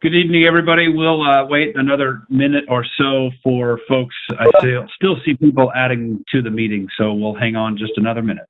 Good evening, everybody. We'll wait another minute or so for folks. I still see people adding to the meeting, so we'll hang on just another minute.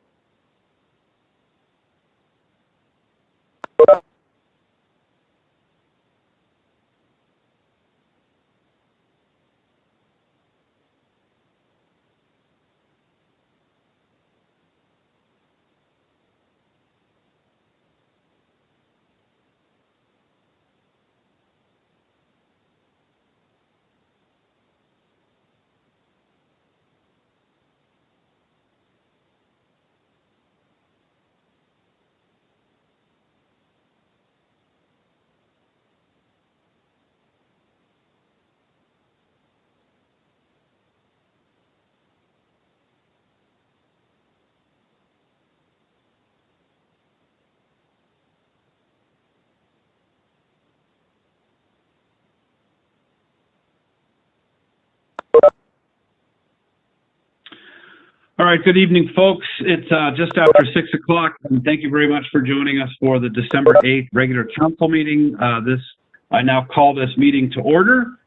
All right, good evening, folks. It's just after 6 o'clock, and thank you very much for joining us for the December 8th regular council meeting. I now call this meeting to order.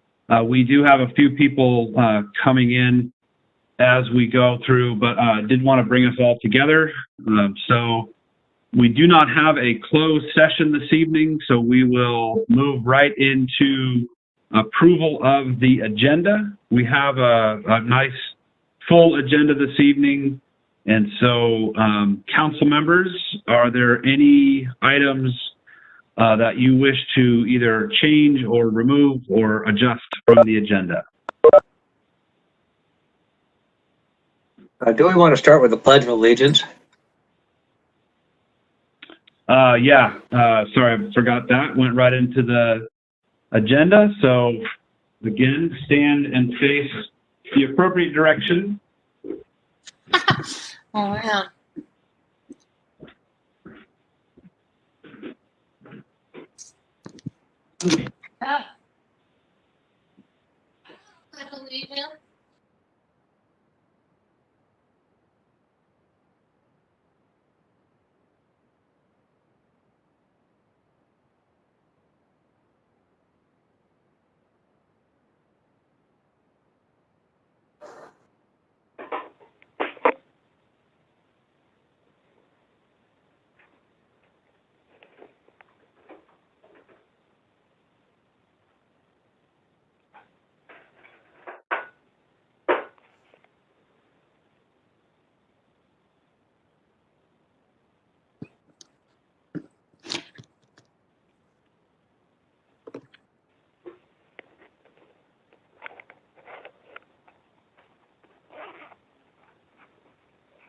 We do have a few people coming in as we go through, but did want to bring us all together. So we do not have a closed session this evening, so we will move right into approval of the agenda. We have a nice full agenda this evening. And so, council members, are there any items that you wish to either change or remove or adjust from the agenda? Do we want to start with the Pledge of Allegiance? Yeah, sorry, I forgot that. Went right into the agenda. So again, stand and face the appropriate direction. Oh, yeah. I believe him.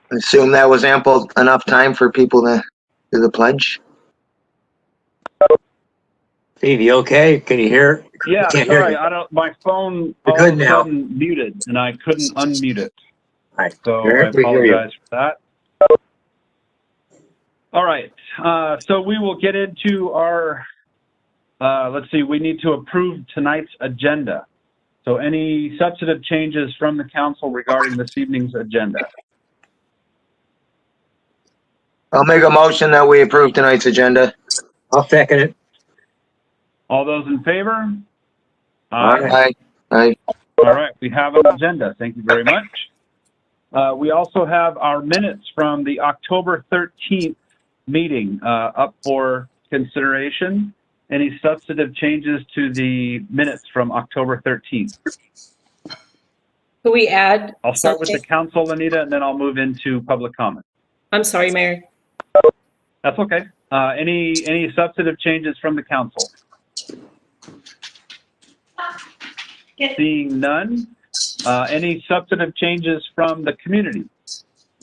I assume that was ample enough time for people to do the pledge. Steve, you okay? Can you hear? Yeah, Can't sorry, hear you. my phone You're all good of a now. sudden muted, and I couldn't unmute it. All right. So We I hear you. apologize for that. All right, so we will get into our, let's see, we need to approve tonight's agenda. So any substantive changes from the council regarding this evening's agenda? I'll make a motion that we approve tonight's agenda. I'll second it. All those in favor? Aye. Aye. All right, we have an agenda. Thank you very much. We also have our minutes from the October 13th meeting up for consideration. Any substantive changes to the minutes from October 13th? Could we add I'll start with something? the council, Anita, and then I'll move into public comment. I'm sorry, Mayor. That's okay. Any substantive changes from the council? Seeing none. Any substantive changes from the community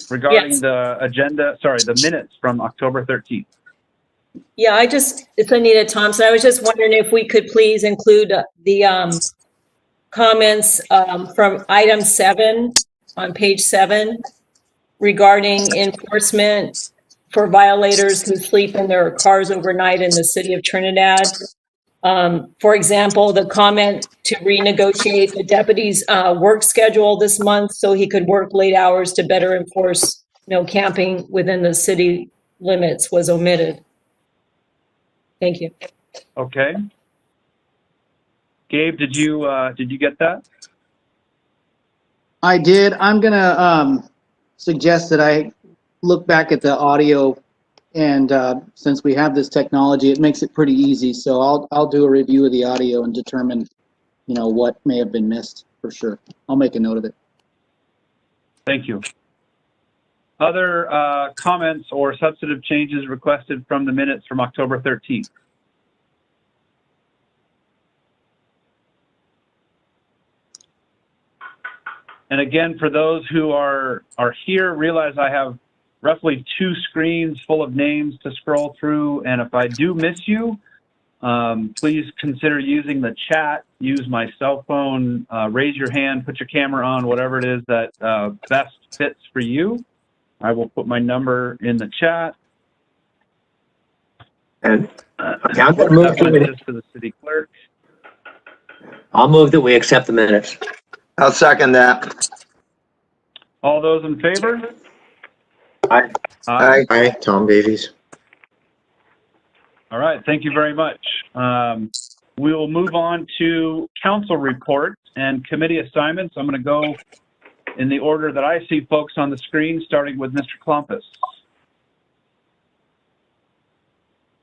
regarding Yes. the agenda, sorry, the minutes from October 13th? Yeah, it's Anita Thompson. I was just wondering if we could please include the comments from item 7 on page 7 regarding enforcement for violators who sleep in their cars overnight in the city of Trinidad. For example, the comment to renegotiate the deputy's work schedule this month so he could work late hours to better enforce camping within the city limits was omitted. Thank you. Okay. Gabe, did you get that? I did. I'm gonna suggest that I look back at the audio, and since we have this technology, it makes it pretty easy. So I'll do a review of the audio and determine, what may have been missed for sure. I'll make a note of it. Thank you. Other comments or substantive changes requested from the minutes from October 13th? And again, for those who are here, realize I have roughly 2 screens full of names to scroll through. And if I do miss you, please consider using the chat, use my cell phone, raise your hand, put your camera on, whatever it is that best fits for you. I will put my number in the chat. And I'm gonna move to the city clerk. I'll move that we accept the minutes. I'll second that. All those in favor? Aye. Aye. Aye. Tom Davies. All right, thank you very much. We will move on to council reports and committee assignments. I'm going to go in the order that I see folks on the screen, starting with Mr. Klompus.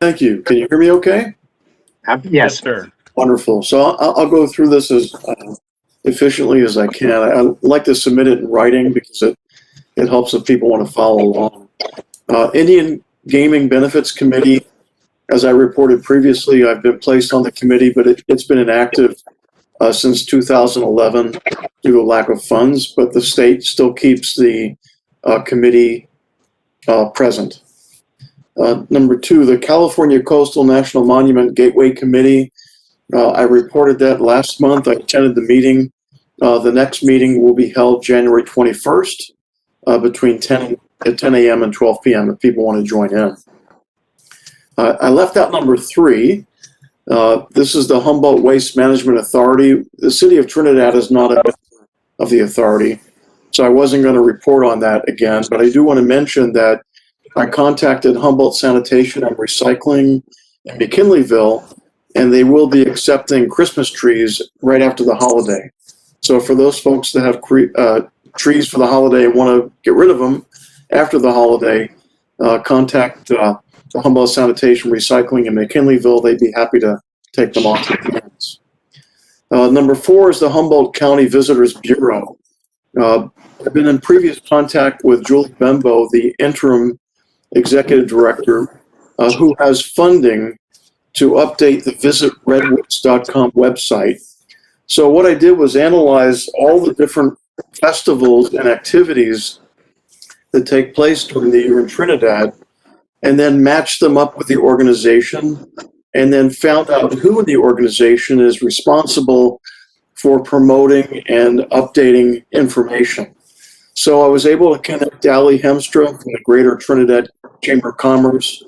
Thank you. Can you hear me okay? Yes. Sir. Wonderful. So I'll go through this as efficiently as I can. I like to submit it in writing because it helps if people want to follow along. Indian Gaming Benefits Committee, as I reported previously, I've been placed on the committee, but it's been inactive since 2011 due to lack of funds, but the state still keeps the committee present. Number 2, the California Coastal National Monument Gateway Committee. I reported that last month. I attended the meeting. The next meeting will be held January 21st between 10 a.m. and 12 p.m. if people want to join in. I left out number 3. This is the Humboldt Waste Management Authority. The city of Trinidad is not a member of the authority, so I wasn't going to report on that again, but I do want to mention that I contacted Humboldt Sanitation and Recycling in McKinleyville, and they will be accepting Christmas trees right after the holiday. So for those folks that have trees for the holiday and want to get rid of them after the holiday, contact the Humboldt Sanitation Recycling in McKinleyville. They'd be happy to take them off their hands. Number 4 is the Humboldt County Visitors Bureau. I've been in previous contact with Julie Bembo, the interim executive director, who has funding to update the visitredwoods.com website. So what I did was analyze all the different festivals and activities that take place during the year in Trinidad, and then match them up with the organization, and then found out who in the organization is responsible for promoting and updating information. So I was able to connect Ali Hemstra from the Greater Trinidad Chamber of Commerce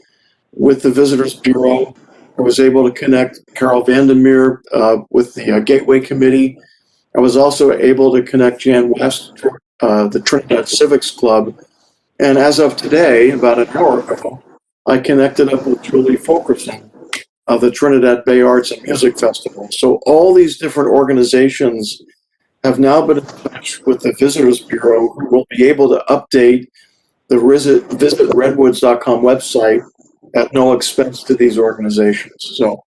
with the Visitors Bureau. I was able to connect Carol Vandermeer with the Gateway Committee. I was also able to connect Jan West, the Trinidad Civics Club. And as of today, about an hour ago, I connected up with Julie Fulkerson of the Trinidad Bay Arts and Music Festival. So all these different organizations have now been in touch with the Visitors Bureau, who will be able to update the visitredwoods.com website at no expense to these organizations. So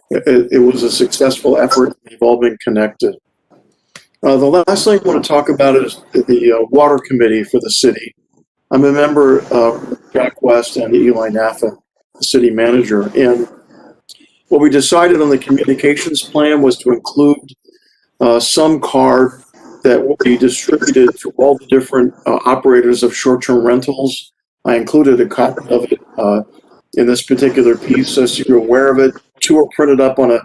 it was a successful effort. We've all been connected. The last thing I want to talk about is the water committee for the city. I'm a member of Jack West and Eli Naffa, the city manager. And what we decided on the communications plan was to include some card that will be distributed to all the different operators of short-term rentals. I included a copy of it in this particular piece, so you're aware of it. 2 are printed up on a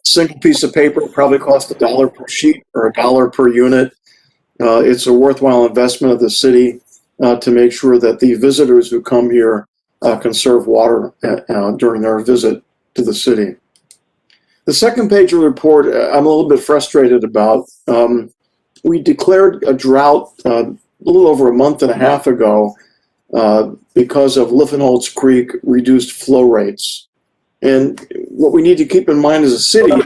single piece of paper. It probably costs $1 per sheet or $1 per unit. It's a worthwhile investment of the city to make sure that the visitors who come here conserve water during their visit to the city. The second page of the report, I'm a little bit frustrated about. We declared a drought a little over a month and a half ago because of Liffenholtz Creek reduced flow rates. And what we need to keep in mind as a city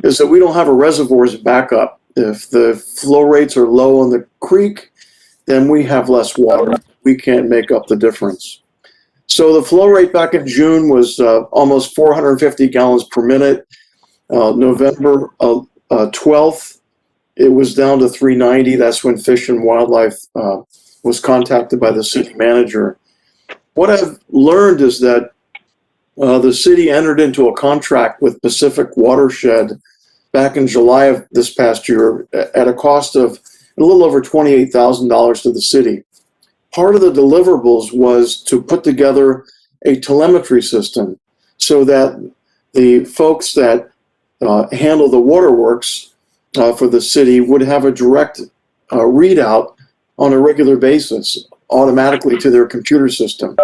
is that we don't have a reservoir's backup. If the flow rates are low on the creek, then we have less water. We can't make up the difference. So the flow rate back in June was almost 450 gallons per minute. November 12th, it was down to 390. That's when Fish and Wildlife was contacted by the city manager. What I've learned is that the city entered into a contract with Pacific Watershed back in July of this past year at a cost of a little over $28,000 to the city. Part of the deliverables was to put together a telemetry system so that the folks that handle the waterworks for the city would have a direct readout on a regular basis automatically to their computer system.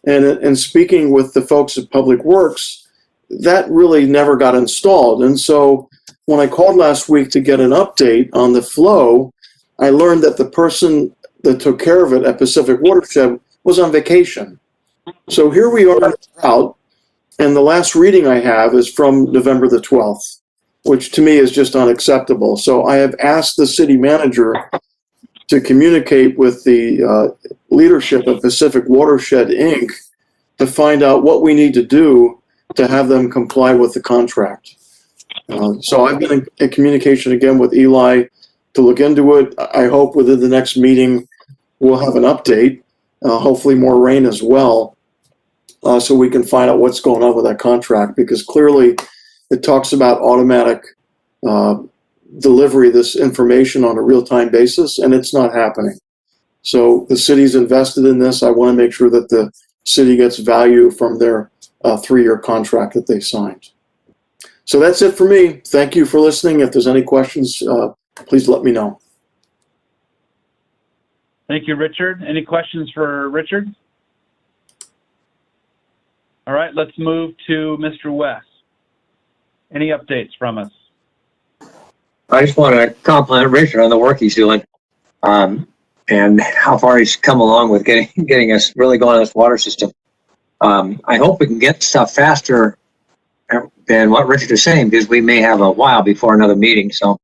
And speaking with the folks at Public Works, that really never got installed. And so when I called last week to get an update on the flow, I learned that the person that took care of it at Pacific Watershed was on vacation. So here we are out, and the last reading I have is from November the 12th, which to me is just unacceptable. So I have asked the city manager to communicate with the leadership of Pacific Watershed, Inc. to find out what we need to do to have them comply with the contract. So I've been in communication again with Eli to look into it. I hope within the next meeting we'll have an update, hopefully more rain as well, so we can find out what's going on with that contract, because clearly it talks about automatic delivery of this information on a real-time basis, and it's not happening. So the city's invested in this. I want to make sure that the city gets value from their 3-year contract that they signed. So that's it for me. Thank you for listening. If there's any questions, please let me know. Thank you, Richard. Any questions for Richard? All right, let's move to Mr. West. Any updates from us? I just want to compliment Richard on the work he's doing, and how far he's come along with getting us really going on this water system. I hope we can get stuff faster than what Richard is saying, because we may have a while before another meeting. So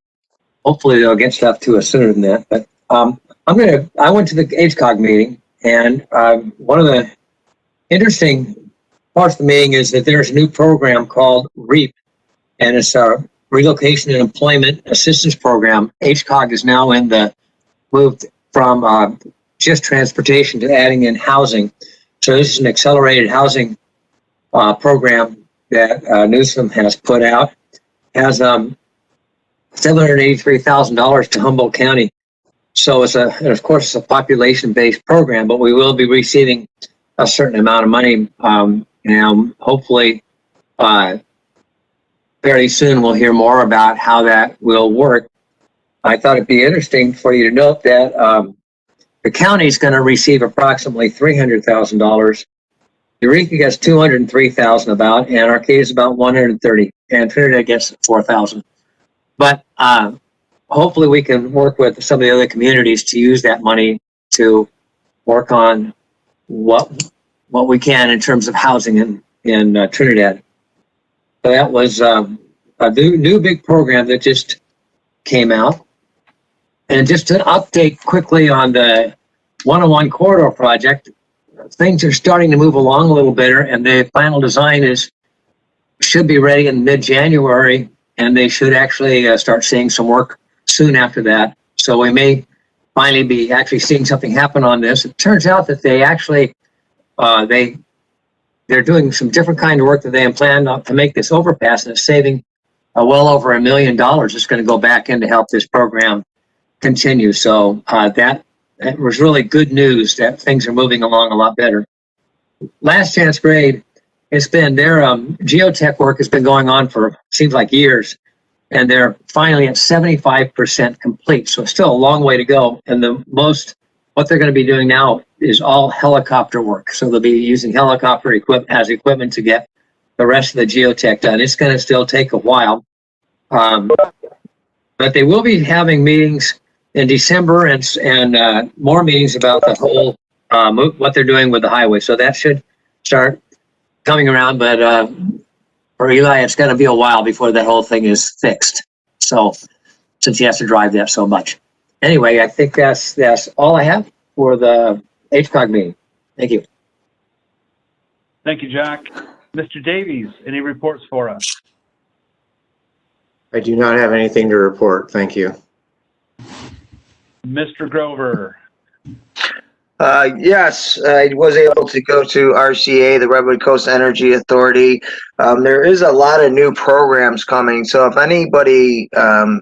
hopefully they'll get stuff to us sooner than that. But I went to the HCOG meeting, and one of the interesting parts of the meeting is that there's a new program called REAP, and it's a Relocation and Employment Assistance Program. HCOG is now moved from just transportation to adding in housing. So this is an accelerated housing program that Newsom has put out. Has $783,000 to Humboldt County. So and of course it's a population-based program, but we will be receiving a certain amount of money, and hopefully fairly soon we'll hear more about how that will work. I thought it'd be interesting for you to note that the county is going to receive approximately $300,000. Eureka gets $203,000 about, and Arcade is about $130,000, and Trinidad gets $4,000. But hopefully we can work with some of the other communities to use that money to work on what we can in terms of housing in Trinidad. So that was a new big program that just came out. And just to update quickly on the 101 corridor project, things are starting to move along a little better, and the final design should be ready in mid-January, and they should actually start seeing some work soon after that. So we may finally be actually seeing something happen on this. It turns out that they actually they're doing some different kind of work that they plan to make this overpass, and it's saving well over $1 million. It's going to go back in to help this program continue. So that was really good news that things are moving along a lot better. Last chance grade, It's been their geotech work has been going on for seems like years, and they're finally at 75% complete. So still a long way to go. And what they're going to be doing now is all helicopter work. So they'll be using helicopter equipment to get the rest of the geotech done. It's going to still take a while, but they will be having meetings in December and more meetings about the whole what they're doing with the highway. So that should start coming around, but for Eli, it's going to be a while before that whole thing is fixed. So, since he has to drive that so much. Anyway, I think that's all I have for the HCOG meeting. Thank you. Thank you, Jack. Mr. Davies, any reports for us? I do not have anything to report. Thank you. Mr. Grover. Yes, I was able to go to RCA, the Redwood Coast Energy Authority. There is a lot of new programs coming. So if anybody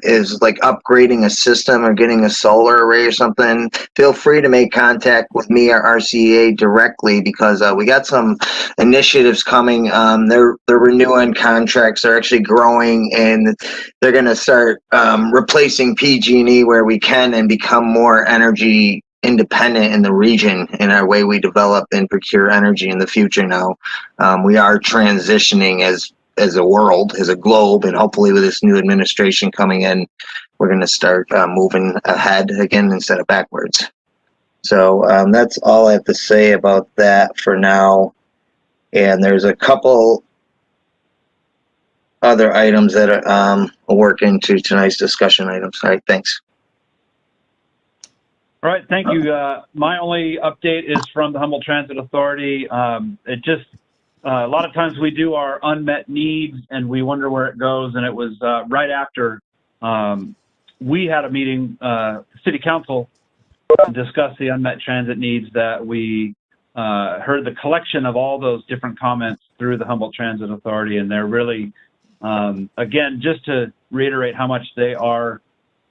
is like upgrading a system or getting a solar array or something, feel free to make contact with me or RCA directly, because we got some initiatives coming. They're renewing contracts. They're actually growing, and they're going to start replacing PG&E where we can and become more energy independent in the region in our way we develop and procure energy in the future. Now we are transitioning as a world, as a globe, and hopefully with this new administration coming in, we're going to start moving ahead again instead of backwards. So that's all I have to say about that for now. And there's a couple other items that I'll work into tonight's discussion items. All right, thanks. All right, thank you. My only update is from the Humboldt Transit Authority. It just, a lot of times we do our unmet needs and we wonder where it goes. And it was right after we had a meeting, City Council, to discuss the unmet transit needs that we heard the collection of all those different comments through the Humboldt Transit Authority. And they're really, again, just to reiterate how much they are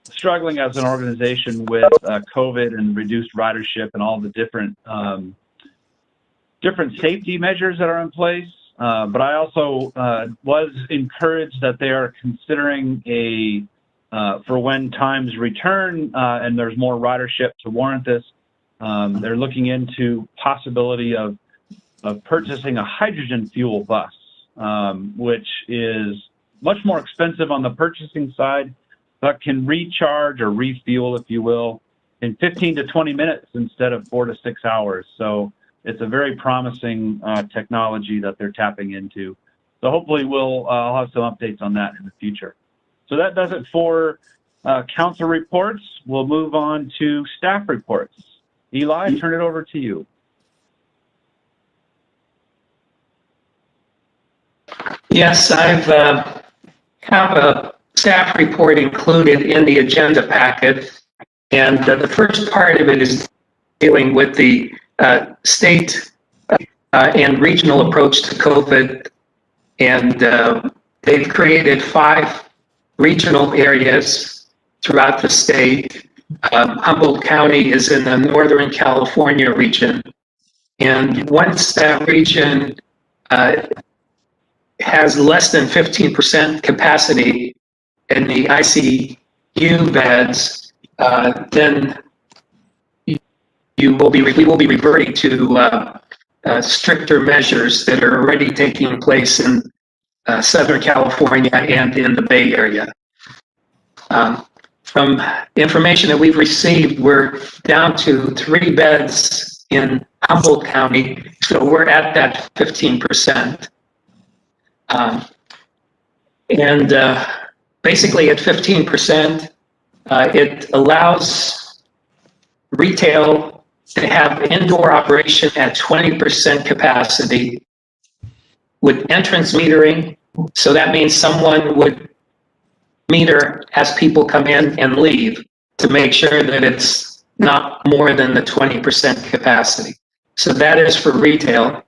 struggling as an organization with COVID and reduced ridership and all the different safety measures that are in place. But I also was encouraged that they are considering for when times return and there's more ridership to warrant this, they're looking into possibility of purchasing a hydrogen fuel bus, which is much more expensive on the purchasing side, but can recharge or refuel, if you will, in 15 to 20 minutes instead of 4 to 6 hours. So it's a very promising technology that they're tapping into. So hopefully I'll have some updates on that in the future. So that does it for council reports. We'll move on to staff reports. Eli, I turn it over to you. Yes, I've have a staff report included in the agenda packet, and the first part of it is dealing with the state and regional approach to COVID, and they've created 5 regional areas throughout the state. Humboldt County is in the Northern California region, and once that region has less than 15% capacity in the ICU beds, then we will be reverting to stricter measures that are already taking place in Southern California and in the Bay Area. From information that we've received, we're down to 3 beds in Humboldt County, so we're at that 15%. Basically at 15%, it allows retail to have indoor operation at 20% capacity with entrance metering. So that means someone would meter as people come in and leave to make sure that it's not more than the 20% capacity. So that is for retail.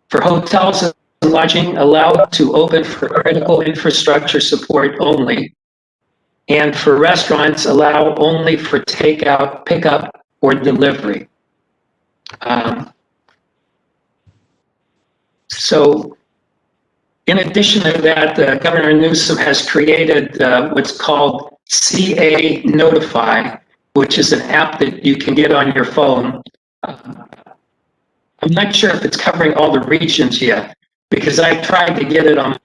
For hotels and lodging, allowed to open for critical infrastructure support only. And for restaurants, allow only for takeout, pickup, or delivery. So In addition to that, Governor Newsom has created what's called CA Notify, which is an app that you can get on your phone. I'm not sure if it's covering all the regions yet, because I tried to get it on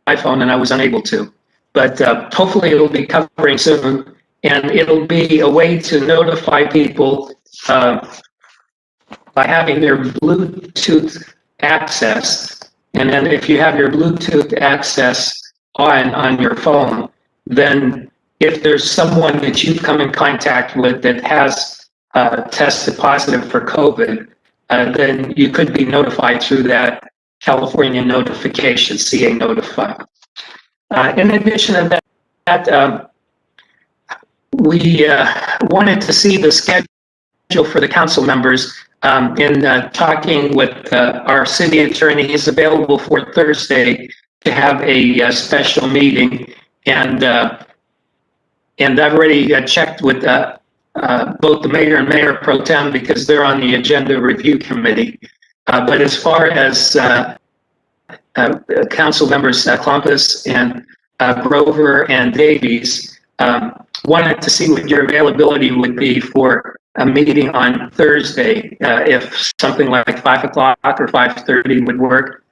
my phone and I was unable to. But hopefully it'll be covering soon, and it'll be a way to notify people by having their Bluetooth access. And then if you have your Bluetooth access on your phone, then if there's someone that you've come in contact with that has tested positive for COVID, then you could be notified through that California notification, CA Notify. In addition to that, we wanted to see the schedule for the council members. In talking with our city attorney, he's available for Thursday to have a special meeting, and I've already checked with both the mayor and mayor pro tem because they're on the agenda review committee. But as far as council members Klumpus and Grover and Davies, wanted to see what your availability would be for a meeting on Thursday, if something like 5 o'clock or 5:30 would work.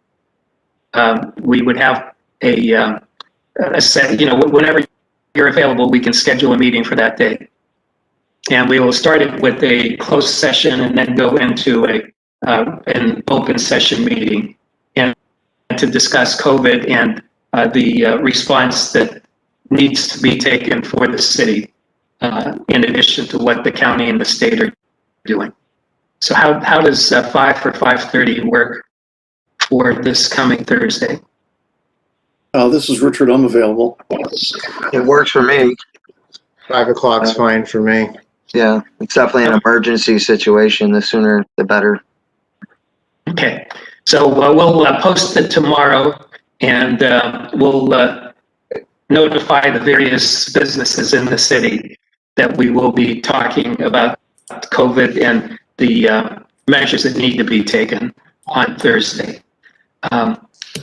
We would have a set, whenever you're available, we can schedule a meeting for that day. And we will start it with a closed session and then go into an open session meeting and to discuss COVID and the response that needs to be taken for the city, in addition to what the county and the state are doing. So how does 5 for 5:30 work for this coming Thursday? This is Richard. I'm available. It works for me. 5 o'clock's fine for me. Yeah, it's definitely an emergency situation. The sooner, the better. Okay, so we'll post it tomorrow, and we'll notify the various businesses in the city that we will be talking about COVID and the measures that need to be taken on Thursday.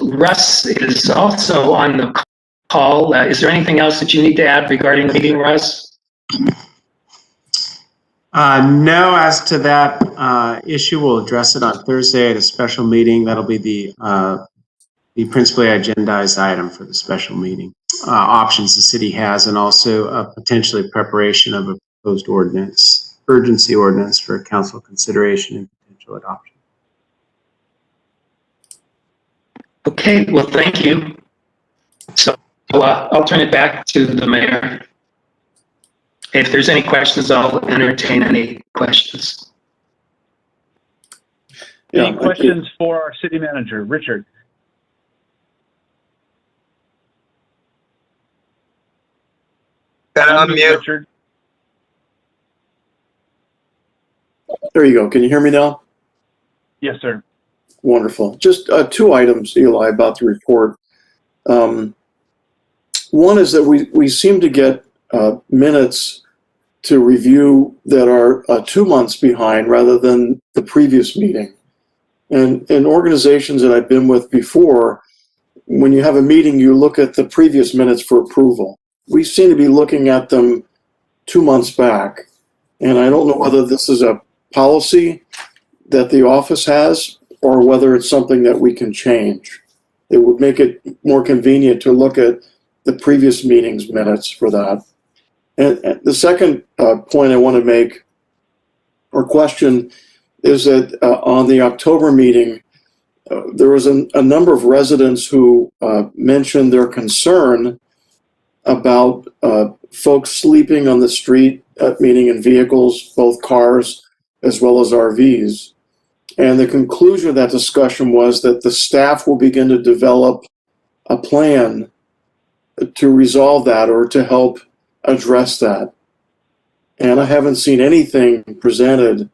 Russ is also on the call. Is there anything else that you need to add regarding the meeting, Russ? No, as to that issue, we'll address it on Thursday at a special meeting. That'll be the principally agendized item for the special meeting. Options the city has, and also potentially preparation of a proposed ordinance, urgency ordinance for council consideration and potential adoption. Okay, well, thank you. So I'll turn it back to the mayor. If there's any questions, I'll entertain any questions. Any questions for our city manager, Richard? Gotta unmute. Richard. There you go. Can you hear me now? Yes, sir. Wonderful. Just 2 items, Eli, about the report. One is that we seem to get minutes to review that are 2 months behind rather than the previous meeting. And in organizations that I've been with before, when you have a meeting, you look at the previous minutes for approval. We seem to be looking at them 2 months back. And I don't know whether this is a policy that the office has or whether it's something that we can change. It would make it more convenient to look at the previous meeting's minutes for that. And the second point I want to make or question is that on the October meeting, there was a number of residents who mentioned their concern about folks sleeping on the street, meaning in vehicles, both cars as well as RVs. And the conclusion of that discussion was that the staff will begin to develop a plan to resolve that or to help address that. And I haven't seen anything presented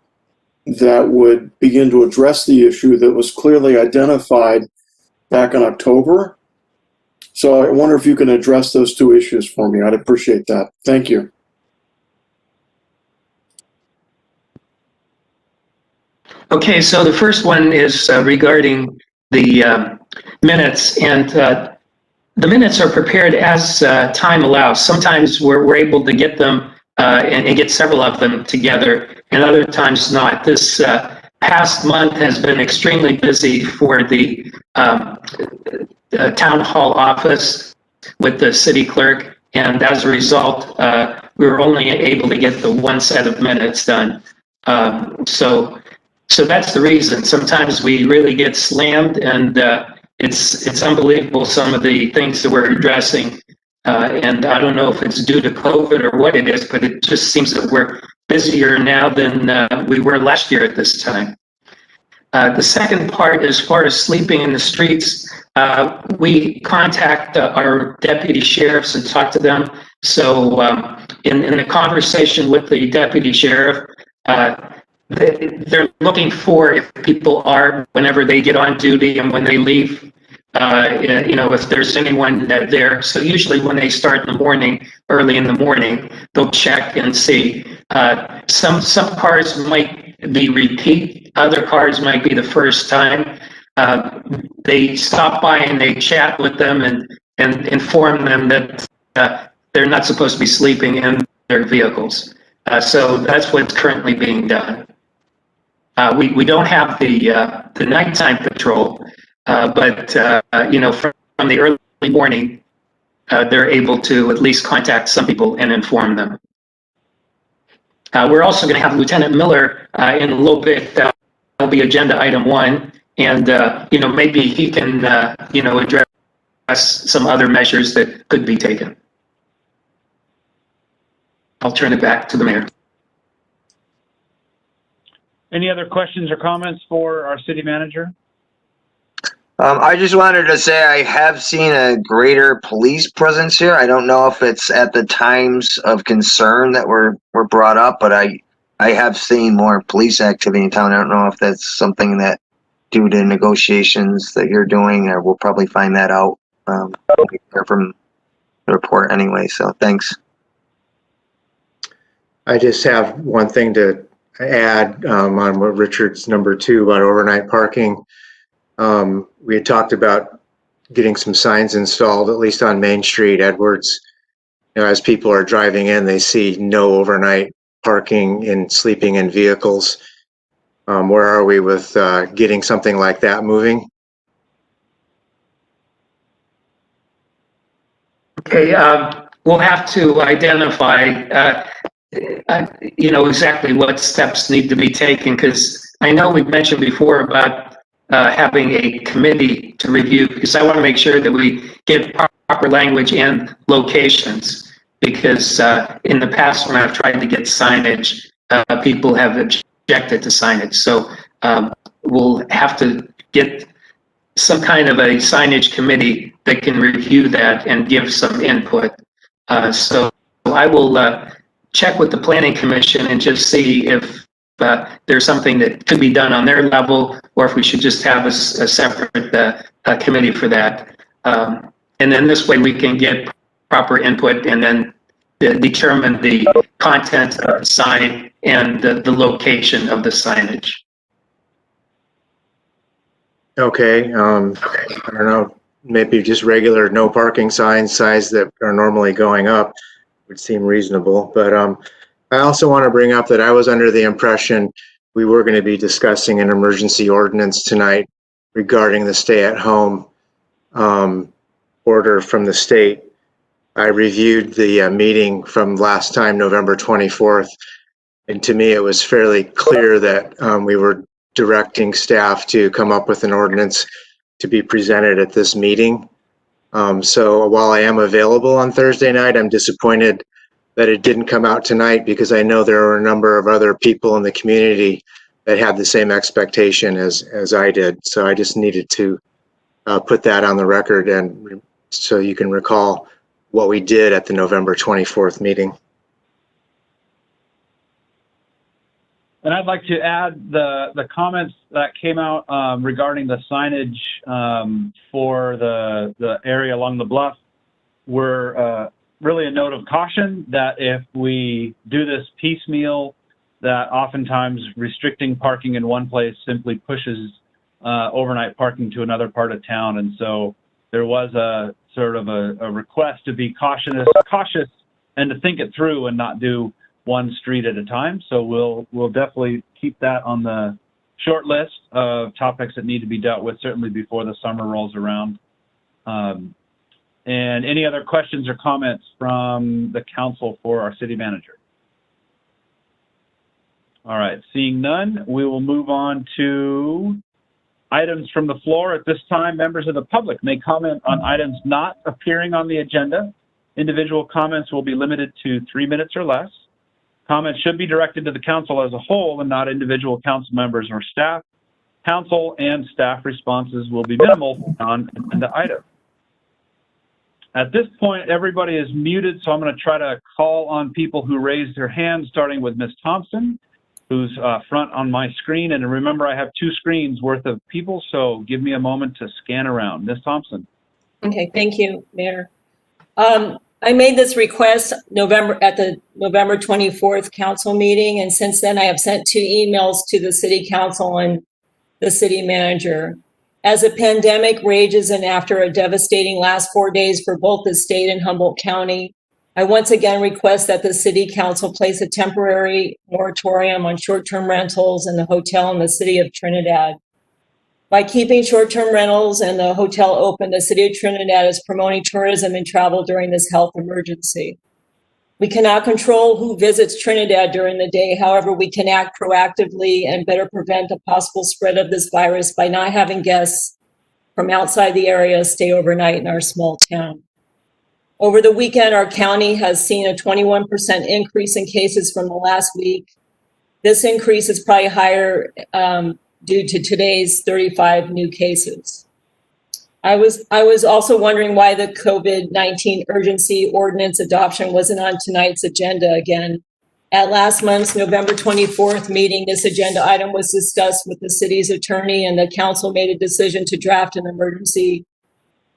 that would begin to address the issue that was clearly identified back in October. So I wonder if you can address those 2 issues for me. I'd appreciate that. Thank you. Okay, so the first one is regarding the minutes, and the minutes are prepared as time allows. Sometimes we're able to get them and get several of them together, and other times not. This past month has been extremely busy for the town hall office with the city clerk, and as a result, we were only able to get the one set of minutes done. So that's the reason. Sometimes we really get slammed, and it's unbelievable some of the things that we're addressing. And I don't know if it's due to COVID or what it is, but it just seems that we're busier now than we were last year at this time. The second part, as far as sleeping in the streets, we contact our deputy sheriffs and talk to them. So in the conversation with the deputy sheriff, they're looking for if people are, whenever they get on duty and when they leave, if there's anyone there. So usually when they start in the morning, early in the morning, they'll check and see. Some cars might be repeat, other cars might be the first time. They stop by and they chat with them and inform them that they're not supposed to be sleeping in their vehicles. So that's what's currently being done. We don't have the nighttime patrol, but from the early morning, they're able to at least contact some people and inform them. We're also going to have Lieutenant Miller in a little bit. That'll be agenda item 1, and maybe he can address some other measures that could be taken. I'll turn it back to the mayor. Any other questions or comments for our city manager? I just wanted to say I have seen a greater police presence here. I don't know if it's at the times of concern that were brought up, but I have seen more police activity in town. I don't know if that's something that due to negotiations that you're doing, or we'll probably find that out from the report anyway. So thanks. I just have one thing to add on what Richard's number 2 about overnight parking. We had talked about getting some signs installed, at least on Main Street, Edwards. As people are driving in, they see no overnight parking and sleeping in vehicles. Where are we with getting something like that moving? Okay, we'll have to identify exactly what steps need to be taken, because I know we've mentioned before about having a committee to review, because I want to make sure that we get proper language and locations, because in the past when I've tried to get signage, people have objected to signage. So we'll have to get some kind of a signage committee that can review that and give some input. So I will check with the Planning Commission and just see if there's something that could be done on their level, or if we should just have a separate committee for that. And then this way we can get proper input and then determine the content of the sign and the location of the signage. Okay, I don't know, maybe just regular no parking signs, size that are normally going up would seem reasonable. But I also want to bring up that I was under the impression we were going to be discussing an emergency ordinance tonight regarding the stay-at-home order from the state. I reviewed the meeting from last time, November 24th, and to me it was fairly clear that we were directing staff to come up with an ordinance to be presented at this meeting. So while I am available on Thursday night, I'm disappointed that it didn't come out tonight, because I know there are a number of other people in the community that had the same expectation as I did. So I just needed to put that on the record, and so you can recall what we did at the November 24th meeting. And I'd like to add the comments that came out regarding the signage for the area along the bluff were really a note of caution, that if we do this piecemeal, that oftentimes restricting parking in one place simply pushes overnight parking to another part of town. And so there was a sort of a request to be cautious and to think it through and not do one street at a time. So we'll definitely keep that on the short list of topics that need to be dealt with, certainly before the summer rolls around. And any other questions or comments from the council for our city manager? All right, seeing none, we will move on to items from the floor. At this time, members of the public may comment on items not appearing on the agenda. Individual comments will be limited to 3 minutes or less. Comments should be directed to the council as a whole and not individual council members or staff. Council and staff responses will be minimal on agenda item. At this point, everybody is muted, so I'm going to try to call on people who raised their hands, starting with Ms. Thompson, who's front on my screen. And remember, I have 2 screens worth of people, so give me a moment to scan around. Ms. Thompson. Okay, thank you, Mayor. I made this request at the November 24th council meeting, and since then I have sent 2 emails to the city council and the city manager. As the pandemic rages and after a devastating last 4 days for both the state and Humboldt County, I once again request that the city council place a temporary moratorium on short-term rentals in the hotel in the city of Trinidad. By keeping short-term rentals and the hotel open, the city of Trinidad is promoting tourism and travel during this health emergency. We cannot control who visits Trinidad during the day. However, we can act proactively and better prevent a possible spread of this virus by not having guests from outside the area stay overnight in our small town. Over the weekend, our county has seen a 21% increase in cases from the last week. This increase is probably higher due to today's 35 new cases. I was also wondering why the COVID-19 urgency ordinance adoption wasn't on tonight's agenda again. At last month's November 24th meeting, this agenda item was discussed with the city's attorney, and the council made a decision to draft an emergency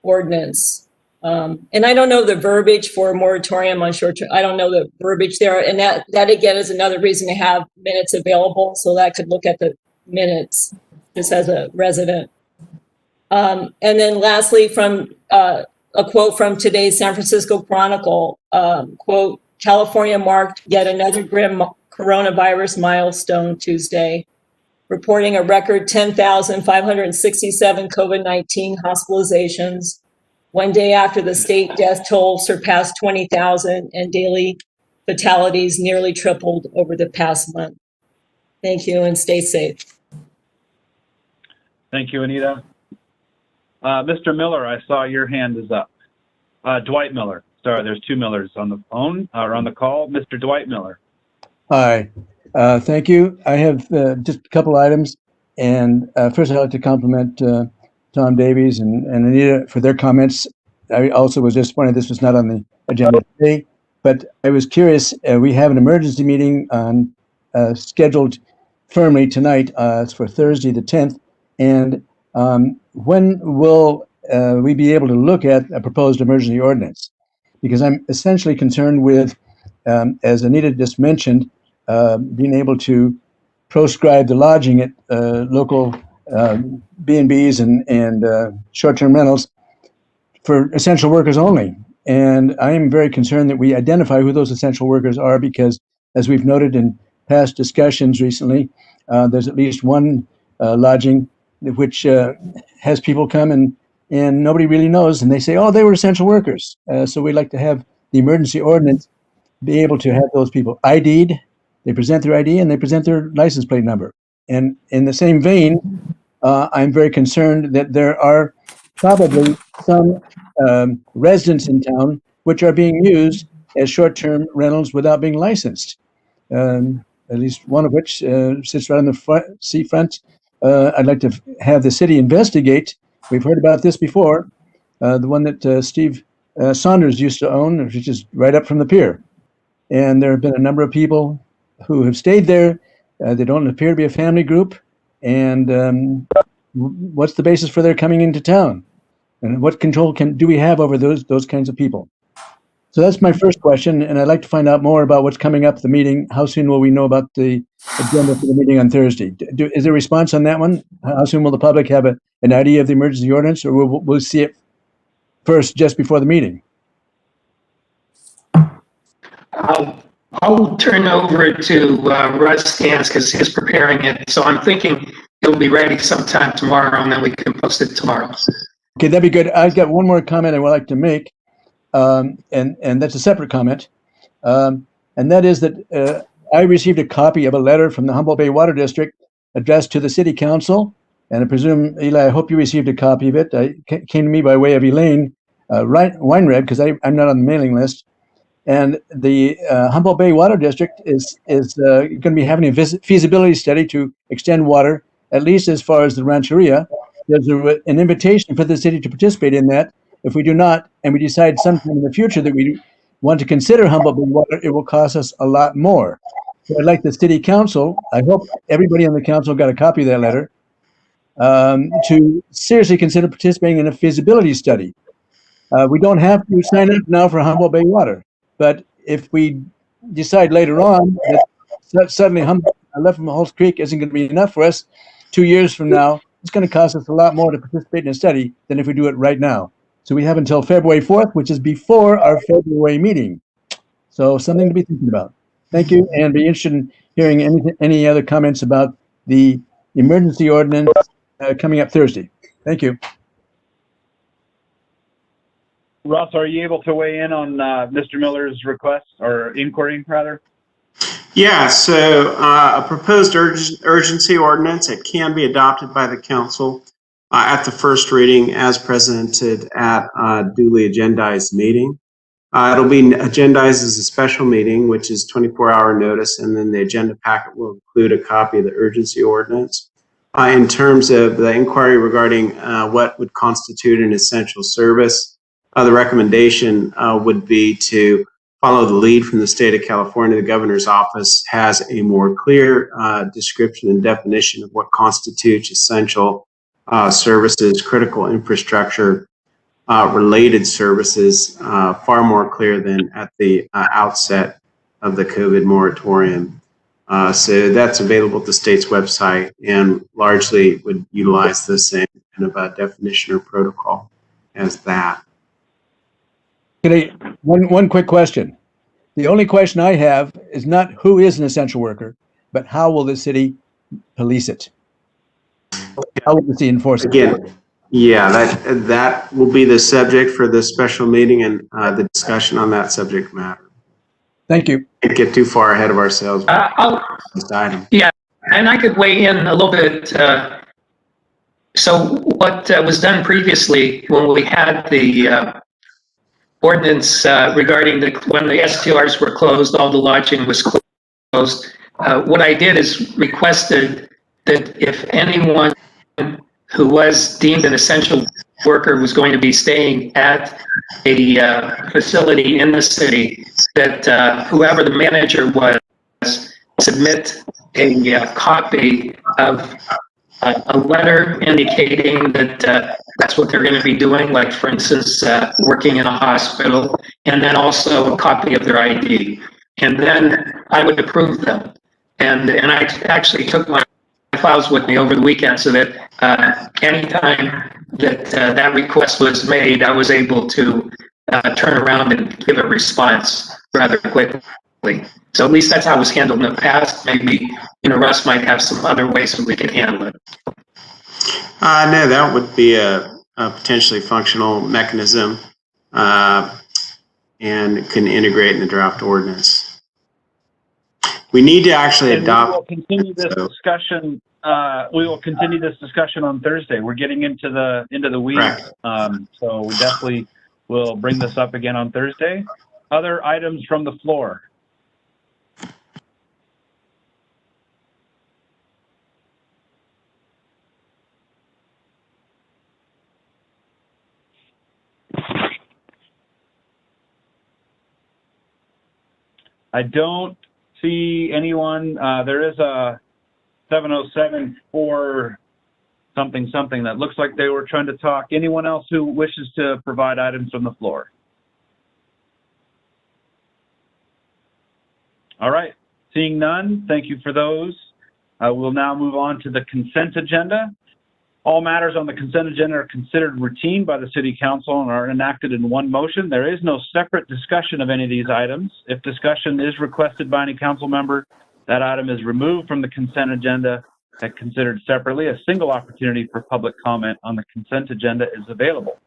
ordinance. And I don't know the verbiage for a moratorium on short-term. I don't know the verbiage there. And that again is another reason to have minutes available so that I could look at the minutes just as a resident. And then lastly, from a quote from today's San Francisco Chronicle, quote, California marked yet another grim coronavirus milestone Tuesday, reporting a record 10,567 COVID-19 hospitalizations, one day after the state death toll surpassed 20,000 and daily fatalities nearly tripled over the past month. Thank you and stay safe. Thank you, Anita. Mr. Miller, I saw your hand is up. Dwight Miller. Sorry, there's 2 Millers on the phone or on the call. Mr. Dwight Miller. Hi, thank you. I have just a couple items. And first, I'd like to compliment Tom Davies and Anita for their comments. I also was disappointed this was not on the agenda today, but I was curious. We have an emergency meeting on scheduled firmly tonight. It's for Thursday the 10th. And when will we be able to look at a proposed emergency ordinance? Because I'm essentially concerned with, as Anita just mentioned, being able to proscribe the lodging at local B&Bs and short-term rentals for essential workers only. And I am very concerned that we identify who those essential workers are, because as we've noted in past discussions recently, there's at least one lodging which has people come and nobody really knows, and they say, oh, they were essential workers. So we'd like to have the emergency ordinance be able to have those people ID'd, they present their ID, and they present their license plate number. And in the same vein, I'm very concerned that there are probably some residents in town which are being used as short-term rentals without being licensed. At least one of which sits right on the seafront. I'd like to have the city investigate. We've heard about this before. The one that Steve Saunders used to own, which is right up from the pier. And there have been a number of people who have stayed there. They don't appear to be a family group. And what's the basis for their coming into town? And what control do we have over those kinds of people? So that's my first question, and I'd like to find out more about what's coming up at the meeting. How soon will we know about the agenda for the meeting on Thursday? Is there a response on that one? How soon will the public have an idea of the emergency ordinance, or we'll see it first just before the meeting? I'll turn over to Russ Stans because he's preparing it. So I'm thinking it'll be ready sometime tomorrow, and then we can post it tomorrow. Okay, that'd be good. I've got one more comment I would like to make, and that's a separate comment, and that is that I received a copy of a letter from the Humboldt Bay Water District addressed to the City Council, and I presume, Eli, I hope you received a copy of it. It came to me by way of Elaine Weinreb, because I'm not on the mailing list. And the Humboldt Bay Water District is going to be having a feasibility study to extend water, at least as far as the Rancheria. There's an invitation for the city to participate in that. If we do not, and we decide sometime in the future that we want to consider Humboldt Bay water, it will cost us a lot more. So I'd like the City Council, I hope everybody on the council got a copy of that letter, to seriously consider participating in a feasibility study. We don't have to sign up now for Humboldt Bay water. But if we decide later on that suddenly left from Halls Creek isn't going to be enough for us 2 years from now, it's going to cost us a lot more to participate in a study than if we do it right now. So we have until February 4th, which is before our February meeting. So something to be thinking about. Thank you, and be interested in hearing any other comments about the emergency ordinance coming up Thursday. Thank you. Russ, are you able to weigh in on Mr. Miller's request, or inquiry, rather? Yeah, so a proposed urgency ordinance, it can be adopted by the council at the first reading as presented at a duly agendized meeting. It'll be agendized as a special meeting, which is 24-hour notice, and then the agenda packet will include a copy of the urgency ordinance. In terms of the inquiry regarding what would constitute an essential service, the recommendation would be to follow the lead from the state of California. The governor's office has a more clear description and definition of what constitutes essential services, critical infrastructure, related services, far more clear than at the outset of the COVID moratorium. So that's available at the state's website and largely would utilize the same kind of definition or protocol as that. One quick question. The only question I have is not who is an essential worker, but how will the city police it? How will the city enforce it? Again, yeah, that will be the subject for this special meeting and the discussion on that subject matter. Thank you. Can't get too far ahead of ourselves. Yeah, and I could weigh in a little bit. So what was done previously when we had the ordinance regarding when the STRs were closed, all the lodging was closed. What I did is requested that if anyone who was deemed an essential worker was going to be staying at a facility in the city, that whoever the manager was submit a copy of a letter indicating that that's what they're going to be doing, like for instance, working in a hospital, and then also a copy of their ID. And then I would approve them. And I actually took my files with me over the weekend so that anytime that that request was made, I was able to turn around and give a response rather quickly. So at least that's how it was handled in the past. Maybe, Russ might have some other ways that we can handle it. No, that would be a potentially functional mechanism and can integrate in the draft ordinance. We need to actually adopt. We will continue this discussion. We will continue this discussion on Thursday. We're getting into the weeds, so we definitely will bring this up again on Thursday. Other items from the floor. I don't see anyone. There is a 707 for something that looks like they were trying to talk. Anyone else who wishes to provide items from the floor? All right. Seeing none, thank you for those. We'll now move on to the consent agenda. All matters on the consent agenda are considered routine by the City Council and are enacted in one motion. There is no separate discussion of any of these items. If discussion is requested by any council member, that item is removed from the consent agenda and considered separately. A single opportunity for public comment on the consent agenda is available.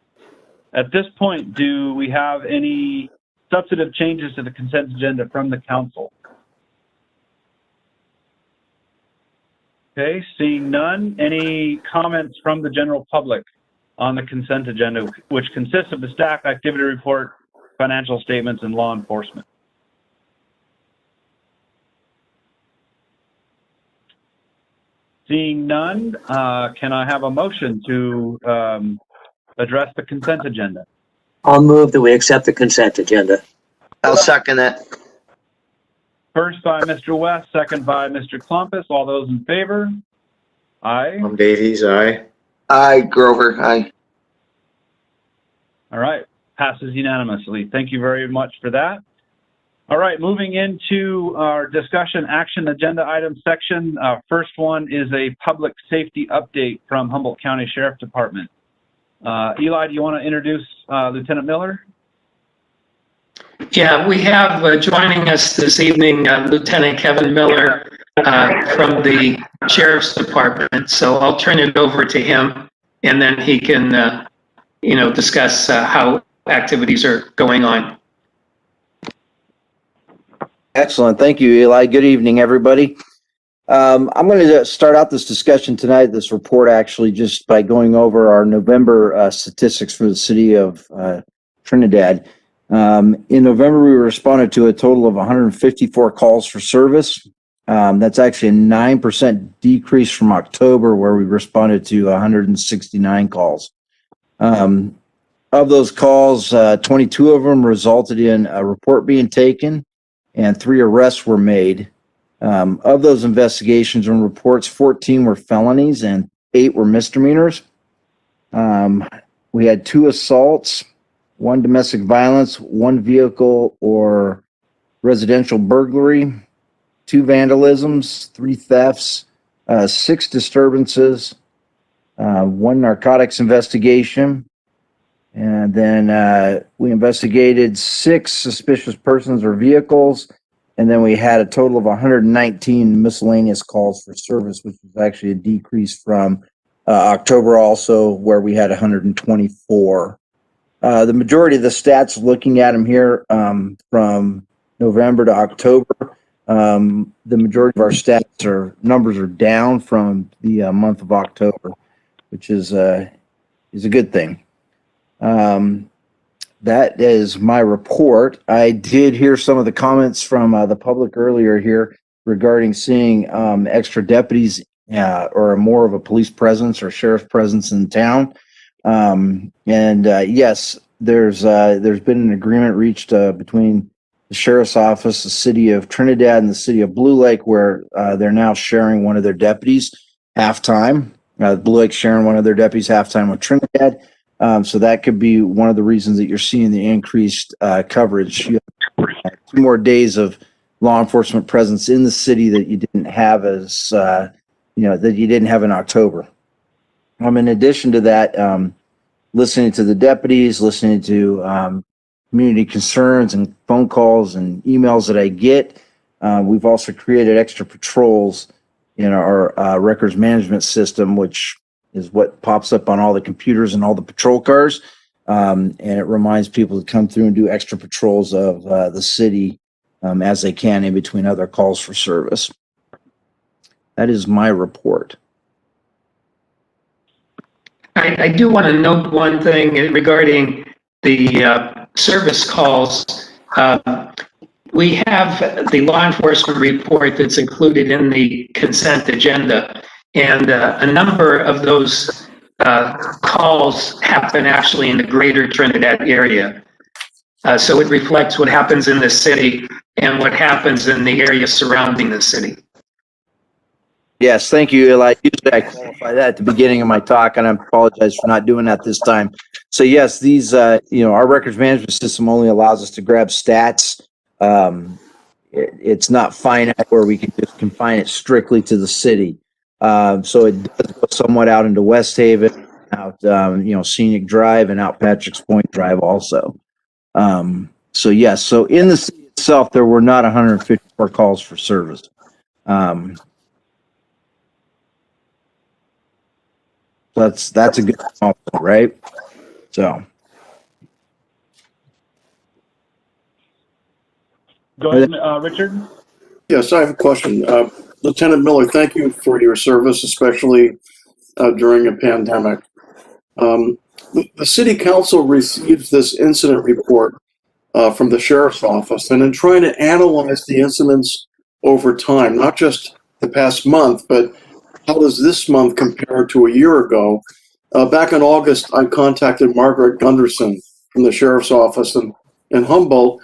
At this point, do we have any substantive changes to the consent agenda from the council? Okay, seeing none. Any comments from the general public on the consent agenda, which consists of the staff activity report, financial statements, and law enforcement? Seeing none, can I have a motion to address the consent agenda? I'll move that we accept the consent agenda. I'll second that. First by Mr. West, second by Mr. Klumpus. All those in favor? Aye. Tom Davies, aye. Aye, Grover, aye. All right, passes unanimously. Thank you very much for that. All right, moving into our discussion action agenda item section. First one is a public safety update from Humboldt County Sheriff Department. Eli, do you want to introduce Lieutenant Miller? Yeah, we have joining us this evening Lieutenant Kevin Miller from the Sheriff's Department. So I'll turn it over to him, and then he can, discuss how activities are going on. Excellent. Thank you, Eli. Good evening, everybody. I'm going to start out this discussion tonight, this report actually, just by going over our November statistics for the city of Trinidad. In November, we responded to a total of 154 calls for service. That's actually a 9% decrease from October, where we responded to 169 calls. Of those calls, 22 of them resulted in a report being taken, and 3 arrests were made. Of those investigations and reports, 14 were felonies and 8 were misdemeanors. We had 2 assaults, 1 domestic violence, 1 vehicle or residential burglary, 2 vandalisms, 3 thefts, 6 disturbances, 1 narcotics investigation. And then we investigated 6 suspicious persons or vehicles. And then we had a total of 119 miscellaneous calls for service, which was actually a decrease from October also, where we had 124. The majority of the stats, looking at them here from November to October, the majority of our stats or numbers are down from the month of October, which is a good thing. That is my report. I did hear some of the comments from the public earlier here regarding seeing extra deputies or more of a police presence or sheriff's presence in town. Yes, there's been an agreement reached between the sheriff's office, the city of Trinidad, and the city of Blue Lake, where they're now sharing one of their deputies half-time. Blue Lake sharing one of their deputies half-time with Trinidad. So that could be one of the reasons that you're seeing the increased coverage. You have 2 more days of law enforcement presence in the city that you didn't have that you didn't have in October. In addition to that, listening to the deputies, listening to community concerns and phone calls and emails that I get, we've also created extra patrols in our records management system, which is what pops up on all the computers and all the patrol cars. And it reminds people to come through and do extra patrols of the city as they can in between other calls for service. That is my report. I do want to note one thing regarding the service calls. We have the law enforcement report that's included in the consent agenda. And a number of those calls happen actually in the greater Trinidad area. So it reflects what happens in the city and what happens in the area surrounding the city. Yes, thank you, Eli. Usually I qualify that at the beginning of my talk, and I apologize for not doing that this time. So yes, these, our records management system only allows us to grab stats it's not finite where we can just confine it strictly to the city. So it does go somewhat out into West Haven, out, Scenic Drive, and out Patrick's Point Drive also. So yes, so in the city itself, there were not 154 calls for service. That's a good call, right? So. Go ahead, Richard. Yes, I have a question. Lieutenant Miller, thank you for your service, especially during a pandemic. The city council receives this incident report from the sheriff's office, and in trying to analyze the incidents over time, not just the past month, but how does this month compare to a year ago? Back in August, I contacted Margaret Gunderson from the sheriff's office in Humboldt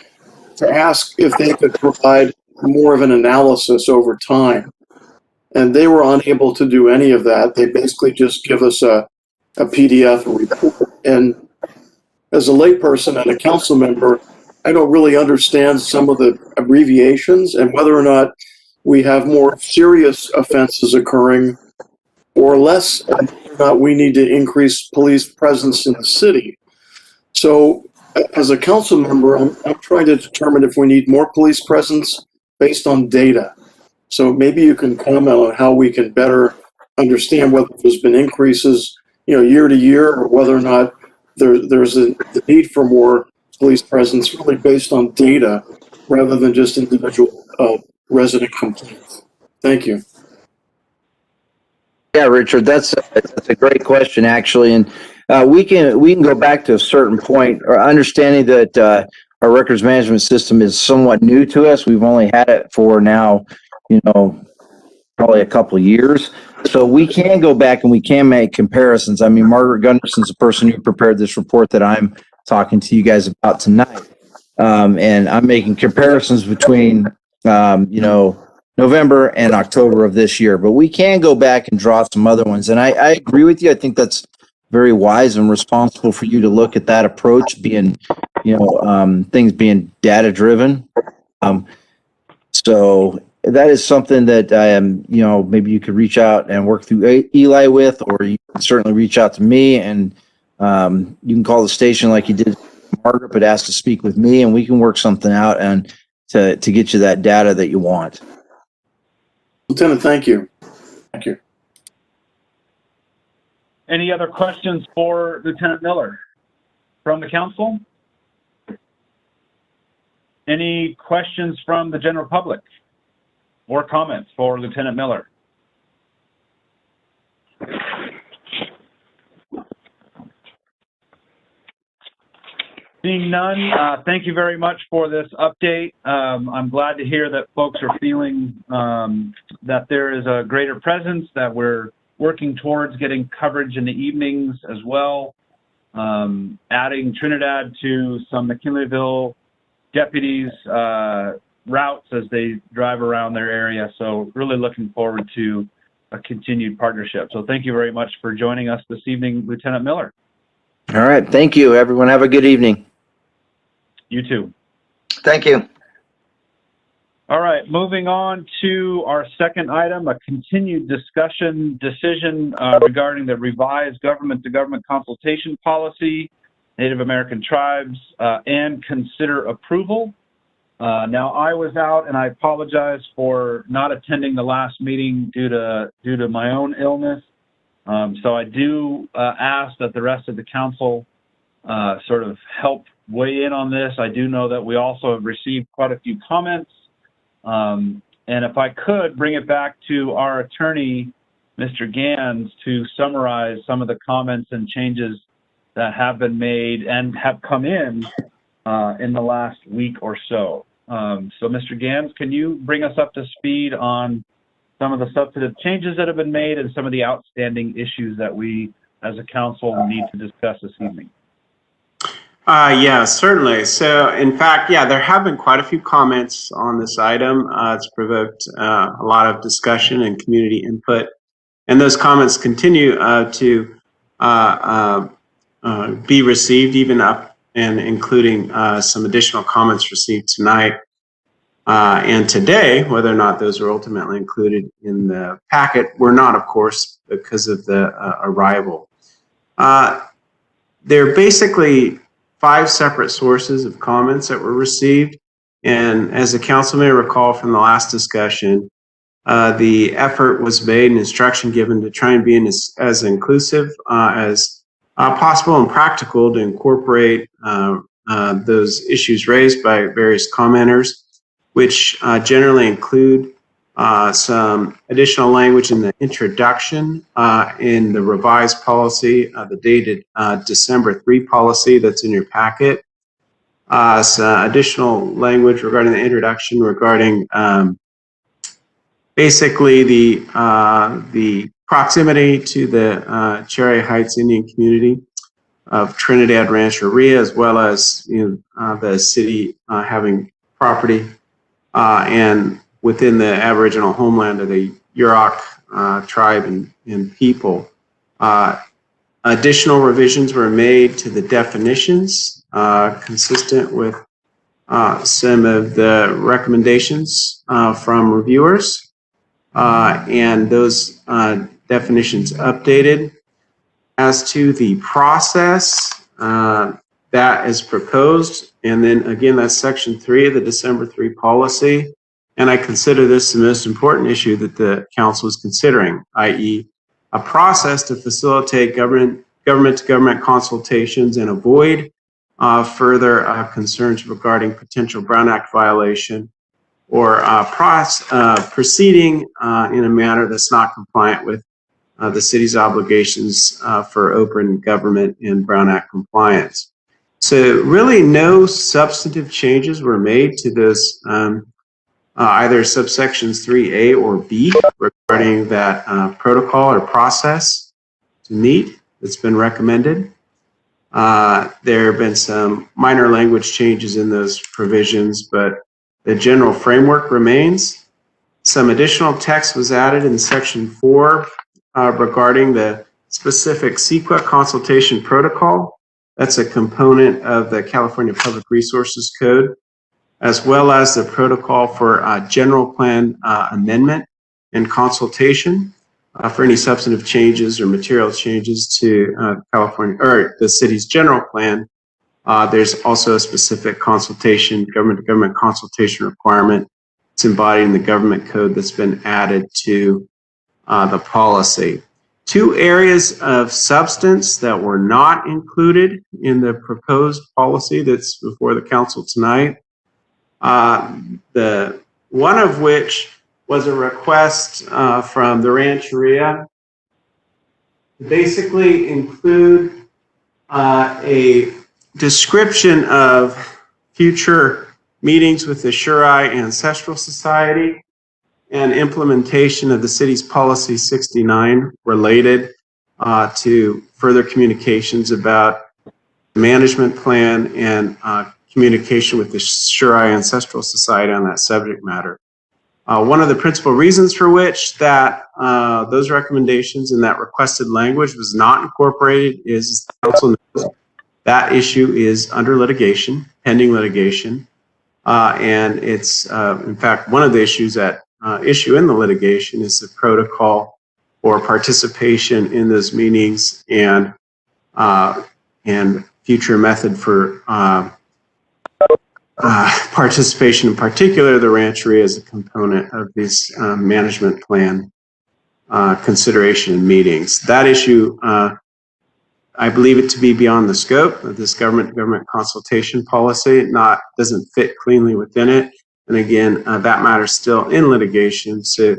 to ask if they could provide more of an analysis over time. And they were unable to do any of that. They basically just give us a PDF report. And as a layperson and a council member, I don't really understand some of the abbreviations and whether or not we have more serious offenses occurring or less, and whether or not we need to increase police presence in the city. So as a council member, I'm trying to determine if we need more police presence based on data. So maybe you can comment on how we can better understand whether there's been increases, year to year, or whether or not there's a need for more police presence really based on data rather than just individual resident complaints. Thank you. Yeah, Richard, that's a great question, actually, and we can go back to a certain point, or understanding that our records management system is somewhat new to us. We've only had it for now, probably a couple of years. So we can go back and we can make comparisons. I mean, Margaret Gunderson's the person who prepared this report that I'm talking to you guys about tonight, and I'm making comparisons between November and October of this year, but we can go back and draw some other ones. And I agree with you. I think that's very wise and responsible for you to look at that approach, being, things being data driven. So that is something that I am, maybe you could reach out and work through Eli with, or you can certainly reach out to me, and you can call the station like you did Margaret, but ask to speak with me, and we can work something out and to get you that data that you want. Lieutenant, thank you. Thank you. Any other questions for Lieutenant Miller from the council? Any questions from the general public or comments for Lieutenant Miller? Seeing none, thank you very much for this update. I'm glad to hear that folks are feeling that there is a greater presence, that we're working towards getting coverage in the evenings as well, adding Trinidad to some McKinleyville deputies' routes as they drive around their area. So really looking forward to a continued partnership. So thank you very much for joining us this evening, Lieutenant Miller. All right. Thank you, everyone. Have a good evening. You too. Thank you. All right, moving on to our second item, a continued discussion decision regarding the revised government-to-government consultation policy, Native American tribes, and consider approval. Now, I was out, and I apologize for not attending the last meeting due to my own illness. So I do ask that the rest of the council sort of help weigh in on this. I do know that we also have received quite a few comments. And if I could bring it back to our attorney, Mr. Gans, to summarize some of the comments and changes that have been made and have come in the last week or so. So Mr. Gans, can you bring us up to speed on some of the substantive changes that have been made and some of the outstanding issues that we as a council need to discuss this evening? Yeah, certainly. So, in fact, there have been quite a few comments on this item. It's provoked a lot of discussion and community input, and those comments continue to be received, even up and including some additional comments received tonight. And today, whether or not those are ultimately included in the packet, were not, of course, because of the arrival. There are basically 5 separate sources of comments that were received. And as the council may recall from the last discussion, the effort was made and instruction given to try and be as inclusive as possible and practical to incorporate those issues raised by various commenters, which generally include some additional language in the introduction in the revised policy, the dated December 3 policy that's in your packet. Some additional language regarding the introduction regarding basically the proximity to the Cherry Heights Indian community of Trinidad Rancheria, as well as the city having property and within the Aboriginal homeland of the Yurok tribe and people. Additional revisions were made to the definitions consistent with some of the recommendations from reviewers, and those definitions updated. As to the process that is proposed, and then again, that's section 3 of the December 3 policy. And I consider this the most important issue that the council is considering, i.e. a process to facilitate government-to-government consultations and avoid further concerns regarding potential Brown Act violation or proceeding in a manner that's not compliant with the city's obligations for open government and Brown Act compliance. So really no substantive changes were made to this either subsections 3A or B regarding that protocol or process to meet that's been recommended. There have been some minor language changes in those provisions, but the general framework remains. Some additional text was added in section 4 regarding the specific CEQA consultation protocol. That's a component of the California Public Resources Code, as well as the protocol for general plan amendment and consultation for any substantive changes or material changes to California or the city's general plan. There's also a specific consultation, government-to-government consultation requirement. It's embodied in the government code that's been added to the policy. 2 areas of substance that were not included in the proposed policy that's before the council tonight. The one of which was a request from the Rancheria to basically include a description of future meetings with the Shirley Ancestral Society and implementation of the city's policy 69 related to further communications about the management plan and communication with the Shirley Ancestral Society on that subject matter. One of the principal reasons for which that those recommendations and that requested language was not incorporated is the council knows that issue is under litigation, pending litigation, and it's in fact one of the issues that issue in the litigation is the protocol for participation in those meetings and future method for participation, in particular the Rancheria as a component of this management plan consideration in meetings. That issue, I believe it to be beyond the scope of this government consultation policy. It doesn't fit cleanly within it. And again, that matter is still in litigation, so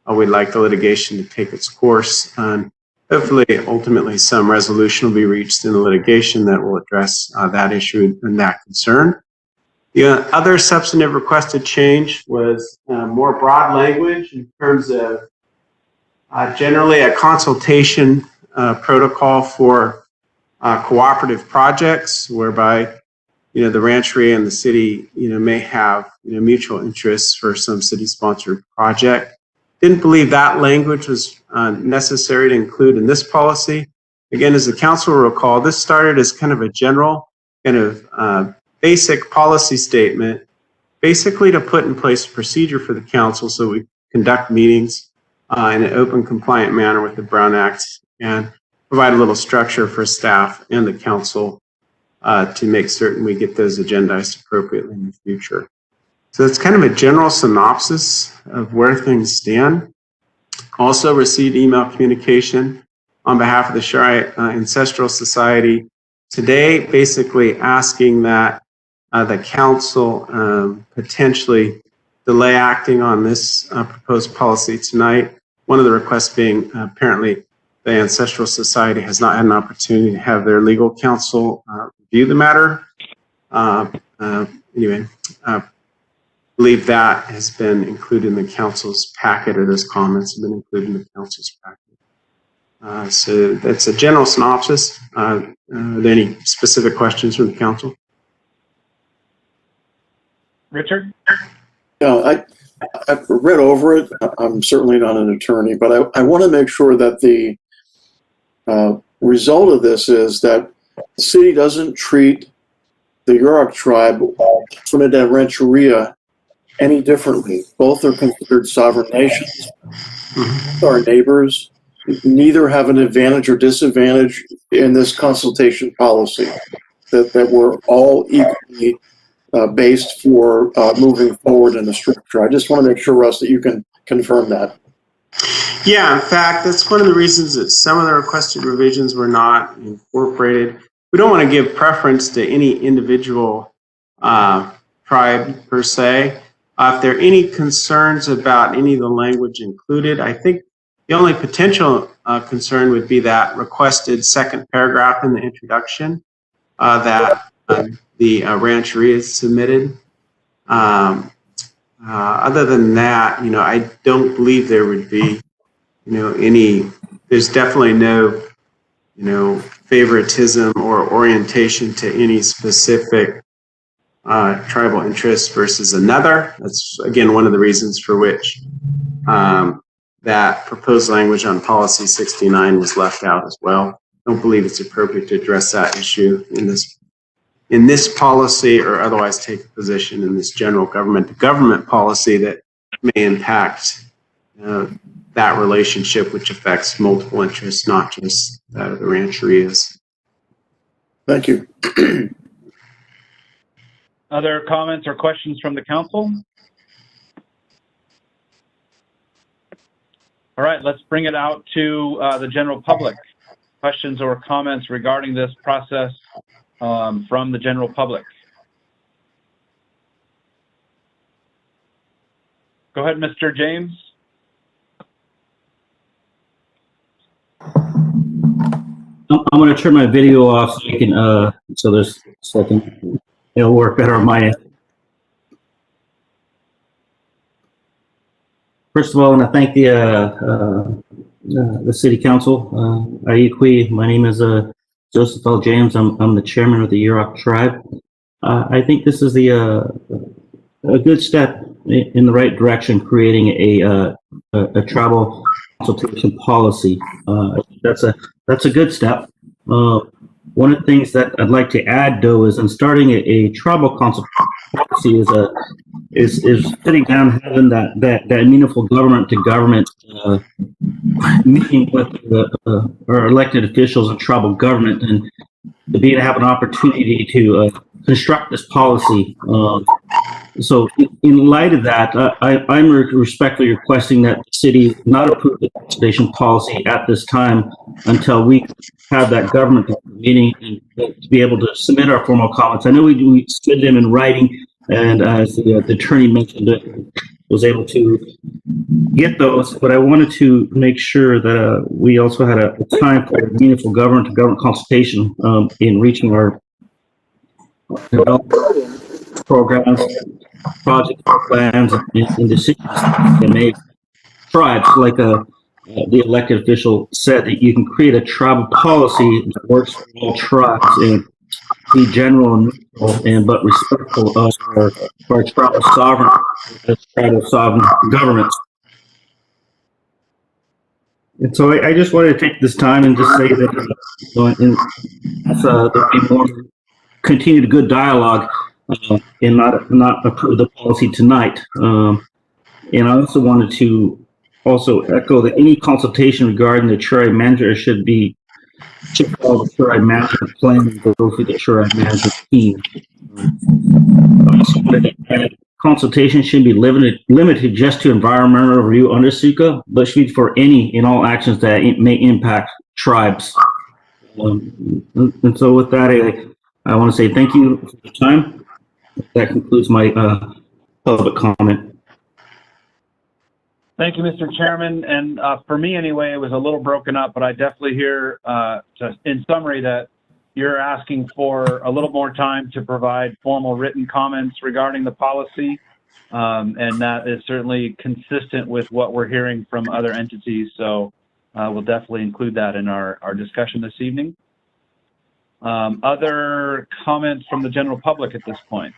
we'd like the litigation to take its course. And hopefully, ultimately, some resolution will be reached in the litigation that will address that issue and that concern. The other substantive requested change was more broad language in terms of generally a consultation protocol for cooperative projects, whereby the Rancheria and the city may have mutual interests for some city-sponsored project. Didn't believe that language was necessary to include in this policy. Again, as the council will recall, this started as kind of a general kind of basic policy statement basically to put in place a procedure for the council so we conduct meetings in an open, compliant manner with the Brown Act and provide a little structure for staff and the council to make certain we get those agendized appropriately in the future. So it's kind of a general synopsis of where things stand. Also received email communication on behalf of the Shirley Ancestral Society today, basically asking that the council potentially delay acting on this proposed policy tonight. One of the requests being apparently the Ancestral Society has not had an opportunity to have their legal counsel review the matter. Anyway, believe that has been included in the council's packet, or those comments have been included in the council's packet. So that's a general synopsis. Are there any specific questions from the council? Richard? Yeah, I've read over it. I'm certainly not an attorney, but I want to make sure that the result of this is that the city doesn't treat the Yurok tribe, Trinidad Rancheria, any differently. Both are considered sovereign nations. Our neighbors, neither have an advantage or disadvantage in this consultation policy. That we're all equally based for moving forward in the structure. I just want to make sure, Russ, that you can confirm that. Yeah, in fact, that's one of the reasons that some of the requested revisions were not incorporated. We don't want to give preference to any individual tribe per se. If there are any concerns about any of the language included, I think the only potential concern would be that requested second paragraph in the introduction that the rancheria submitted. Other than that, I don't believe there would be, there's definitely no, favoritism or orientation to any specific tribal interest versus another. That's, again, one of the reasons for which that proposed language on policy 69 was left out as well. I don't believe it's appropriate to address that issue in this policy or otherwise take a position in this general government policy that may impact that relationship, which affects multiple interests, not just that of the rancherias. Thank you. Other comments or questions from the council? All right, let's bring it out to the general public. Questions or comments regarding this process from the general public? Go ahead, Mr. James. I'm going to turn my video off so you can, it'll work better on my end. First of all, I want to thank the city council. My name is Joseph L. James. I'm the chairman of the Yurok tribe. I think this is a good step in the right direction, creating a tribal consultation policy. That's a good step. One of the things that I'd like to add, though, is in starting a tribal consultation policy is sitting down, having that meaningful government to government meeting with our elected officials in tribal government, and to be able to have an opportunity to construct this policy. So in light of that, I'm respectfully requesting that the city not approve the consultation policy at this time until we have that government meeting and to be able to submit our formal comments. I know we submitted them in writing, and as the attorney mentioned, was able to get those, but I wanted to make sure that we also had a time for meaningful government to government consultation in reaching our development programs, project plans, and decisions that make tribes, like the elected official said, that you can create a tribal policy that works for all tribes and be general and neutral, but respectful of our tribal sovereign governments. And so I just wanted to take this time and just say that there'll be more continued good dialogue and not approve the policy tonight. And I also wanted to also echo that any consultation regarding the Truro manager should follow the Truro management plan and go through the Truro management team. Consultation should be limited just to environmental review under SUCA, but should be for any and all actions that may impact tribes. And so with that, I want to say thank you for the time. That concludes my public comment. Thank you, Mr. Chairman. And for me anyway, it was a little broken up, but I definitely hear, just in summary, that you're asking for a little more time to provide formal written comments regarding the policy. And that is certainly consistent with what we're hearing from other entities. So we'll definitely include that in our discussion this evening. Other comments from the general public at this point?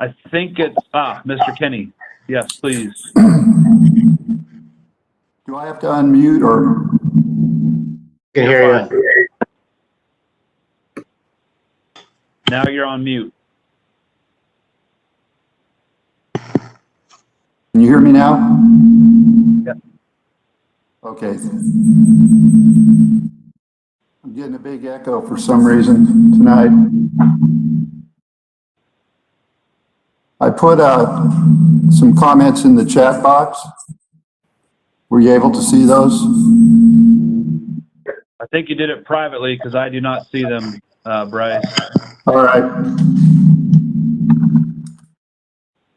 I think it's, Mr. Kenny. Yes, please. Do I have to unmute or? Can hear you. Now you're on mute. Can you hear me now? Yep. Okay. I'm getting a big echo for some reason tonight. I put some comments in the chat box. Were you able to see those? I think you did it privately because I do not see them, Bryce. All right.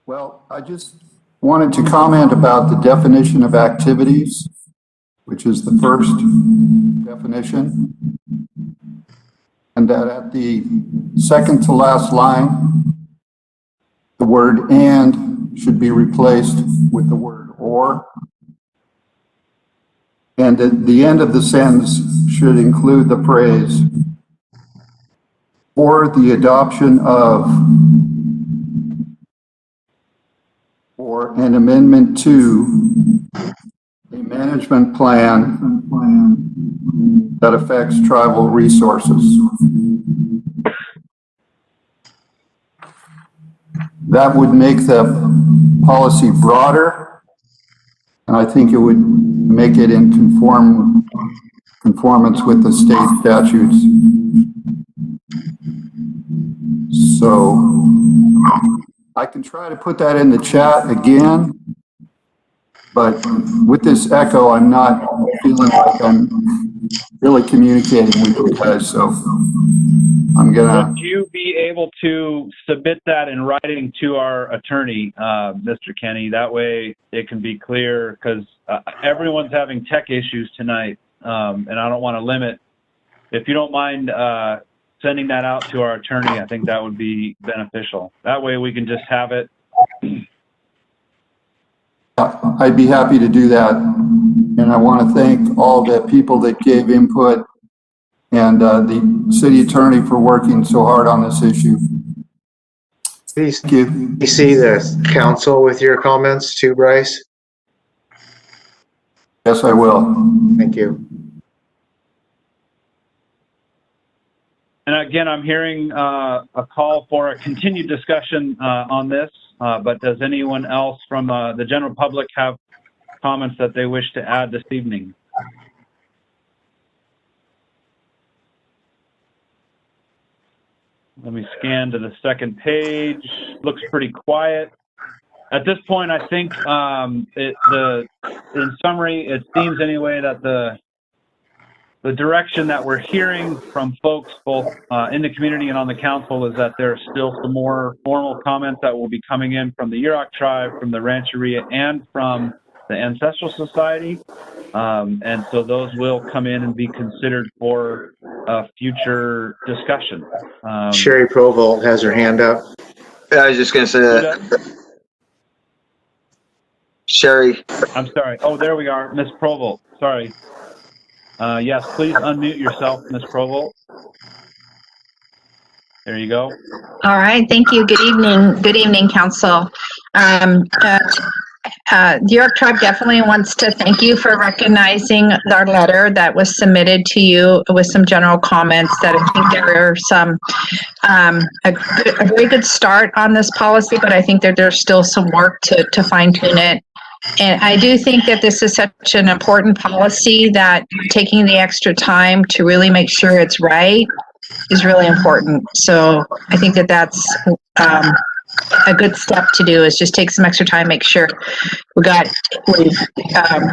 Well, I just wanted to comment about the definition of activities, which is the first definition. And that at the second to last line, the word "and" should be replaced with the word "or." And at the end of the sentence should include the phrase "or the adoption of" or an amendment to a management plan that affects tribal resources. That would make the policy broader, and I think it would make it in conformance with the state statutes. So I can try to put that in the chat again, but with this echo, I'm not feeling like I'm really communicating with you guys, so I'm gonna... Would you be able to submit that in writing to our attorney, Mr. Kenny? That way it can be clear, because everyone's having tech issues tonight, and I don't want to limit. If you don't mind sending that out to our attorney, I think that would be beneficial. That way we can just have it. I'd be happy to do that. And I want to thank all the people that gave input and the city attorney for working so hard on this issue. Please, Thank you. you see the council with your comments too, Bryce? Yes, I will. Thank you. And again, I'm hearing a call for a continued discussion on this, but does anyone else from the general public have comments that they wish to add this evening? Let me scan to the second page. Looks pretty quiet. At this point, I think in summary, it seems anyway that the direction that we're hearing from folks both in the community and on the council is that there's still some more formal comments that will be coming in from the Yurok tribe, from the Rancheria, and from the Ancestral Society. And so those will come in and be considered for future discussion. Sherry Provolt has her hand up. I was just going to say that. Sherry. I'm sorry. Oh, there we are. Ms. Provolt. Sorry. Yes, please unmute yourself, Ms. Provolt. There you go. All right, thank you. Good evening. Good evening, Council. the York Tribe definitely wants to thank you for recognizing our letter that was submitted to you with some general comments that I think there are some, a very good start on this policy, but I think that there's still some work to fine tune it. And I do think that this is such an important policy that taking the extra time to really make sure it's right is really important. So I think that that's a good step to do, is just take some extra time, make sure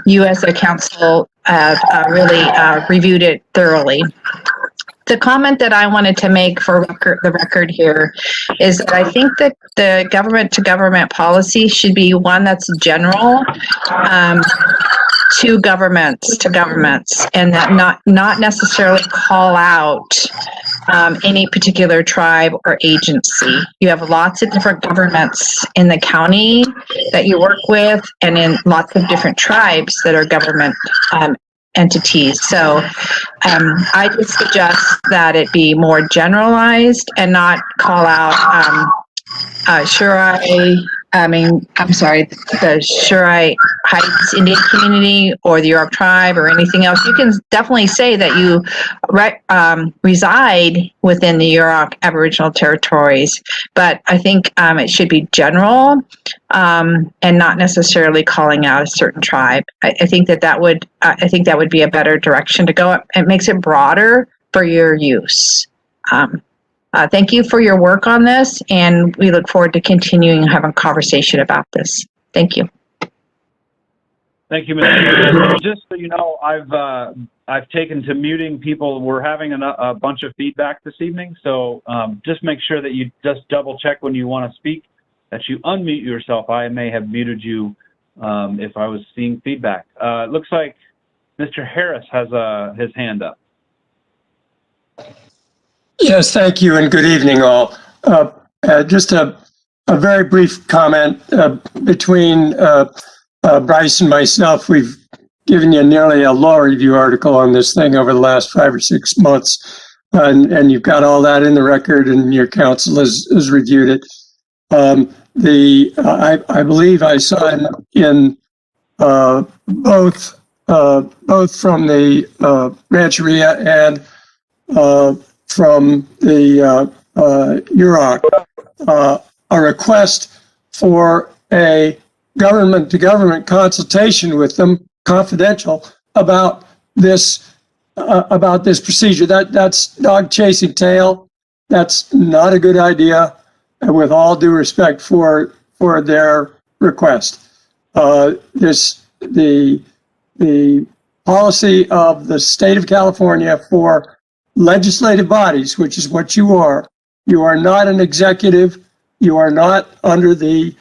you as a council have really reviewed it thoroughly. The comment that I wanted to make for the record here is that I think that the government to government policy should be one that's general to governments, and that not necessarily call out any particular tribe or agency. You have lots of different governments in the county that you work with, and in lots of different tribes that are government entities. So I would suggest that it be more generalized and not call out the Shirley Heights Indian community or the York Tribe or anything else. You can definitely say that you reside within the Yurok Aboriginal territories, but I think it should be general and not necessarily calling out a certain tribe. I think that would be a better direction to go. It makes it broader for your use. Thank you for your work on this, and we look forward to continuing having a conversation about this. Thank you. Thank you, Ms. Just so you know, I've taken to muting people. We're having a bunch of feedback this evening, so just make sure that you just double check when you want to speak, that you unmute yourself. I may have muted you if I was seeing feedback. It looks like Mr. Harris has his hand up. Yes, thank you, and good evening, all. Just a very brief comment between Bryce and myself. We've given you nearly a law review article on this thing over the last 5 or 6 months, and you've got all that in the record, and your counsel has reviewed it. I believe I saw in both from the Rancheria and from the UROC, a request for a government-to-government consultation with them, confidential, about this procedure. That's dog chasing tail. That's not a good idea, and with all due respect for their request. The policy of the state of California for legislative bodies, which is what you are not an executive. You are not under the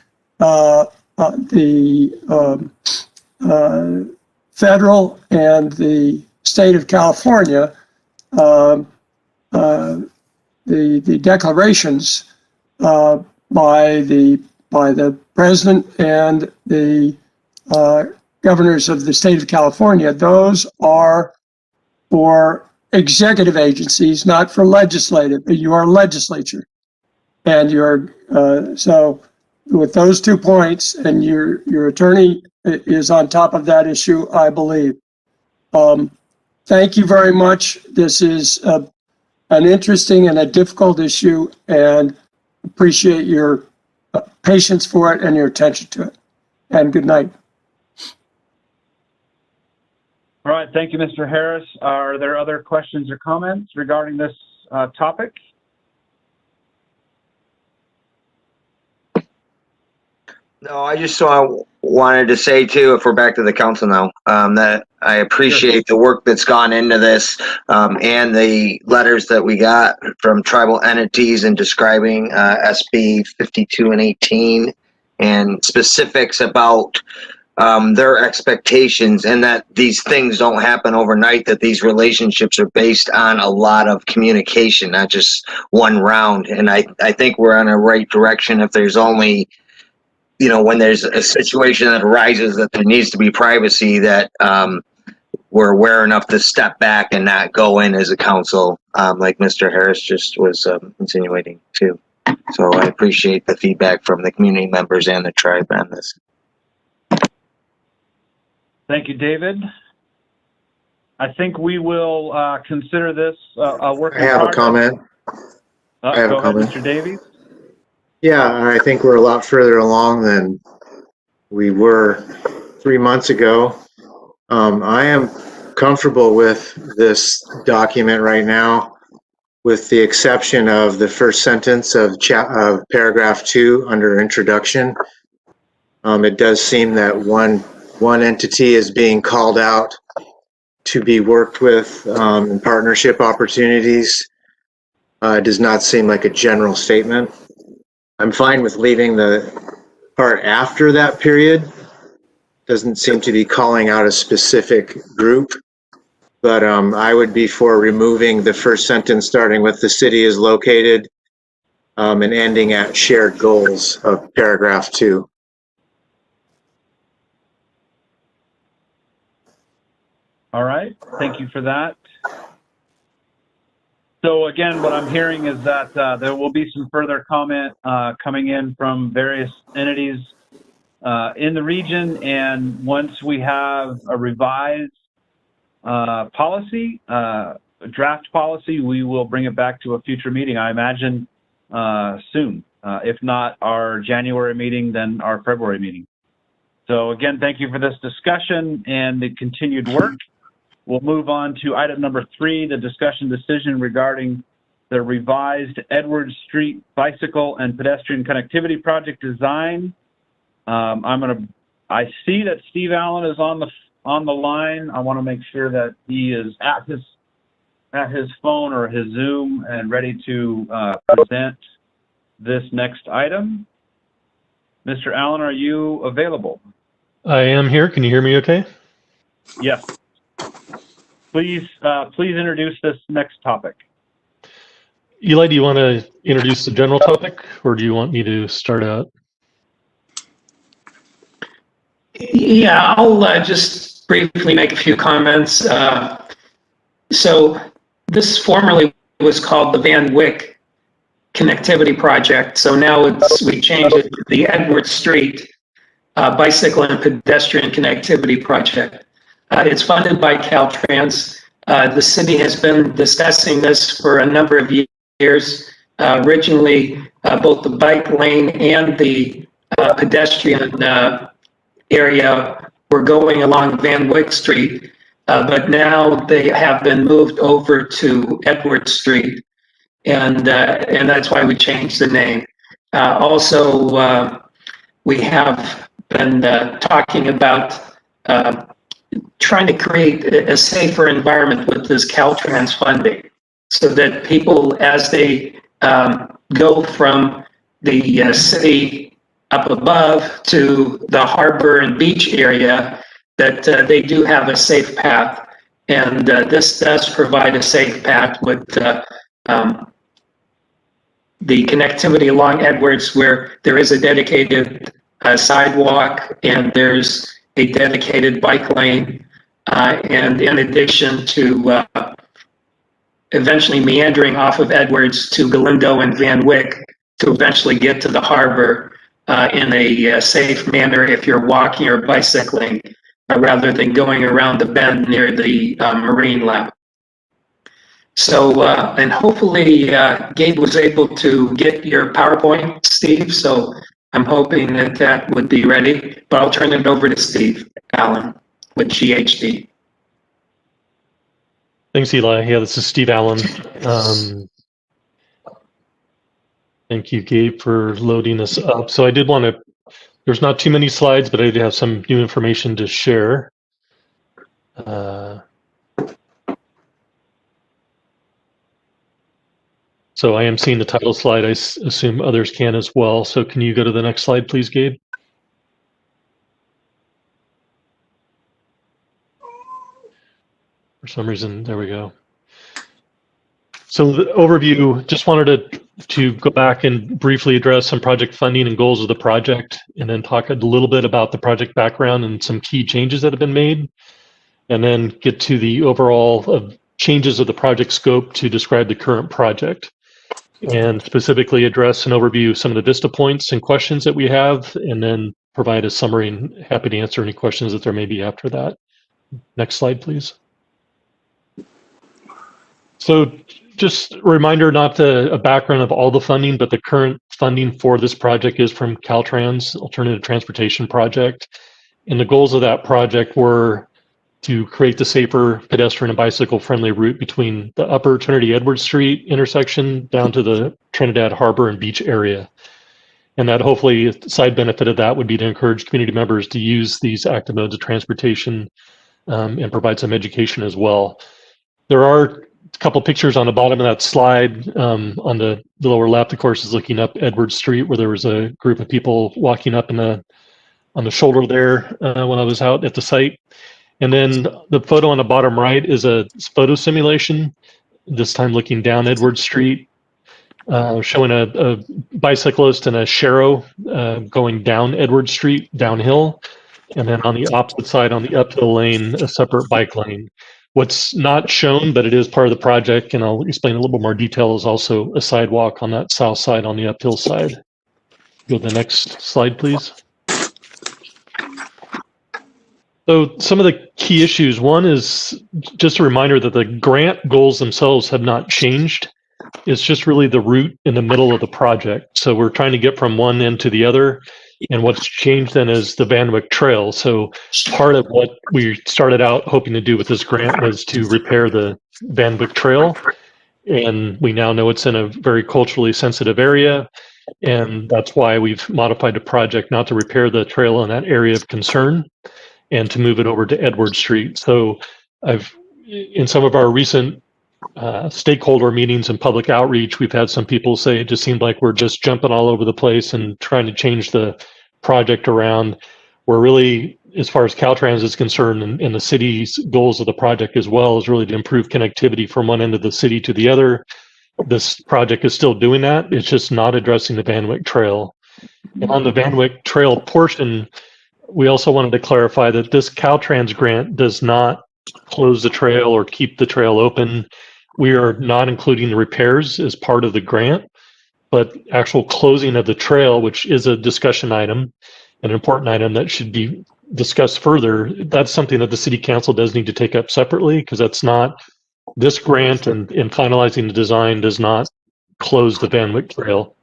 federal and the state of California. The declarations by the president and the governors of the state of California, those are for executive agencies, not for legislative. You are legislature, and you're so with those 2 points, and your attorney is on top of that issue, I believe. Thank you very much. This is an interesting and a difficult issue, and appreciate your patience for it and your attention to it. And good night. All right, thank you, Mr. Harris. Are there other questions or comments regarding this topic? No, I just wanted to say too, if we're back to the council now, that I appreciate the work that's gone into this, and the letters that we got from tribal entities and describing SB 52 and 18 and specifics about their expectations, and that these things don't happen overnight, that these relationships are based on a lot of communication, not just one round. And I think we're on a right direction. If there's only, when there's a situation that arises that there needs to be privacy, that we're aware enough to step back and not go in as a council, like Mr. Harris just was insinuating too. So I appreciate the feedback from the community members and the tribe on this. Thank you, David. I think we will consider this a work in I have a progress. comment. I have Go a ahead, comment. Mr. Davies. Yeah, I think we're a lot further along than we were 3 months ago. I am comfortable with this document right now, with the exception of the first sentence of paragraph 2 under introduction. It does seem that one entity is being called out to be worked with in partnership opportunities. It does not seem like a general statement. I'm fine with leaving the part after that period. Doesn't seem to be calling out a specific group, but I would be for removing the first sentence starting with "the city is located" and ending at "shared goals" of paragraph 2. All right, thank you for that. So again, what I'm hearing is that there will be some further comment coming in from various entities in the region, and once we have a revised policy, draft policy, we will bring it back to a future meeting, I imagine soon. If not our January meeting, then our February meeting. So again, thank you for this discussion and the continued work. We'll move on to item number 3, the discussion decision regarding the revised Edwards Street bicycle and pedestrian connectivity project design. I see that Steve Allen is on the line. I want to make sure that he is at his phone or his Zoom and ready to present this next item. Mr. Allen, are you available? I am here. Can you hear me okay? Yes. Please introduce this next topic. Eli, do you want to introduce the general topic, or do you want me to start out? Yeah, I'll just briefly make a few comments. So this formerly was called the Van Wyck Connectivity Project. So now we changed it to the Edwards Street Bicycle and Pedestrian Connectivity Project. It's funded by Caltrans. The city has been discussing this for a number of years. Originally, both the bike lane and the pedestrian area were going along Van Wyck Street, but now they have been moved over to Edwards Street, and that's why we changed the name. Also, we have been talking about trying to create a safer environment with this Caltrans funding, so that people, as they go from the city up above to the harbor and beach area, that they do have a safe path. And this does provide a safe path with the connectivity along Edwards, where there is a dedicated sidewalk and there's a dedicated bike lane. And in addition to eventually meandering off of Edwards to Galindo and Van Wyck to eventually get to the harbor in a safe manner if you're walking or bicycling, rather than going around the bend near the Marine Lab. So, and hopefully Gabe was able to get your PowerPoint, Steve, so I'm hoping that that would be ready, but I'll turn it over to Steve Allen with GHD. Thanks, Eli. Yeah, this is Steve Allen. Thank you, Gabe, for loading us up. So I did want to, there's not too many slides, but I do have some new information to share. So I am seeing the title slide. I assume others can as well. So can you go to the next slide, please, Gabe? For some reason, there we go. So the overview, just wanted to go back and briefly address some project funding and goals of the project, and then talk a little bit about the project background and some key changes that have been made, and then get to the overall changes of the project scope to describe the current project, and specifically address and overview some of the vista points and questions that we have, and then provide a summary and happy to answer any questions that there may be after that. Next slide, please. So just a reminder, not a background of all the funding, but the current funding for this project is from Caltrans, Alternative Transportation Project. And the goals of that project were to create the safer pedestrian and bicycle friendly route between the upper Trinity Edwards Street intersection down to the Trinidad Harbor and Beach area. And that hopefully a side benefit of that would be to encourage community members to use these active modes of transportation and provide some education as well. There are a couple pictures on the bottom of that slide. On the lower left, of course, is looking up Edwards Street, where there was a group of people walking up on the shoulder there when I was out at the site. And then the photo on the bottom right is a photo simulation, this time looking down Edwards Street, showing a bicyclist and a Shero going down Edwards Street downhill. And then on the opposite side, on the uphill lane, a separate bike lane. What's not shown, but it is part of the project, and I'll explain a little bit more detail, is also a sidewalk on that south side on the uphill side. Go to the next slide, please. So some of the key issues, one is just a reminder that the grant goals themselves have not changed. It's just really the route in the middle of the project. So we're trying to get from one end to the other. And what's changed then is the Van Wyck Trail. So part of what we started out hoping to do with this grant was to repair the Van Wyck Trail. And we now know it's in a very culturally sensitive area. And that's why we've modified the project not to repair the trail in that area of concern and to move it over to Edward Street. So in some of our recent stakeholder meetings and public outreach, we've had some people say it just seemed like we're just jumping all over the place and trying to change the project around. We're really, as far as Caltrans is concerned, and the city's goals of the project as well, is really to improve connectivity from one end of the city to the other. This project is still doing that. It's just not addressing the Van Wyck Trail. And on the Van Wyck Trail portion, we also wanted to clarify that this Caltrans grant does not close the trail or keep the trail open. We are not including the repairs as part of the grant, but actual closing of the trail, which is a discussion item, an important item that should be discussed further. That's something that the city council does need to take up separately, because that's not, this grant and in finalizing the design does not close the Van Wyck Trail.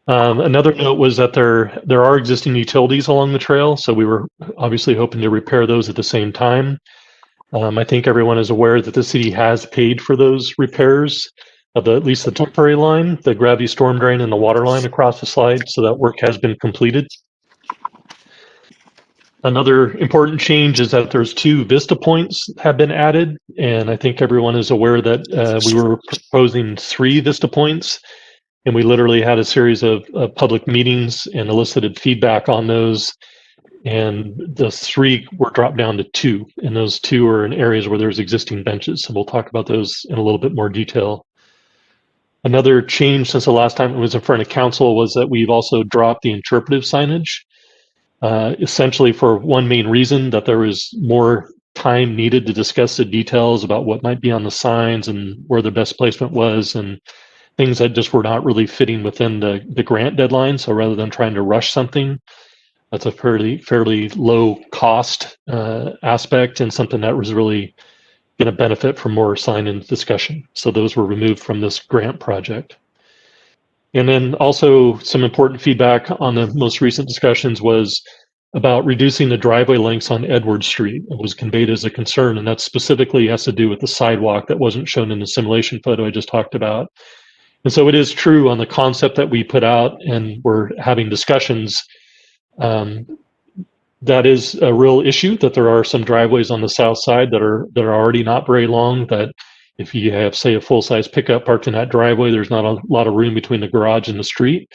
Another note was that there are existing utilities along the trail, so we were obviously hoping to repair those at the same time. I think everyone is aware that the city has paid for those repairs of at least the temporary line, the gravity storm drain, and the water line across the slide, so that work has been completed. Another important change is that there's 2 Vista points have been added, and I think everyone is aware that we were proposing 3 Vista points, and we literally had a series of public meetings and elicited feedback on those. And the 3 were dropped down to 2, and those 2 are in areas where there's existing benches. So we'll talk about those in a little bit more detail. Another change since the last time it was in front of council was that we've also dropped the interpretive signage, essentially for one main reason, that there was more time needed to discuss the details about what might be on the signs and where the best placement was, and things that just were not really fitting within the grant deadline. So rather than trying to rush something, that's a fairly low cost aspect, and something that was really going to benefit from more sign-in discussion. So those were removed from this grant project. And then also some important feedback on the most recent discussions was about reducing the driveway lengths on Edward Street. It was conveyed as a concern, and that specifically has to do with the sidewalk that wasn't shown in the simulation photo I just talked about. And so it is true on the concept that we put out and we're having discussions, that is a real issue, that there are some driveways on the south side that are already not very long, that if you have, say, a full-size pickup parked in that driveway, there's not a lot of room between the garage and the street.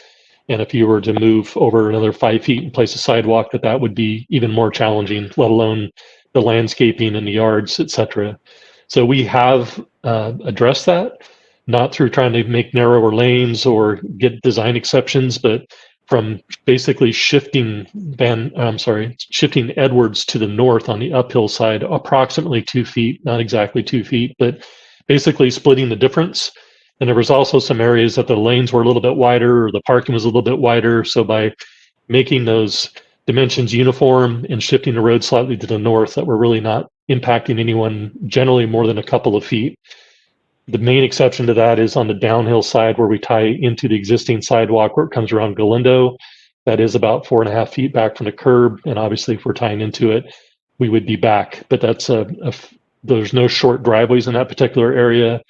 And if you were to move over another 5 feet and place a sidewalk, that would be even more challenging, let alone the landscaping and the yards, etc. So we have addressed that, not through trying to make narrower lanes or get design exceptions, but from basically shifting Edwards to the north on the uphill side, approximately 2 feet, not exactly 2 feet, but basically splitting the difference. And there was also some areas that the lanes were a little bit wider, or the parking was a little bit wider. So by making those dimensions uniform and shifting the road slightly to the north that were really not impacting anyone generally more than a couple of feet. The main exception to that is on the downhill side where we tie into the existing sidewalk where it comes around Galindo. That is about 4.5 feet back from the curb. And obviously if we're tying into it, we would be back, but that's there's no short driveways in that particular area.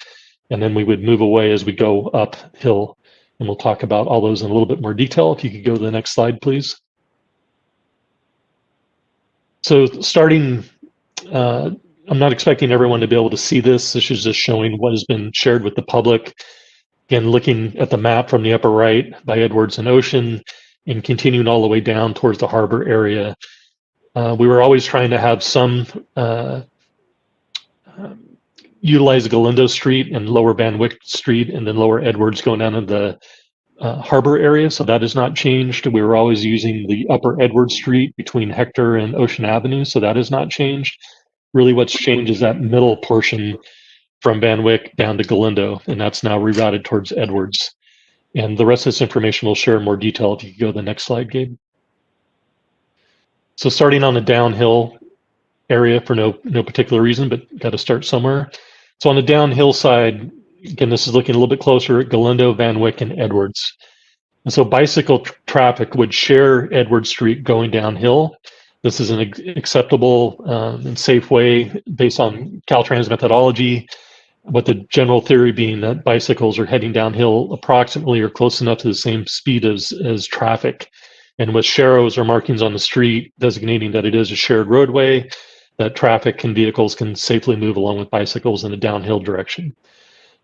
And then we would move away as we go uphill. And we'll talk about all those in a little bit more detail. If you could go to the next slide, please. So starting, I'm not expecting everyone to be able to see this. This is just showing what has been shared with the public. Again, looking at the map from the upper right by Edwards and Ocean and continuing all the way down towards the harbor area. We were always trying to have some utilize Galindo Street and Lower Van Wyck Street and then Lower Edwards going down to the harbor area. So that has not changed. We were always using the Upper Edwards Street between Hector and Ocean Avenue. So that has not changed. Really what's changed is that middle portion from Van Wyck down to Galindo, and that's now rerouted towards Edwards. And the rest of this information we'll share in more detail if you could go to the next slide, Gabe. So starting on the downhill area for no particular reason, but got to start somewhere. So on the downhill side, again, this is looking a little bit closer at Galindo, Van Wyck, and Edwards. And so bicycle traffic would share Edwards Street going downhill. This is an acceptable and safe way based on Caltrans methodology, but the general theory being that bicycles are heading downhill approximately or close enough to the same speed as traffic. And with sharrows or markings on the street designating that it is a shared roadway, that traffic and vehicles can safely move along with bicycles in a downhill direction.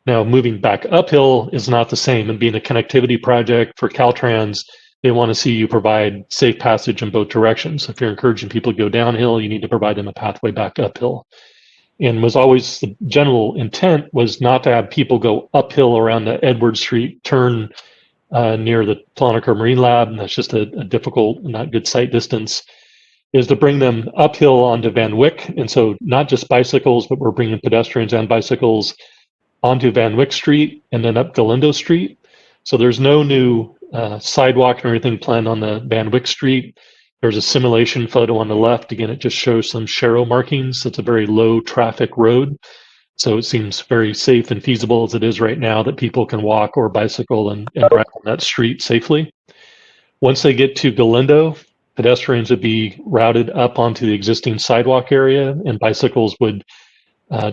Now, moving back uphill is not the same. And being a connectivity project for Caltrans, they want to see you provide safe passage in both directions. If you're encouraging people to go downhill, you need to provide them a pathway back uphill. And was always the general intent was not to have people go uphill around the Edward Street turn near the Planiker Marine Lab, and that's just a difficult, not good sight distance, is to bring them uphill onto Van Wyck. And so not just bicycles, but we're bringing pedestrians and bicycles onto Van Wyck Street and then up Galindo Street. So there's no new sidewalk or anything planned on the Van Wyck Street. There's a simulation photo on the left. Again, it just shows some sharrow markings. It's a very low traffic road. So it seems very safe and feasible as it is right now that people can walk or bicycle and ride on that street safely. Once they get to Galindo, pedestrians would be routed up onto the existing sidewalk area and bicycles would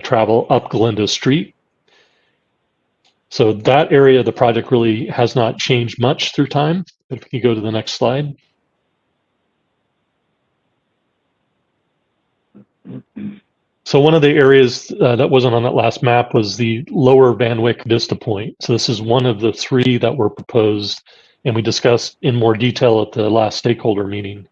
travel up Galindo Street. So that area of the project really has not changed much through time. But if you go to the next slide. So one of the areas that wasn't on that last map was the lower Van Wyck Vista Point. So this is one of the three that were proposed and we discussed in more detail at the last stakeholder meeting.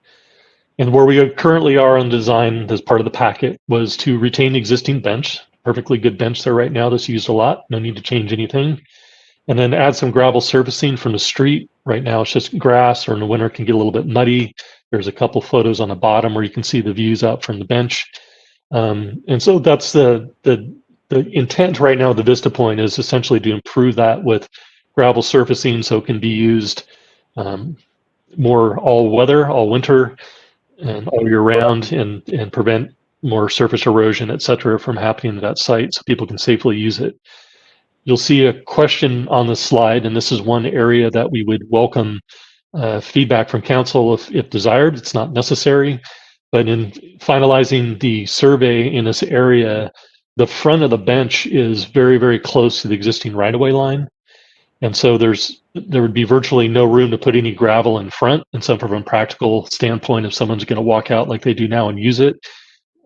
And where we currently are on design as part of the packet was to retain the existing bench, perfectly good bench there right now that's used a lot, no need to change anything. And then add some gravel surfacing from the street. Right now it's just grass, or in the winter it can get a little bit muddy. There's a couple photos on the bottom where you can see the views out from the bench. And so that's the intent right now of the Vista Point is essentially to improve that with gravel surfacing so it can be used more all weather, all winter, and all year round, and prevent more surface erosion, et cetera, from happening at that site so people can safely use it. You'll see a question on the slide, and this is one area that we would welcome feedback from council if desired. It's not necessary. But in finalizing the survey in this area, the front of the bench is very, very close to the existing right-of-way line. And so there would be virtually no room to put any gravel in front. And so from a practical standpoint, if someone's going to walk out like they do now and use it,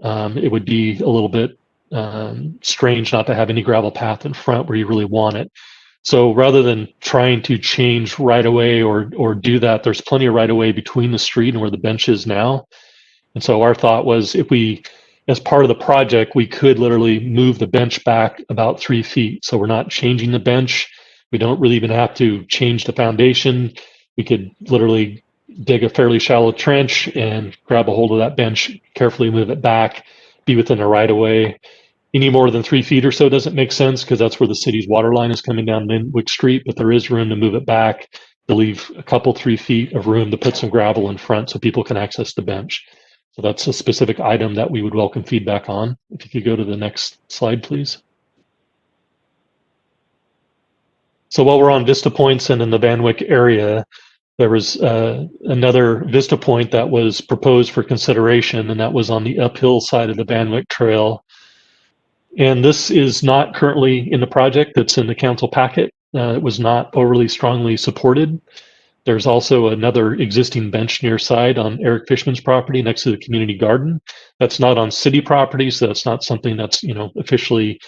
it would be a little bit strange not to have any gravel path in front where you really want it. So rather than trying to change right-of-way or do that, there's plenty of right-of-way between the street and where the bench is now. And so our thought was if we, as part of the project, we could literally move the bench back about 3 feet. So we're not changing the bench. We don't really even have to change the foundation. We could literally dig a fairly shallow trench and grab a hold of that bench, carefully move it back, be within a right of way. Any more than 3 feet or so doesn't make sense because that's where the city's water line is coming down Van Wyck Street, but there is room to move it back to leave a couple, 3 feet of room to put some gravel in front so people can access the bench. So that's a specific item that we would welcome feedback on. If you could go to the next slide, please. So while we're on Vista Points and in the Van Wyck area, there was another Vista Point that was proposed for consideration, and that was on the uphill side of the Van Wyck Trail. And this is not currently in the project that's in the council packet. It was not overly strongly supported. There's also another existing bench near side on Eric Fishman's property next to the community garden. That's not on city property, so that's not something that's officially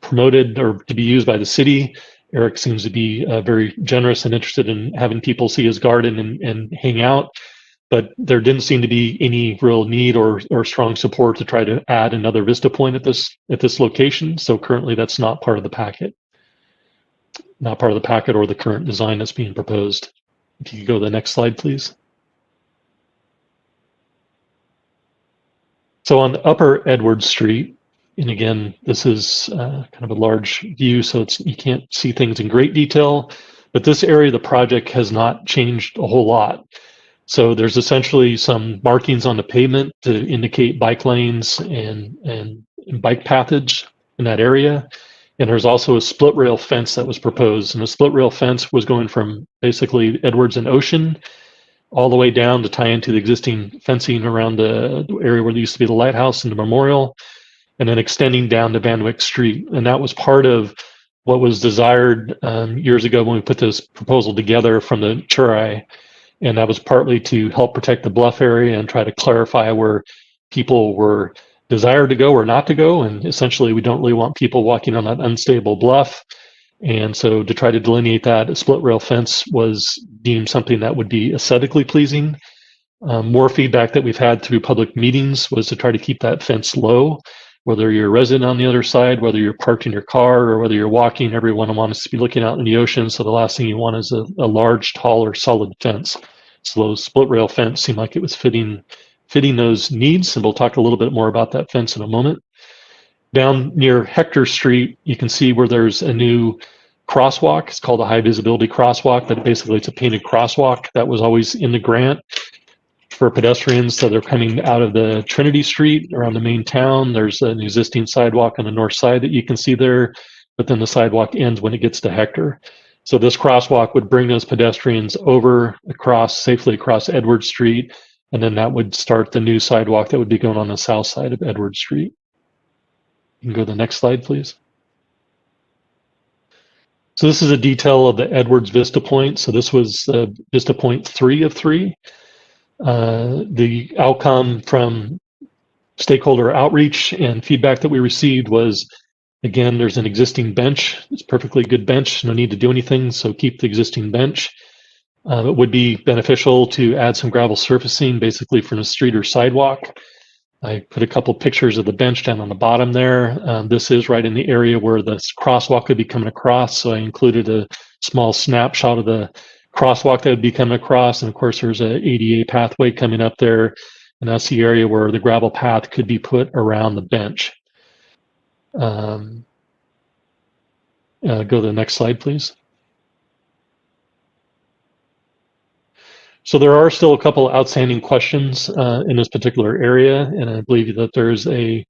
promoted or to be used by the city. Eric seems to be very generous and interested in having people see his garden and hang out, but there didn't seem to be any real need or strong support to try to add another Vista Point at this location. So currently that's not part of the packet. Not part of the packet or the current design that's being proposed. If you could go to the next slide, please. So on the upper Edwards Street, and again, this is kind of a large view, so you can't see things in great detail, but this area of the project has not changed a whole lot. So there's essentially some markings on the pavement to indicate bike lanes and bike pathage in that area. And there's also a split rail fence that was proposed. And the split rail fence was going from basically Edwards and Ocean all the way down to tie into the existing fencing around the area where there used to be the lighthouse and the memorial, and then extending down to Van Wyck Street. And that was part of what was desired years ago when we put this proposal together from the Churai. And that was partly to help protect the bluff area and try to clarify where people were desired to go or not to go. And essentially, we don't really want people walking on that unstable bluff. And so to try to delineate that, a split rail fence was deemed something that would be aesthetically pleasing. More feedback that we've had through public meetings was to try to keep that fence low. Whether you're a resident on the other side, whether you're parked in your car, or whether you're walking, everyone wants to be looking out in the ocean. So the last thing you want is a large, taller, solid fence. So the split rail fence seemed like it was fitting those needs, and we'll talk a little bit more about that fence in a moment. Down near Hector Street, you can see where there's a new crosswalk. It's called a high visibility crosswalk, but basically it's a painted crosswalk that was always in the grant for pedestrians. So they're coming out of the Trinity Street around the main town. There's an existing sidewalk on the north side that you can see there, but then the sidewalk ends when it gets to Hector. So this crosswalk would bring those pedestrians safely across Edwards Street, and then that would start the new sidewalk that would be going on the south side of Edwards Street. You can go to the next slide, please. So this is a detail of the Edwards Vista Point. So this was Vista Point 3 of 3. The outcome from stakeholder outreach and feedback that we received was, again, there's an existing bench. It's a perfectly good bench, no need to do anything, so keep the existing bench. It would be beneficial to add some gravel surfacing, basically from the street or sidewalk. I put a couple pictures of the bench down on the bottom there. This is right in the area where the crosswalk could be coming across, so I included a small snapshot of the crosswalk that would be coming across, and of course there's a ADA pathway coming up there, and that's the area where the gravel path could be put around the bench. Go to the next slide, please. So there are still a couple outstanding questions in this particular area, and I believe that there's a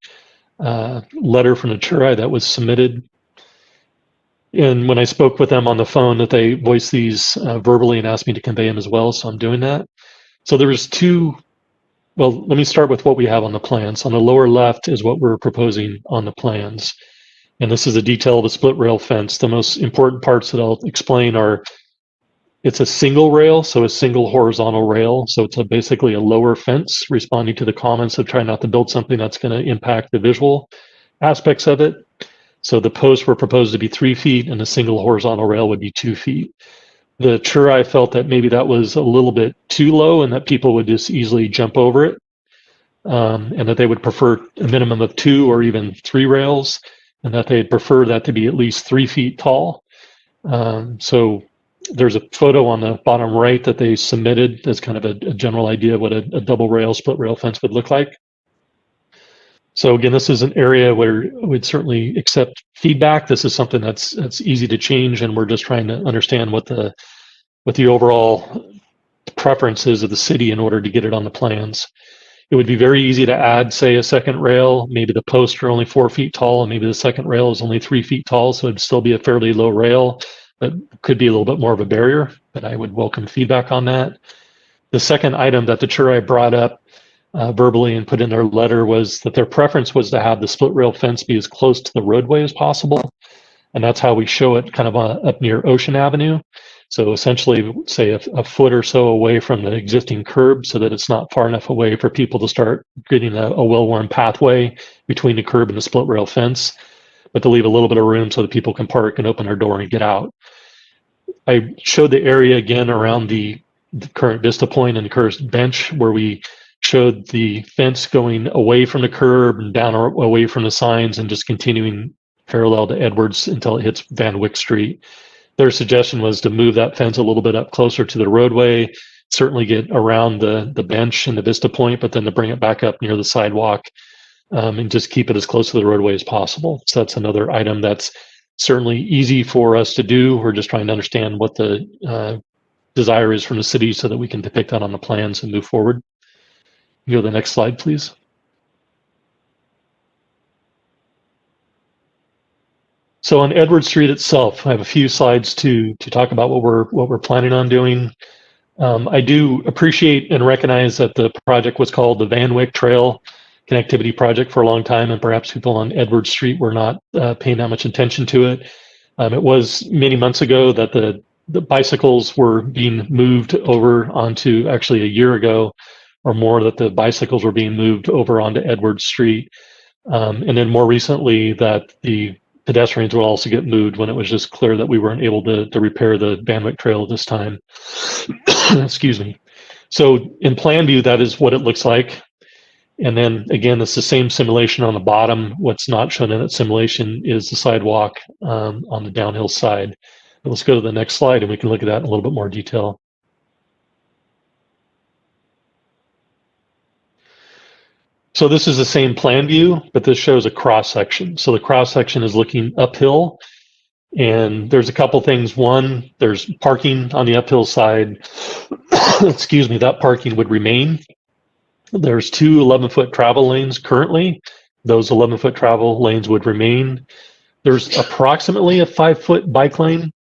letter from the Churai that was submitted. And when I spoke with them on the phone, that they voiced these verbally and asked me to convey them as well, so I'm doing that. So there was well, let me start with what we have on the plans. On the lower left is what we're proposing on the plans. And this is a detail of the split rail fence. The most important parts that I'll explain are, it's a single rail, so a single horizontal rail. So it's basically a lower fence, responding to the comments of trying not to build something that's going to impact the visual aspects of it. So the posts were proposed to be 3 feet, and a single horizontal rail would be 2 feet. The Churai felt that maybe that was a little bit too low and that people would just easily jump over it, and that they would prefer a minimum of 2 or even 3 rails, and that they'd prefer that to be at least 3 feet tall. So there's a photo on the bottom right that they submitted as kind of a general idea of what a double rail, split rail fence would look like. So again, this is an area where we'd certainly accept feedback. This is something that's easy to change, and we're just trying to understand what the what the overall preferences of the city in order to get it on the plans. It would be very easy to add, say, a second rail. Maybe the posts are only 4 feet tall, and maybe the second rail is only 3 feet tall, so it'd still be a fairly low rail, but could be a little bit more of a barrier. But I would welcome feedback on that. The second item that the Churi brought up verbally and put in their letter was that their preference was to have the split rail fence be as close to the roadway as possible. And that's how we show it kind of up near Ocean Avenue. So essentially, say a foot or so away from the existing curb so that it's not far enough away for people to start getting a well-worn pathway between the curb and the split rail fence, but to leave a little bit of room so that people can park and open their door and get out. I showed the area again around the current Vista Point and the current bench where we showed the fence going away from the curb and down away from the signs and just continuing parallel to Edwards until it hits Van Wyck Street. Their suggestion was to move that fence a little bit up closer to the roadway, certainly get around the bench and the Vista Point, but then to bring it back up near the sidewalk and just keep it as close to the roadway as possible. So that's another item that's certainly easy for us to do. We're just trying to understand what the desire is from the city so that we can depict that on the plans and move forward. You go to the next slide, please. So on Edward Street itself, I have a few slides to talk about what we're planning on doing. I do appreciate and recognize that the project was called the Van Wyck Trail Connectivity Project for a long time, and perhaps people on Edward Street were not paying that much attention to it. It was many months ago that the bicycles were being moved over onto, actually a year ago or more, that the bicycles were being moved over onto Edward Street. And then more recently that the pedestrians will also get moved when it was just clear that we weren't able to repair the Van Wyck Trail at this time. Excuse me. So in plan view, that is what it looks like. And then again, it's the same simulation on the bottom. What's not shown in that simulation is the sidewalk on the downhill side. But let's go to the next slide and we can look at that in a little bit more detail. So this is the same plan view, but this shows a cross section. So the cross section is looking uphill, and there's a couple things. One, there's parking on the uphill side. Excuse me, that parking would remain. There's 2 11-foot travel lanes currently. Those 11-foot travel lanes would remain. There's approximately a 5-foot bike lane.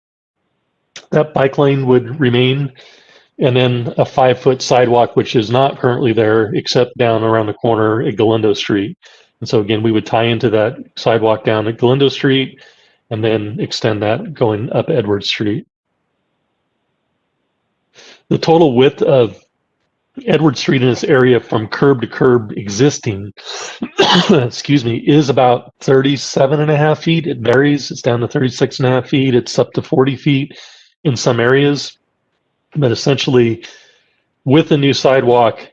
That bike lane would remain. And then a 5-foot sidewalk, which is not currently there, except down around the corner at Galindo Street. And so again, we would tie into that sidewalk down at Galindo Street and then extend that going up Edward Street. The total width of Edward Street in this area from curb to curb existing, excuse me, is about 37.5 feet. It varies. It's down to 36.5 feet. It's up to 40 feet in some areas. But essentially, with the new sidewalk,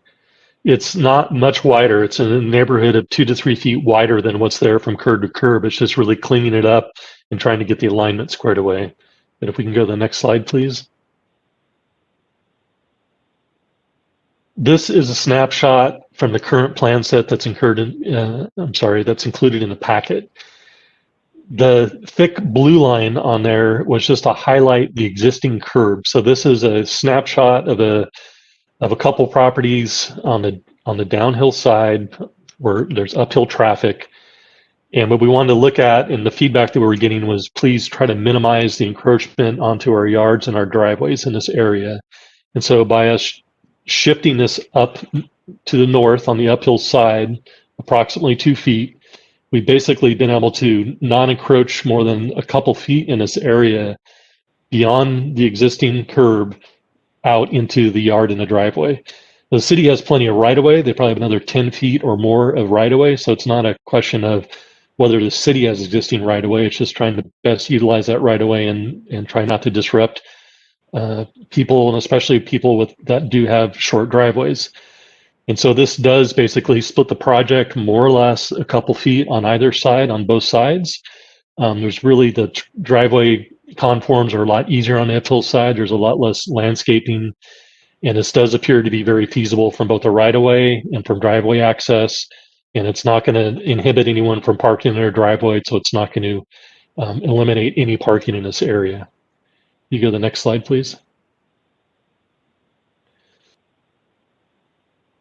it's not much wider. It's in the neighborhood of 2 to 3 feet wider than what's there from curb to curb. It's just really cleaning it up and trying to get the alignment squared away. But if we can go to the next slide, please. This is a snapshot from the current plan set that's included in the packet. The thick blue line on there was just to highlight the existing curb. So this is a snapshot of a couple properties on the downhill side where there's uphill traffic. And what we wanted to look at, and the feedback that we were getting was, please try to minimize the encroachment onto our yards and our driveways in this area. And so by us shifting this up to the north on the uphill side, approximately 2 feet, we've basically been able to not encroach more than a couple feet in this area beyond the existing curb out into the yard and the driveway. The city has plenty of right-of-way. They probably have another 10 feet or more of right-of-way, so it's not a question of whether the city has existing right-of-way. It's just trying to best utilize that right-of-way and try not to disrupt people, and especially people that do have short driveways. And so this does basically split the project more or less a couple feet on either side, on both sides. There's really the driveway conforms are a lot easier on the uphill side. There's a lot less landscaping, and this does appear to be very feasible from both the right-of-way and from driveway access. And it's not going to inhibit anyone from parking in their driveway, so it's not going to eliminate any parking in this area. You go to the next slide, please.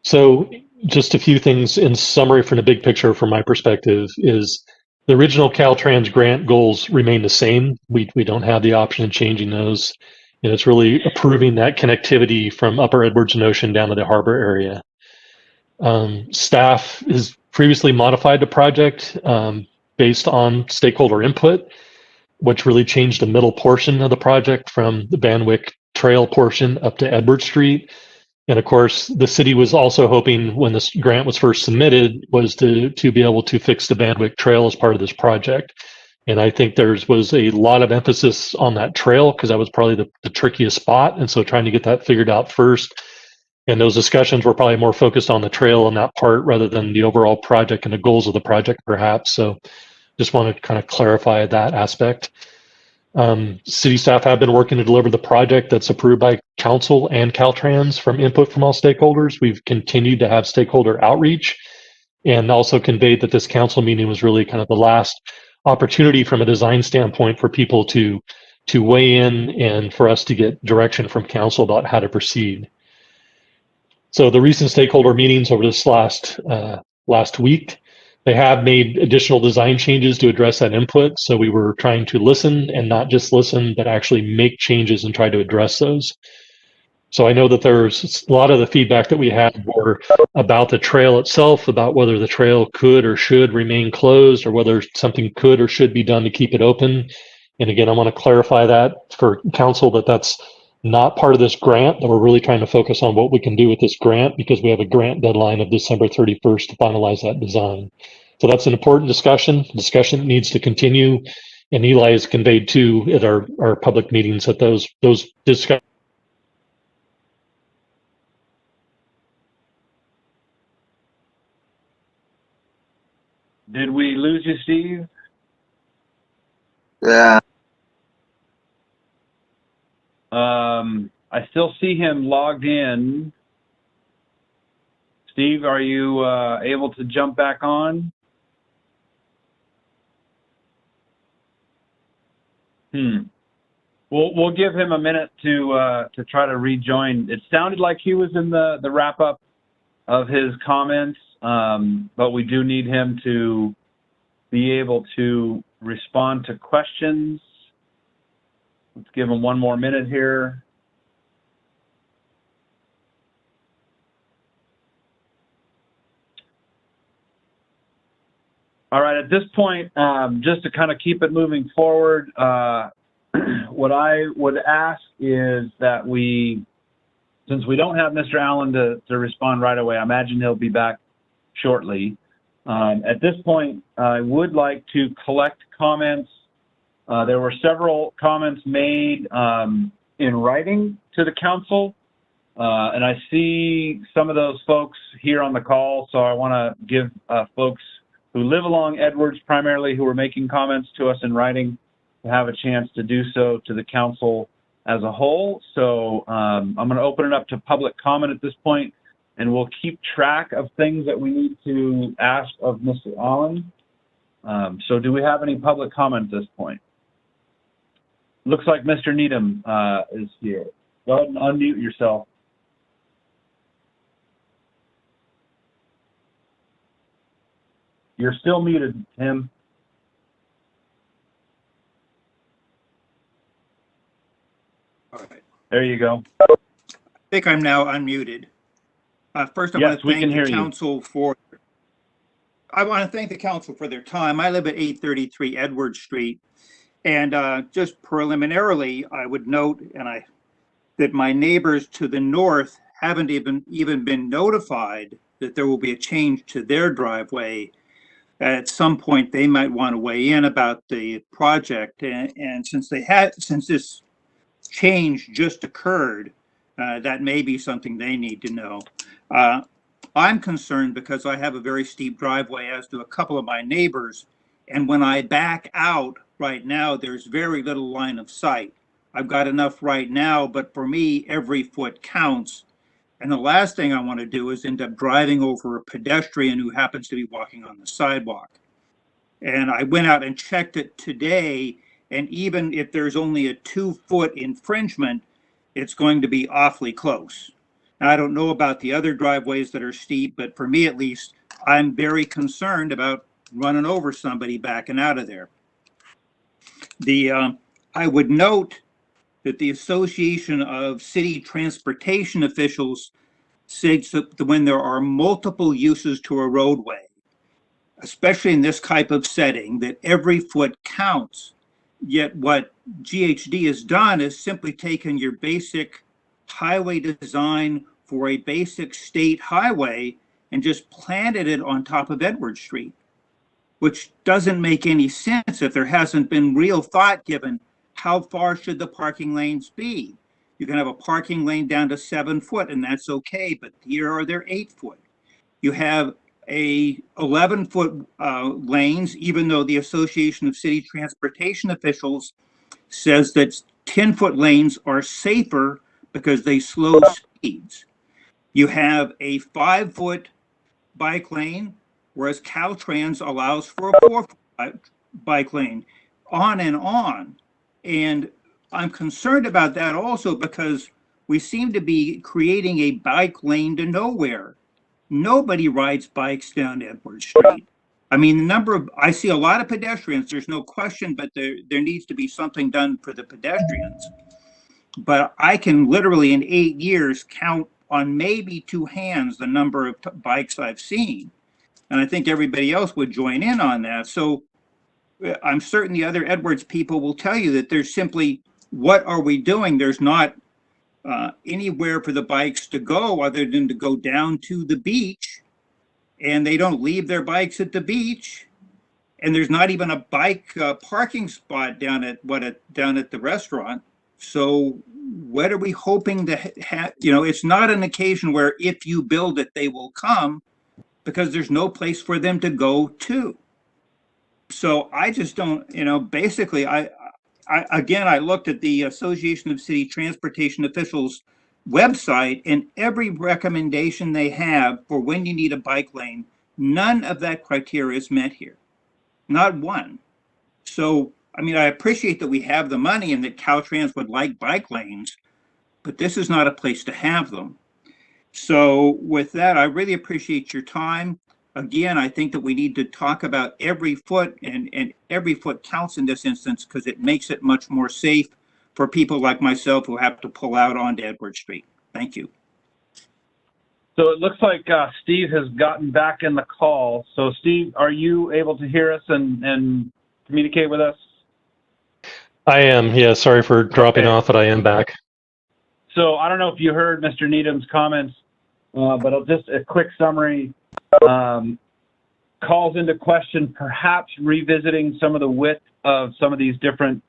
So just a few things in summary from the big picture from my perspective is the original Caltrans grant goals remain the same. We don't have the option of changing those. And it's really approving that connectivity from Upper Edwards and Ocean down to the harbor area. Staff has previously modified the project based on stakeholder input, which really changed the middle portion of the project from the Banwick Trail portion up to Edward Street. And of course, the city was also hoping when this grant was first submitted was to be able to fix the Banwick Trail as part of this project. And I think there was a lot of emphasis on that trail because that was probably the trickiest spot. And so trying to get that figured out first. And those discussions were probably more focused on the trail and that part rather than the overall project and the goals of the project, perhaps. So just want to kind of clarify that aspect. City staff have been working to deliver the project that's approved by council and Caltrans from input from all stakeholders. We've continued to have stakeholder outreach and also conveyed that this council meeting was really kind of the last opportunity from a design standpoint for people to weigh in and for us to get direction from council about how to proceed. So the recent stakeholder meetings over this last week, they have made additional design changes to address that input. So we were trying to listen and not just listen, but actually make changes and try to address those. So I know that there's a lot of the feedback that we had were about the trail itself, about whether the trail could or should remain closed or whether something could or should be done to keep it open. And again, I want to clarify that for council that that's not part of this grant, that we're really trying to focus on what we can do with this grant because we have a grant deadline of December 31st to finalize that design. So that's an important discussion that needs to continue. And Eli has conveyed too at our public meetings that those discussions. Did we lose you, Steve? Yeah. I still see him logged in. Steve, are you able to jump back on? We'll give him a minute to try to rejoin. It sounded like he was in the wrap up of his comments, but we do need him to be able to respond to questions. Let's give him one more minute here. All right, at this point, just to kind of keep it moving forward, what I would ask is that since we don't have Mr. Allen to respond right away, I imagine he'll be back shortly. At this point, I would like to collect comments. There were several comments made in writing to the council, and I see some of those folks here on the call, so I want to give folks who live along Edwards primarily, who are making comments to us in writing, to have a chance to do so to the council as a whole. So I'm going to open it up to public comment at this point, and we'll keep track of things that we need to ask of Mr. Allen. So do we have any public comment at this point? Looks like Mr. Needham is here. Go ahead and unmute yourself. You're still muted, Tim. All right. There you go. I think I'm now unmuted. First, I want to thank the council for. I want to thank the council for their time. I live at 833 Edward Street, and just preliminarily, I would note, that my neighbors to the north haven't even been notified that there will be a change to their driveway. At some point, they might want to weigh in about the project, and since this change just occurred, that may be something they need to know. I'm concerned because I have a very steep driveway, as do a couple of my neighbors, and when I back out right now, there's very little line of sight. I've got enough right now, but for me, every foot counts. And the last thing I want to do is end up driving over a pedestrian who happens to be walking on the sidewalk. And I went out and checked it today, and even if there's only a 2-foot infringement, it's going to be awfully close. And I don't know about the other driveways that are steep, but for me at least, I'm very concerned about running over somebody backing out of there. I would note that the Association of City Transportation Officials states that when there are multiple uses to a roadway, especially in this type of setting, that every foot counts. Yet what GHD has done is simply taken your basic highway design for a basic state highway and just planted it on top of Edward Street, which doesn't make any sense if there hasn't been real thought given. How far should the parking lanes be? You can have a parking lane down to 7 foot and that's okay, but here are their 8 foot. You have a 11-foot lanes, even though the Association of City Transportation Officials says that 10-foot lanes are safer because they slow speeds. You have a 5-foot bike lane, whereas Caltrans allows for a 4-foot bike lane, on and on. And I'm concerned about that also because we seem to be creating a bike lane to nowhere. Nobody rides bikes down Edward Street. I mean, I see a lot of pedestrians, there's no question, but there needs to be something done for the pedestrians. But I can literally in 8 years count on maybe 2 hands the number of bikes I've seen. And I think everybody else would join in on that. So I'm certain the other Edwards people will tell you that there's simply, what are we doing? There's not anywhere for the bikes to go other than to go down to the beach, and they don't leave their bikes at the beach, and there's not even a bike parking spot down at the restaurant. So what are we hoping to have? It's not an occasion where if you build it they will come, because there's no place for them to go to. So I just don't, basically I looked at the Association of City Transportation Officials website, and every recommendation they have for when you need a bike lane, none of that criteria is met here. Not one. So, I mean, I appreciate that we have the money and that Caltrans would like bike lanes, but this is not a place to have them. So with that, I really appreciate your time. Again, I think that we need to talk about every foot, and every foot counts in this instance because it makes it much more safe for people like myself who have to pull out onto Edward Street. Thank you. So it looks like Steve has gotten back in the call. So Steve, are you able to hear us and communicate with us? I am, yeah, sorry for dropping off, but I am back. So I don't know if you heard Mr. Needham's comments, but just a quick summary. Calls into question perhaps revisiting some of the width of some of these different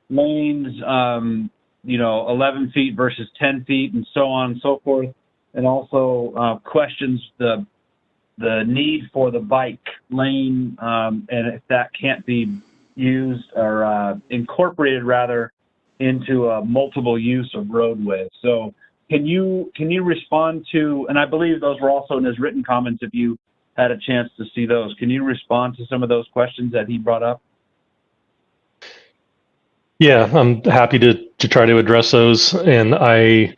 lanes, 11 feet versus 10 feet and so on and so forth. And also questions the need for the bike lane, and if that can't be used or incorporated rather into a multiple use of roadways. So can you respond to, and I believe those were also in his written comments if you had a chance to see those. Can you respond to some of those questions that he brought up? Yeah, I'm happy to try to address those. And I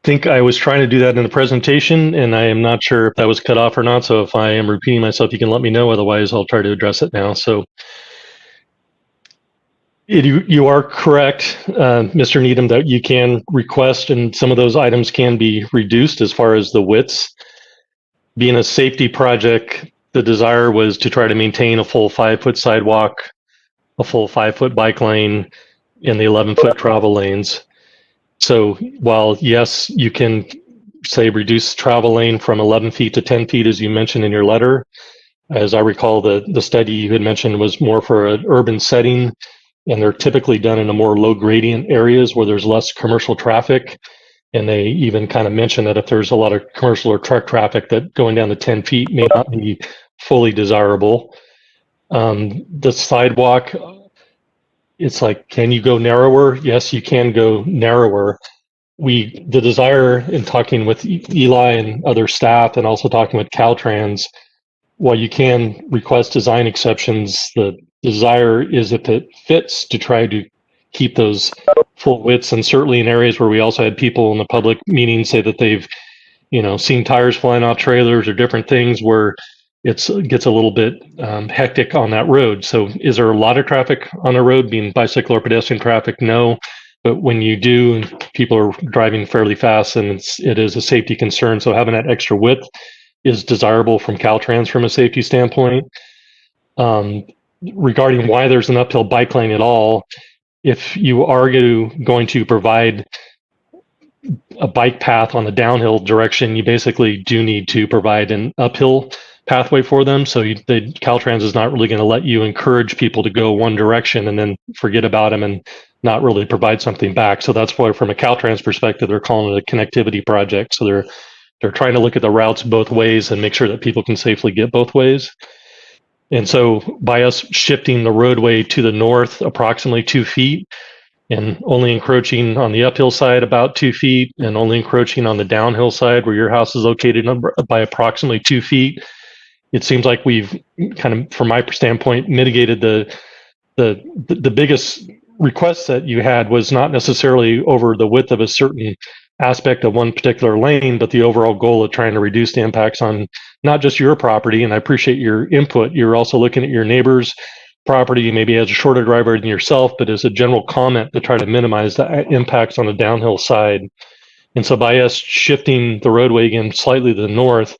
think I was trying to do that in the presentation, and I am not sure if that was cut off or not. So if I am repeating myself, you can let me know. Otherwise, I'll try to address it now. So you are correct, Mr. Needham, that you can request, and some of those items can be reduced as far as the widths. Being a safety project, the desire was to try to maintain a full 5-foot sidewalk, a full 5-foot bike lane, and the 11-foot travel lanes. So while, yes, you can say reduce travel lane from 11 feet to 10 feet, as you mentioned in your letter, as I recall, the study you had mentioned was more for an urban setting, and they're typically done in a more low gradient areas where there's less commercial traffic. And they even kind of mention that if there's a lot of commercial or truck traffic, that going down to 10 feet may not be fully desirable. The sidewalk, it's like, can you go narrower? Yes, you can go narrower. The desire in talking with Eli and other staff, and also talking with Caltrans, while you can request design exceptions, the desire is, if it fits, to try to keep those full widths. And certainly in areas where we also had people in the public meeting say that they've seen tires flying off trailers or different things where it gets a little bit hectic on that road. So is there a lot of traffic on a road, being bicycle or pedestrian traffic? No. But when you do, people are driving fairly fast, and it is a safety concern. So having that extra width is desirable from Caltrans from a safety standpoint. Regarding why there's an uphill bike lane at all, if you are going to provide a bike path on the downhill direction, you basically do need to provide an uphill pathway for them. So Caltrans is not really going to let you encourage people to go one direction and then forget about them and not really provide something back. So that's why, from a Caltrans perspective, they're calling it a connectivity project. So they're trying to look at the routes both ways and make sure that people can safely get both ways. And so by us shifting the roadway to the north approximately 2 feet, and only encroaching on the uphill side about 2 feet, and only encroaching on the downhill side where your house is located by approximately 2 feet, it seems like we've kind of, from my standpoint, mitigated the biggest request that you had was not necessarily over the width of a certain aspect of one particular lane, but the overall goal of trying to reduce the impacts on not just your property. And I appreciate your input. You're also looking at your neighbor's property, maybe as a shorter driveway than yourself, but as a general comment to try to minimize the impacts on the downhill side. And so by us shifting the roadway again slightly to the north,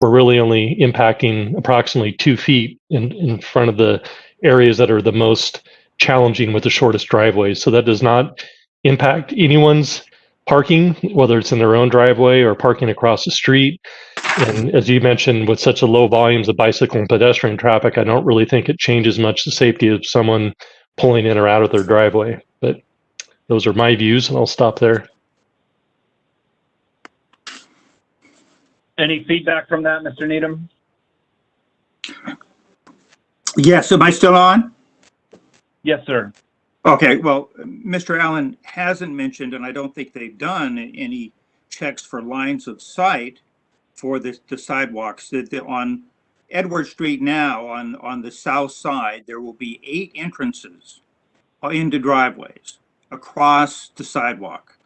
we're really only impacting approximately 2 feet in front of the areas that are the most challenging with the shortest driveways. So that does not impact anyone's parking, whether it's in their own driveway or parking across the street. And as you mentioned, with such a low volumes of bicycle and pedestrian traffic, I don't really think it changes much the safety of someone pulling in or out of their driveway. But those are my views, and I'll stop there. Any feedback from that, Mr. Needham? Yes, am I still on? Yes, sir. Okay, well, Mr. Allen hasn't mentioned, and I don't think they've done any checks for lines of sight for the sidewalks. On Edward Street now, on the south side, there will be 8 entrances into driveways across the sidewalk.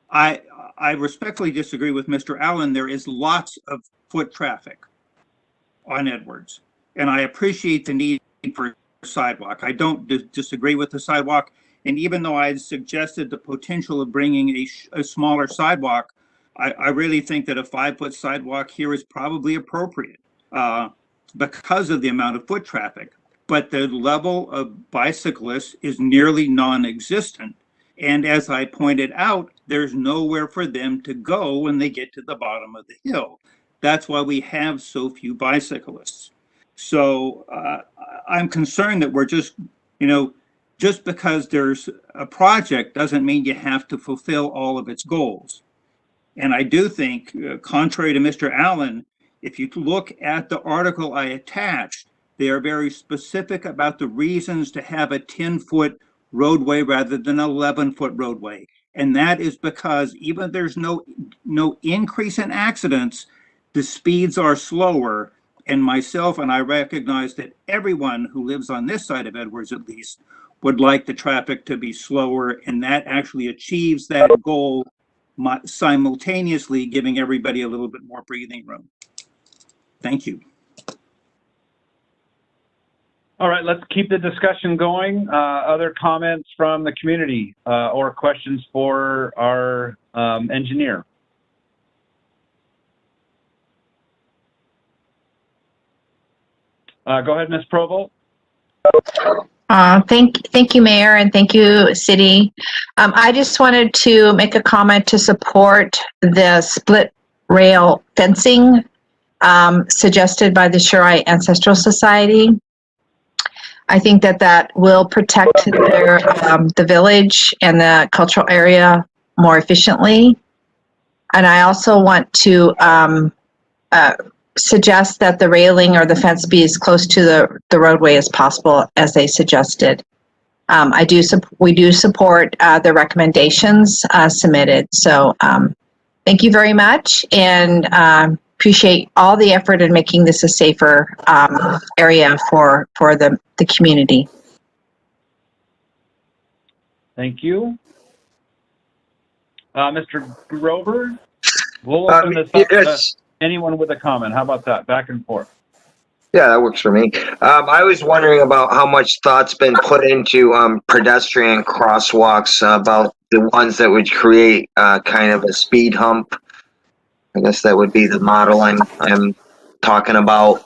I respectfully disagree with Mr. Allen. There is lots of foot traffic on Edwards, and I appreciate the need for a sidewalk. I don't disagree with the sidewalk, and even though I suggested the potential of bringing a smaller sidewalk, I really think that a 5-foot sidewalk here is probably appropriate because of the amount of foot traffic. But the level of bicyclists is nearly non-existent. And as I pointed out, there's nowhere for them to go when they get to the bottom of the hill. That's why we have so few bicyclists. So I'm concerned that we're just because there's a project doesn't mean you have to fulfill all of its goals. And I do think, contrary to Mr. Allen, if you look at the article I attached, they are very specific about the reasons to have a 10-foot roadway rather than an 11-foot roadway. And that is because even there's no increase in accidents, the speeds are slower. And myself, and I recognize that everyone who lives on this side of Edwards at least would like the traffic to be slower, and that actually achieves that goal, simultaneously giving everybody a little bit more breathing room. Thank you. All right, let's keep the discussion going. Other comments from the community or questions for our engineer? Go ahead, Ms. Provost. Thank you, Mayor, and thank you, City. I just wanted to make a comment to support the split rail fencing suggested by the Shirley Ancestral Society. I think that will protect the village and the cultural area more efficiently. And I also want to suggest that the railing or the fence be as close to the roadway as possible, as they suggested. We do support the recommendations submitted. So thank you very much, and appreciate all the effort in making this a safer area for the community. Thank you. Mr. Grover? We'll open this up yes. to anyone with a comment. How about that? Back and forth. Yeah, that works for me. I was wondering about how much thought's been put into pedestrian crosswalks, about the ones that would create kind of a speed hump. I guess that would be the model I'm talking about.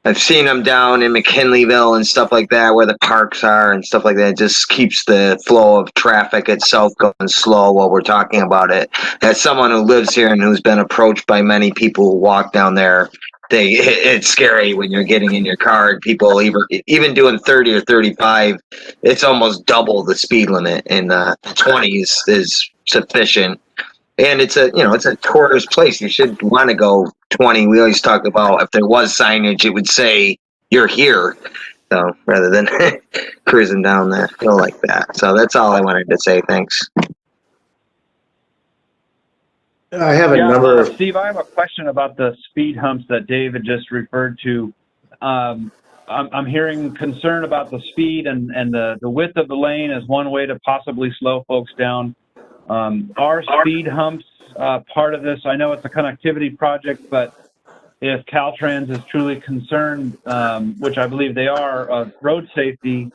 I've seen them down in McKinleyville and stuff like that, where the parks are and stuff like that. It just keeps the flow of traffic itself going slow while we're talking about it. As someone who lives here and who's been approached by many people who walk down there, it's scary when you're getting in your car and people even doing 30 or 35, it's almost double the speed limit, and 20s is sufficient. And it's a tourist place. You should want to go 20. We always talk about if there was signage, it would say you're here. So rather than cruising down the hill like that. So that's all I wanted to say. Thanks. I have a number of. Steve, I have a question about the speed humps that David just referred to. I'm hearing concern about the speed and the width of the lane as one way to possibly slow folks down. Are speed humps part of this? I know it's a connectivity project, but if Caltrans is truly concerned, which I believe they are, of road safety,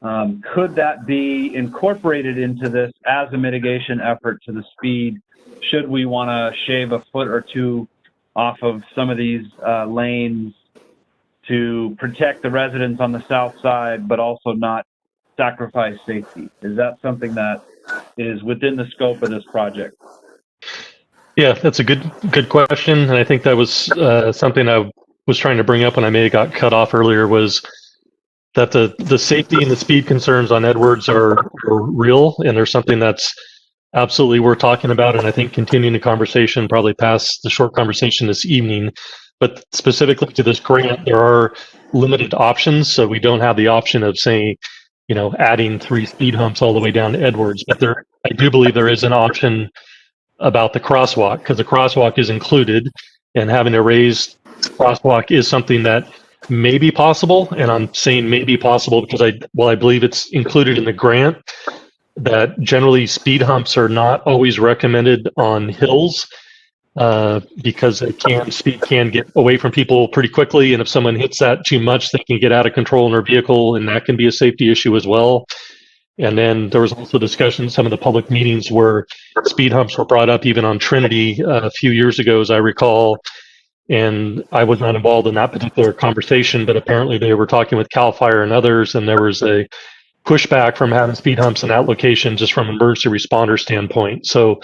could that be incorporated into this as a mitigation effort to the speed? Should we want to shave a foot or two off of some of these lanes to protect the residents on the south side, but also not sacrifice safety? Is that something that is within the scope of this project? Yeah, that's a good question, and I think that was something I was trying to bring up when I may have got cut off earlier, was that the safety and the speed concerns on Edwards are real, and there's something that's absolutely worth talking about, and I think continuing the conversation probably past the short conversation this evening. But specifically to this grant, there are limited options, so we don't have the option of saying, adding 3 speed humps all the way down to Edwards. But I do believe there is an option about the crosswalk, because the crosswalk is included, and having a raised crosswalk is something that may be possible. And I'm saying may be possible because I believe it's included in the grant, that generally speed humps are not always recommended on hills, because speed can get away from people pretty quickly, and if someone hits that too much, they can get out of control in their vehicle, and that can be a safety issue as well. And then there was also discussion in some of the public meetings where speed humps were brought up, even on Trinity a few years ago, as I recall. And I was not involved in that particular conversation, but apparently they were talking with CAL FIRE and others, and there was a pushback from having speed humps in that location just from an emergency responder standpoint. So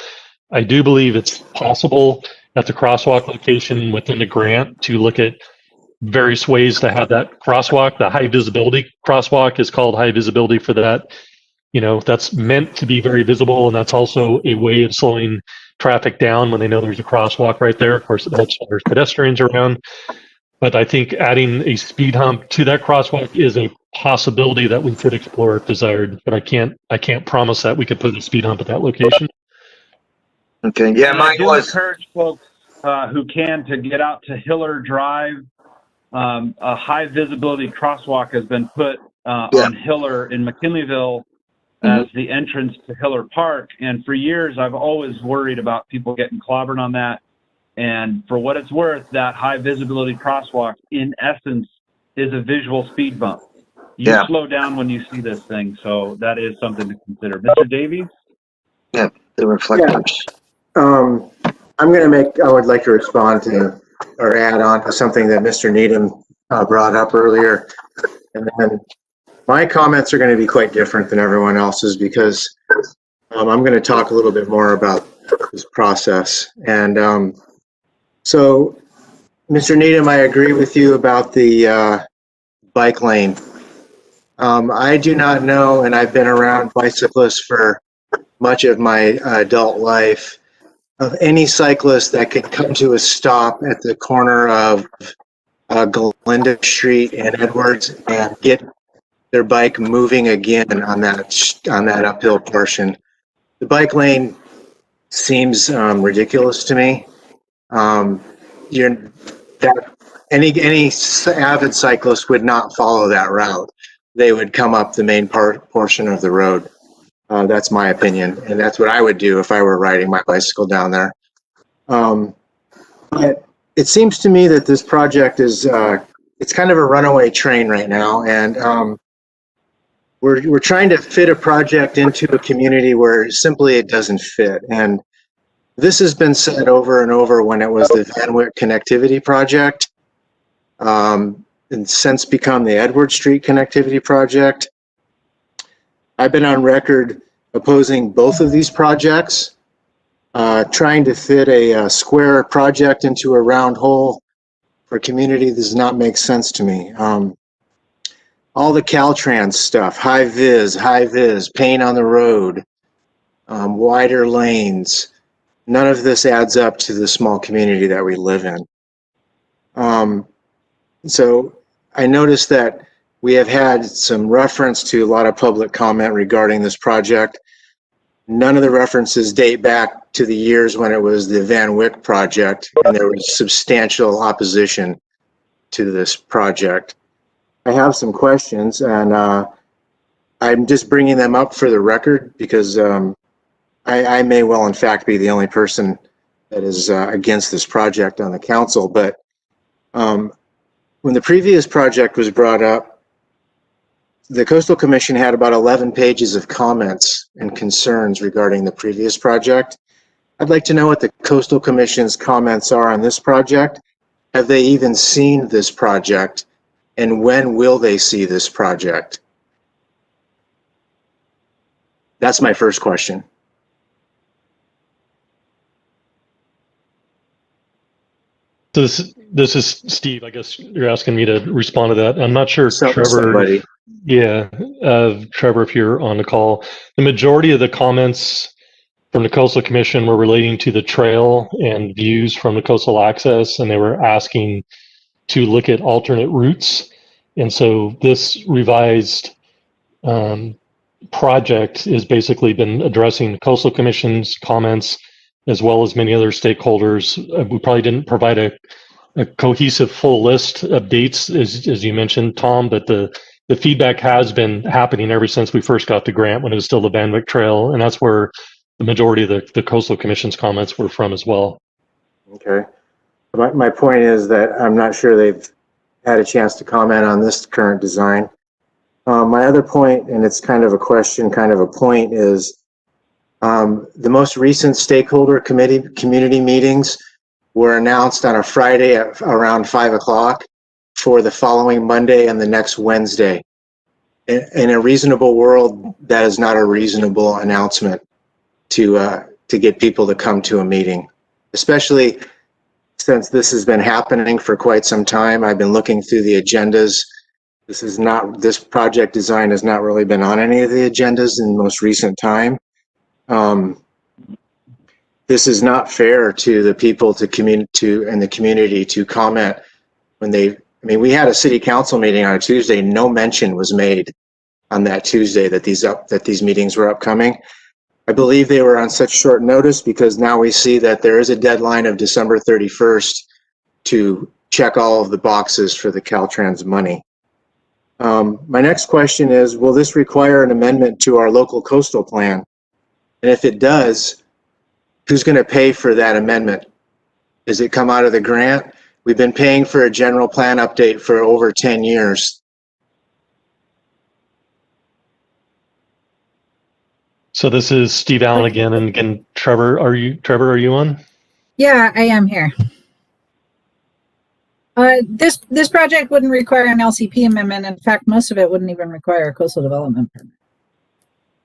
I do believe it's possible at the crosswalk location within the grant to look at various ways to have that crosswalk. The high visibility crosswalk is called high visibility for that. That's meant to be very visible, and that's also a way of slowing traffic down when they know there's a crosswalk right there. Of course, it helps when there's pedestrians around. But I think adding a speed hump to that crosswalk is a possibility that we could explore if desired. But I can't promise that we could put a speed hump at that location. Okay. Yeah, and I do encourage folks who can to get out to Hiller Drive. A high visibility crosswalk has been put on Hiller in McKinleyville as the entrance to Hiller Park. And for years, I've always worried about people getting clobbered on that. And for what it's worth, that high visibility crosswalk, in essence, is a visual speed bump. You slow down when you see this thing. So that is something to consider. Mr. Davies? Yeah, the reflectors. I would like to respond to or add on to something that Mr. Needham brought up earlier. And then my comments are going to be quite different than everyone else's, because I'm going to talk a little bit more about this process. And so, Mr. Needham, I agree with you about the bike lane. I do not know, and I've been around bicyclists for much of my adult life, of any cyclist that could come to a stop at the corner of Glinda Street and Edwards and get their bike moving again on that uphill portion. The bike lane seems ridiculous to me. Any avid cyclist would not follow that route. They would come up the main portion of the road. That's my opinion, and that's what I would do if I were riding my bicycle down there. But it seems to me that this project is, it's kind of a runaway train right now, and we're trying to fit a project into a community where simply it doesn't fit. And this has been said over and over when it was the Van Wyck Connectivity Project, and since become the Edward Street Connectivity Project. I've been on record opposing both of these projects. Trying to fit a square project into a round hole for community does not make sense to me. All the Caltrans stuff, high vis, paint on the road, wider lanes, none of this adds up to the small community that we live in. So I noticed that we have had some reference to a lot of public comment regarding this project. None of the references date back to the years when it was the Van Wyck project and there was substantial opposition to this project. I have some questions, and I'm just bringing them up for the record because I may well in fact be the only person that is against this project on the council. But when the previous project was brought up, the Coastal Commission had about 11 pages of comments and concerns regarding the previous project. I'd like to know what the Coastal Commission's comments are on this project. Have they even seen this project? And when will they see this project? That's my first question. So this is Steve. I guess you're asking me to respond to that. I'm not sure, Trevor. Somebody. Yeah, Trevor, if you're on the call, the majority of the comments from the Coastal Commission were relating to the trail and views from the coastal access, and they were asking to look at alternate routes. And so this revised project has basically been addressing the Coastal Commission's comments as well as many other stakeholders. We probably didn't provide a cohesive full list of dates, as you mentioned, Tom, but the feedback has been happening ever since we first got the grant when it was still the Van Wyck Trail, and that's where the majority of the Coastal Commission's comments were from as well. Okay. My point is that I'm not sure they've had a chance to comment on this current design. My other point, and it's kind of a question, kind of a point, is the most recent stakeholder community meetings were announced on a Friday at around 5 o'clock for the following Monday and the next Wednesday. In a reasonable world, that is not a reasonable announcement to get people to come to a meeting, especially since this has been happening for quite some time. I've been looking through the agendas. This project design has not really been on any of the agendas in the most recent time. This is not fair to the people in the community to comment when we had a city council meeting on a Tuesday. No mention was made on that Tuesday that these meetings were upcoming. I believe they were on such short notice because now we see that there is a deadline of December 31st to check all of the boxes for the Caltrans money. My next question is, will this require an amendment to our local coastal plan? And if it does, who's going to pay for that amendment? Does it come out of the grant? We've been paying for a general plan update for over 10 years. So this is Steve Allen again, and again, Trevor, are you on? Yeah, I am here. This project wouldn't require an LCP amendment. In fact, most of it wouldn't even require a coastal development permit.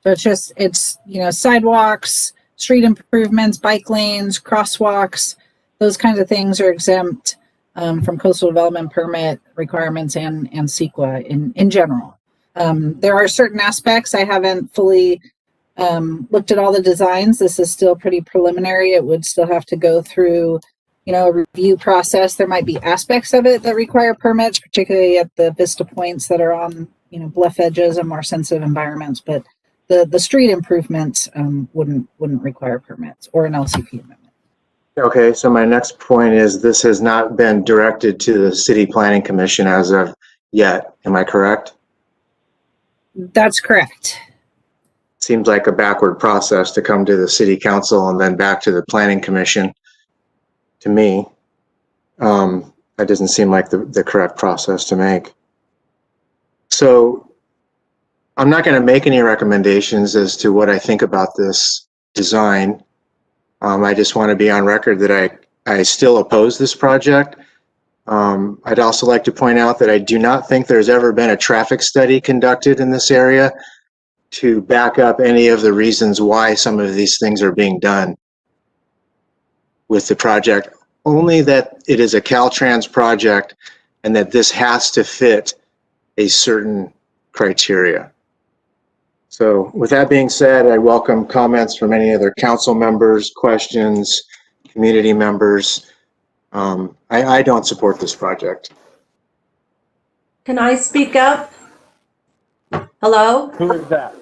So it's sidewalks, street improvements, bike lanes, crosswalks, those kinds of things are exempt from coastal development permit requirements and CEQA in general. There are certain aspects I haven't fully looked at all the designs. This is still pretty preliminary. It would still have to go through, a review process. There might be aspects of it that require permits, particularly at the vista points that are on, bluff edges and more sensitive environments. But the street improvements wouldn't require permits or an LCP amendment. Okay, so my next point is this has not been directed to the City Planning Commission as of yet. Am I correct? That's correct. seems like a backward process to come to the city council and then back to the planning commission. To me, that doesn't seem like the correct process to make. So I'm not going to make any recommendations as to what I think about this design. I just want to be on record that I still oppose this project. I'd also like to point out that I do not think there's ever been a traffic study conducted in this area to back up any of the reasons why some of these things are being done with the project. Only that it is a Caltrans project and that this has to fit a certain criteria. So with that being said, I welcome comments from any other council members, questions, community members. I don't support this project. Can I speak up? Hello? Who is that?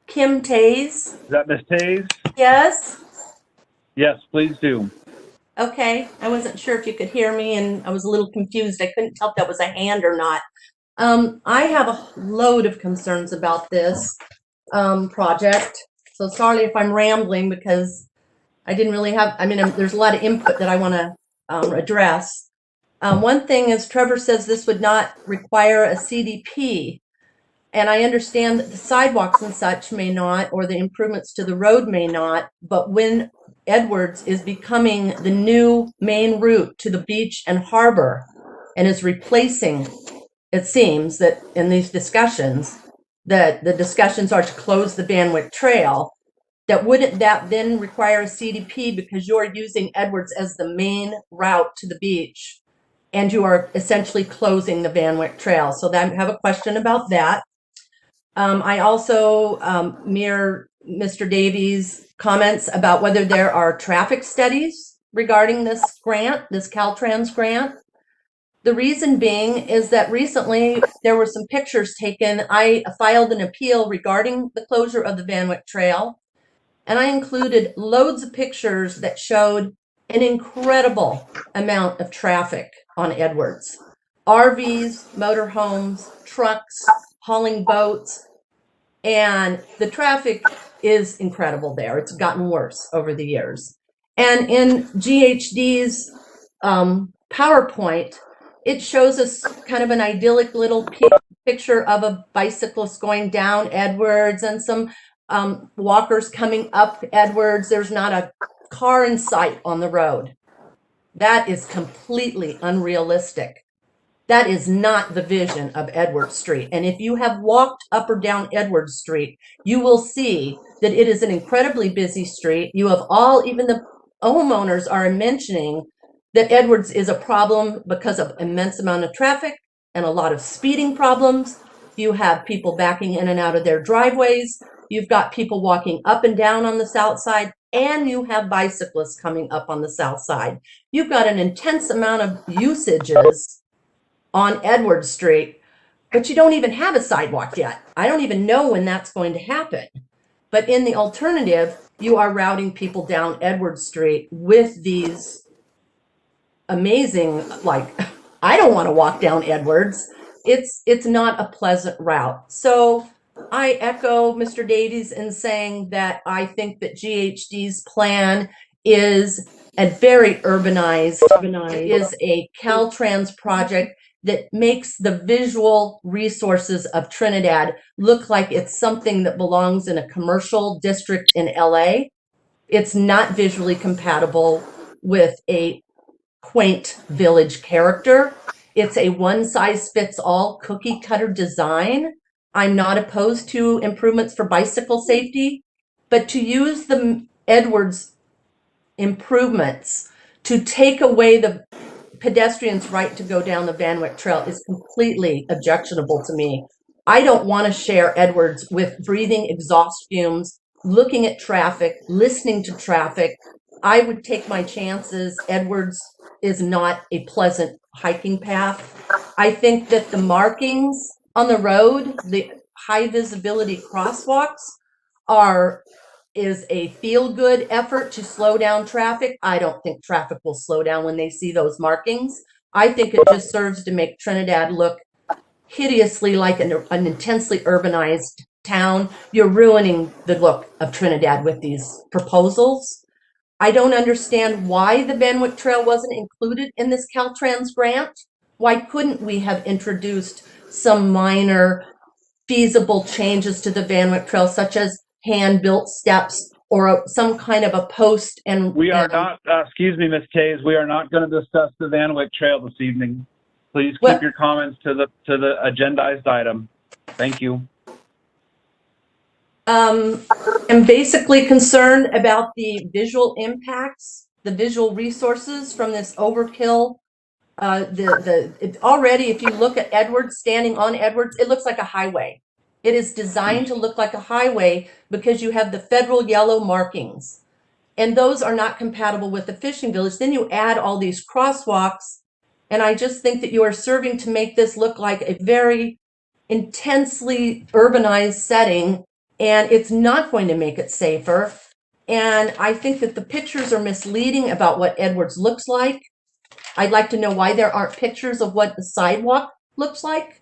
Kim Tays. Is that Miss Tays? Yes? Yes, please do. Okay. I wasn't sure if you could hear me and I was a little confused. I couldn't tell if that was a hand or not. I have a load of concerns about this project. So sorry if I'm rambling because I didn't really have, there's a lot of input that I want to address. One thing is Trevor says this would not require a CDP. And I understand that the sidewalks and such may not, or the improvements to the road may not, but when Edwards is becoming the new main route to the beach and harbor and is replacing, it seems that in these discussions, that the discussions are to close the Van Wyck Trail, that wouldn't that then require a CDP because you're using Edwards as the main route to the beach and you are essentially closing the Van Wyck Trail. So I have a question about that. I also mirror Mr. Davies' comments about whether there are traffic studies regarding this grant, this Caltrans grant. The reason being is that recently there were some pictures taken. I filed an appeal regarding the closure of the Van Wyck Trail, and I included loads of pictures that showed an incredible amount of traffic on Edwards. RVs, motorhomes, trucks, hauling boats, and the traffic is incredible there. It's gotten worse over the years. And in GHD's PowerPoint, it shows us kind of an idyllic little picture of a bicyclist going down Edwards and some walkers coming up Edwards. There's not a car in sight on the road. That is completely unrealistic. That is not the vision of Edwards Street. And if you have walked up or down Edwards Street, you will see that it is an incredibly busy street. You have even the homeowners are mentioning that Edwards is a problem because of immense amount of traffic and a lot of speeding problems. You have people backing in and out of their driveways. You've got people walking up and down on the south side, and you have bicyclists coming up on the south side. You've got an intense amount of usages on Edwards Street, but you don't even have a sidewalk yet. I don't even know when that's going to happen. But in the alternative, you are routing people down Edwards Street with these amazing, I don't want to walk down Edwards. It's not a pleasant route. So I echo Mr. Davies in saying that I think that GHD's plan is a very urbanized, is a Caltrans project that makes the visual resources of Trinidad look like it's something that belongs in a commercial district in LA. It's not visually compatible with a quaint village character. It's a one-size-fits-all cookie-cutter design. I'm not opposed to improvements for bicycle safety, but to use the Edwards improvements to take away the pedestrians' right to go down the Van Wyck Trail is completely objectionable to me. I don't want to share Edwards with breathing exhaust fumes, looking at traffic, listening to traffic. I would take my chances. Edwards is not a pleasant hiking path. I think that the markings on the road, the high visibility crosswalks is a feel-good effort to slow down traffic. I don't think traffic will slow down when they see those markings. I think it just serves to make Trinidad look hideously like an intensely urbanized town. You're ruining the look of Trinidad with these proposals. I don't understand why the Van Wyck Trail wasn't included in this Caltrans grant. Why couldn't we have introduced some minor feasible changes to the Van Wyck Trail, such as hand-built steps or some kind of a post? And we are not, excuse me, Ms. Tays, we are not going to discuss the Van Wyck Trail this evening. Please keep your comments to the agendized item. Thank you. I'm basically concerned about the visual impacts, the visual resources from this overkill. Already, if you look at Edwards, standing on Edwards, it looks like a highway. It is designed to look like a highway because you have the federal yellow markings, and those are not compatible with the fishing village. Then you add all these crosswalks, and I just think that you are serving to make this look like a very intensely urbanized setting, and it's not going to make it safer. And I think that the pictures are misleading about what Edwards looks like. I'd like to know why there aren't pictures of what the sidewalk looks like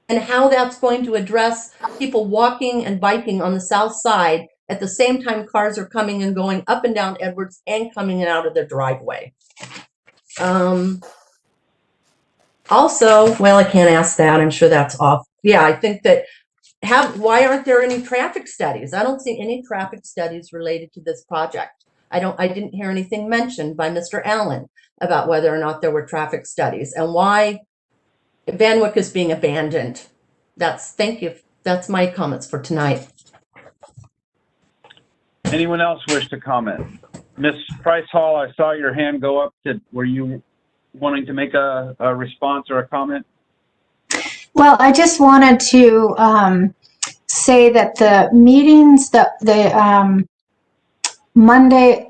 and how that's going to address people walking and biking on the south side at the same time cars are coming and going up and down Edwards and coming in out of their driveway. Also, well, I can't ask that. I'm sure that's off. Yeah, I think that why aren't there any traffic studies? I don't see any traffic studies related to this project. I didn't hear anything mentioned by Mr. Allen about whether or not there were traffic studies and why Van Wyck is being abandoned. Thank you. That's my comments for tonight. Anyone else wish to comment? Ms. Price Hall, I saw your hand go up. Were you wanting to make a response or a comment? Well, I just wanted to say that the meetings, the Monday,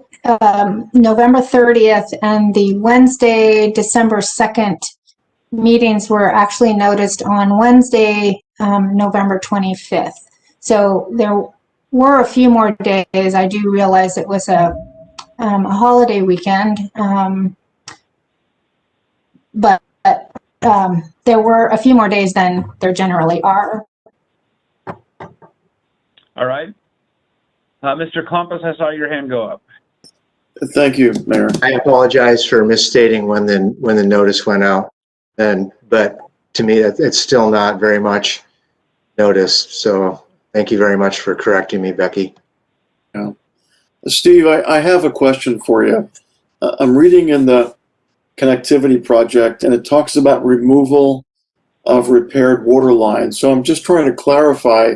November 30th and the Wednesday, December 2nd meetings were actually noticed on Wednesday, November 25th. So there were a few more days. I do realize it was a holiday weekend, but there were a few more days than there generally are. All right. Mr. Klumpus, I saw your hand go up. Thank you, Mayor. I apologize for misstating when the notice went out, but to me, it's still not very much notice. So thank you very much for correcting me, Becky. Yeah. Steve, I have a question for you. I'm reading in the connectivity project, and it talks about removal of repaired water lines. So I'm just trying to clarify.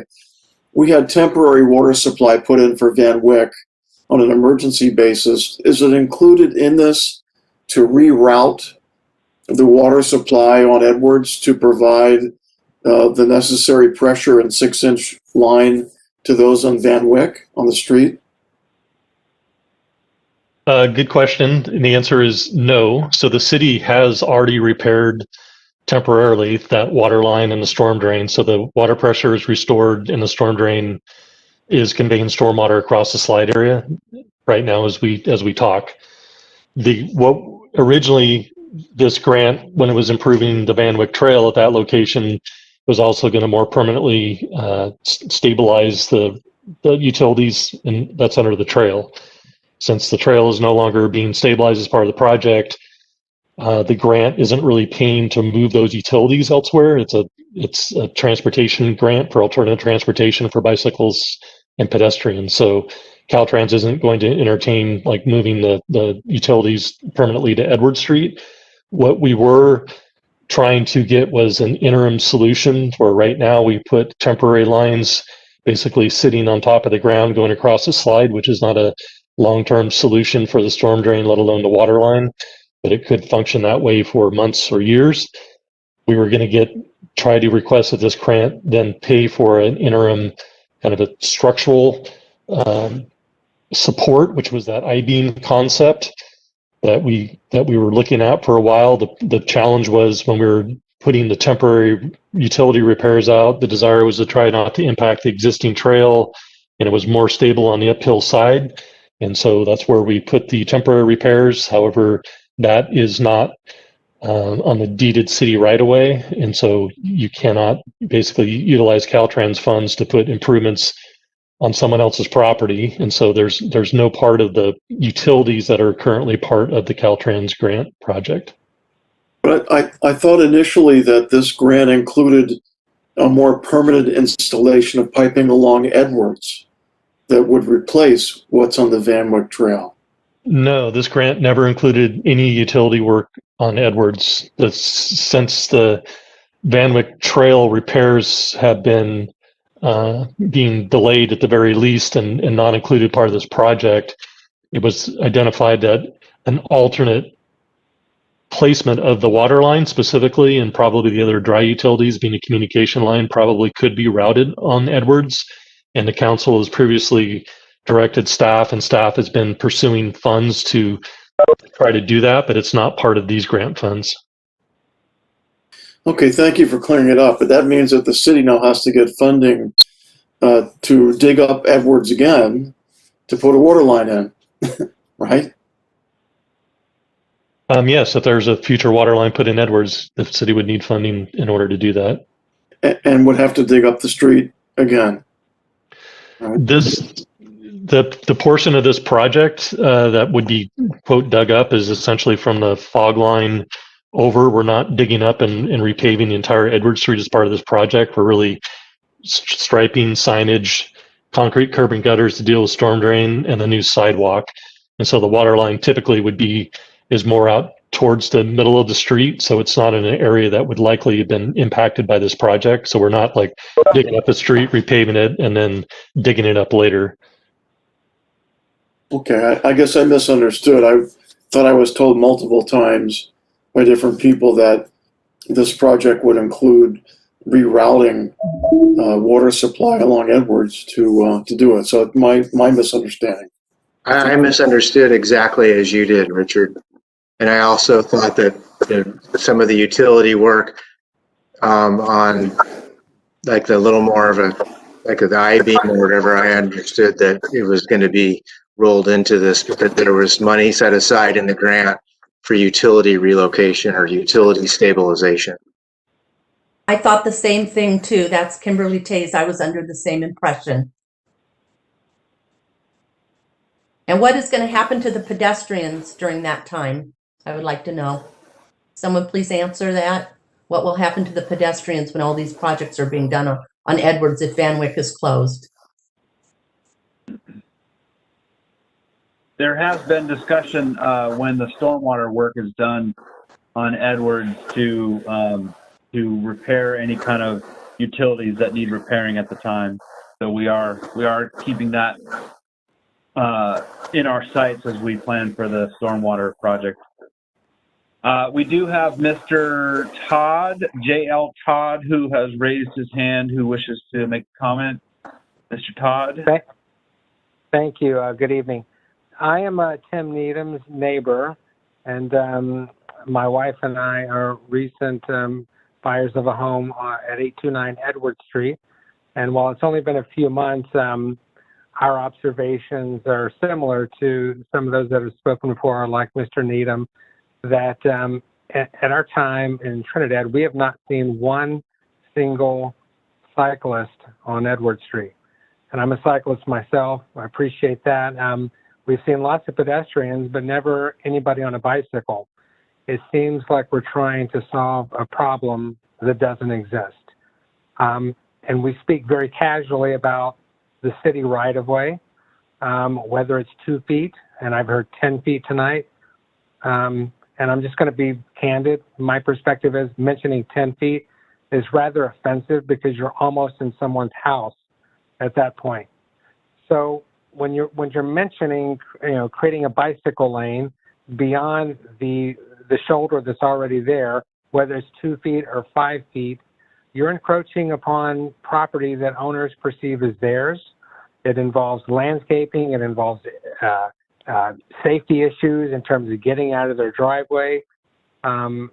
We had temporary water supply put in for Van Wyck on an emergency basis. Is it included in this to reroute the water supply on Edwards to provide the necessary pressure and 6-inch line to those on Van Wyck on the street? Good question. And the answer is no. So the city has already repaired temporarily that water line and the storm drain. So the water pressure is restored and the storm drain is conveying stormwater across the slide area right now as we talk. What originally this grant, when it was improving the Van Wyck Trail at that location, was also going to more permanently stabilize the utilities, and that's under the trail. Since the trail is no longer being stabilized as part of the project, the grant isn't really paying to move those utilities elsewhere. It's a transportation grant for alternative transportation for bicycles and pedestrians. So Caltrans isn't going to entertain like moving the utilities permanently to Edward Street. What we were trying to get was an interim solution where right now we put temporary lines basically sitting on top of the ground going across the slide, which is not a long-term solution for the storm drain, let alone the water line, but it could function that way for months or years. We were going to try to request that this grant then pay for an interim kind of a structural support, which was that I-beam concept that we were looking at for a while. The challenge was when we were putting the temporary utility repairs out, the desire was to try not to impact the existing trail, and it was more stable on the uphill side. And so that's where we put the temporary repairs. However, that is not on the deeded city right of way. And so you cannot basically utilize Caltrans funds to put improvements on someone else's property. And so there's no part of the utilities that are currently part of the Caltrans grant project. But I thought initially that this grant included a more permanent installation of piping along Edwards that would replace what's on the Van Wyck Trail. No, this grant never included any utility work on Edwards. Since the Van Wyck Trail repairs have been being delayed at the very least and not included part of this project, it was identified that an alternate placement of the water line specifically, and probably the other dry utilities being a communication line, probably could be routed on Edwards. And the council has previously directed staff, and staff has been pursuing funds to try to do that, but it's not part of these grant funds. Okay, thank you for clearing it up. But that means that the city now has to get funding to dig up Edwards again to put a water line in, right? Yes, if there's a future water line put in Edwards, the city would need funding in order to do that. And would have to dig up the street again. Right. The portion of this project that would be, quote, dug up is essentially from the fog line over. We're not digging up and repaving the entire Edward Street as part of this project. We're really striping, signage, concrete curb and gutters to deal with storm drain, and the new sidewalk. And so the water line typically is more out towards the middle of the street, so it's not in an area that would likely have been impacted by this project. So we're not like digging up the street, repaving it, and then digging it up later. Okay, I guess I misunderstood. I thought I was told multiple times by different people that this project would include rerouting water supply along Edwards to do it. So my misunderstanding. I misunderstood exactly as you did, Richard. And I also thought that some of the utility work on like the little more of the I-beam or whatever, I understood that it was going to be rolled into this, but that there was money set aside in the grant for utility relocation or utility stabilization. I thought the same thing too. That's Kimberly Tays. I was under the same impression. And what is going to happen to the pedestrians during that time? I would like to know. Someone please answer that. What will happen to the pedestrians when all these projects are being done on Edwards if Van Wyck is closed? There has been discussion when the stormwater work is done on Edwards to repair any kind of utilities that need repairing at the time. So we are keeping that in our sights as we plan for the stormwater project. We do have Mr. Todd, J.L. Todd, who has raised his hand, who wishes to make a comment. Mr. Todd. Thank you. Good evening. I am Tim Needham's neighbor, and my wife and I are recent buyers of a home at 829 Edward Street. And while it's only been a few months, our observations are similar to some of those that have spoken before, like Mr. Needham, that at our time in Trinidad, we have not seen one single cyclist on Edward Street. And I'm a cyclist myself. I appreciate that. We've seen lots of pedestrians, but never anybody on a bicycle. It seems like we're trying to solve a problem that doesn't exist. And we speak very casually about the city right-of-way, whether it's 2 feet, and I've heard 10 feet tonight. And I'm just going to be candid. My perspective is mentioning 10 feet is rather offensive because you're almost in someone's house at that point. So when you're mentioning, creating a bicycle lane beyond the shoulder that's already there, whether it's 2 feet or 5 feet, you're encroaching upon property that owners perceive as theirs. It involves landscaping. It involves safety issues in terms of getting out of their driveway. In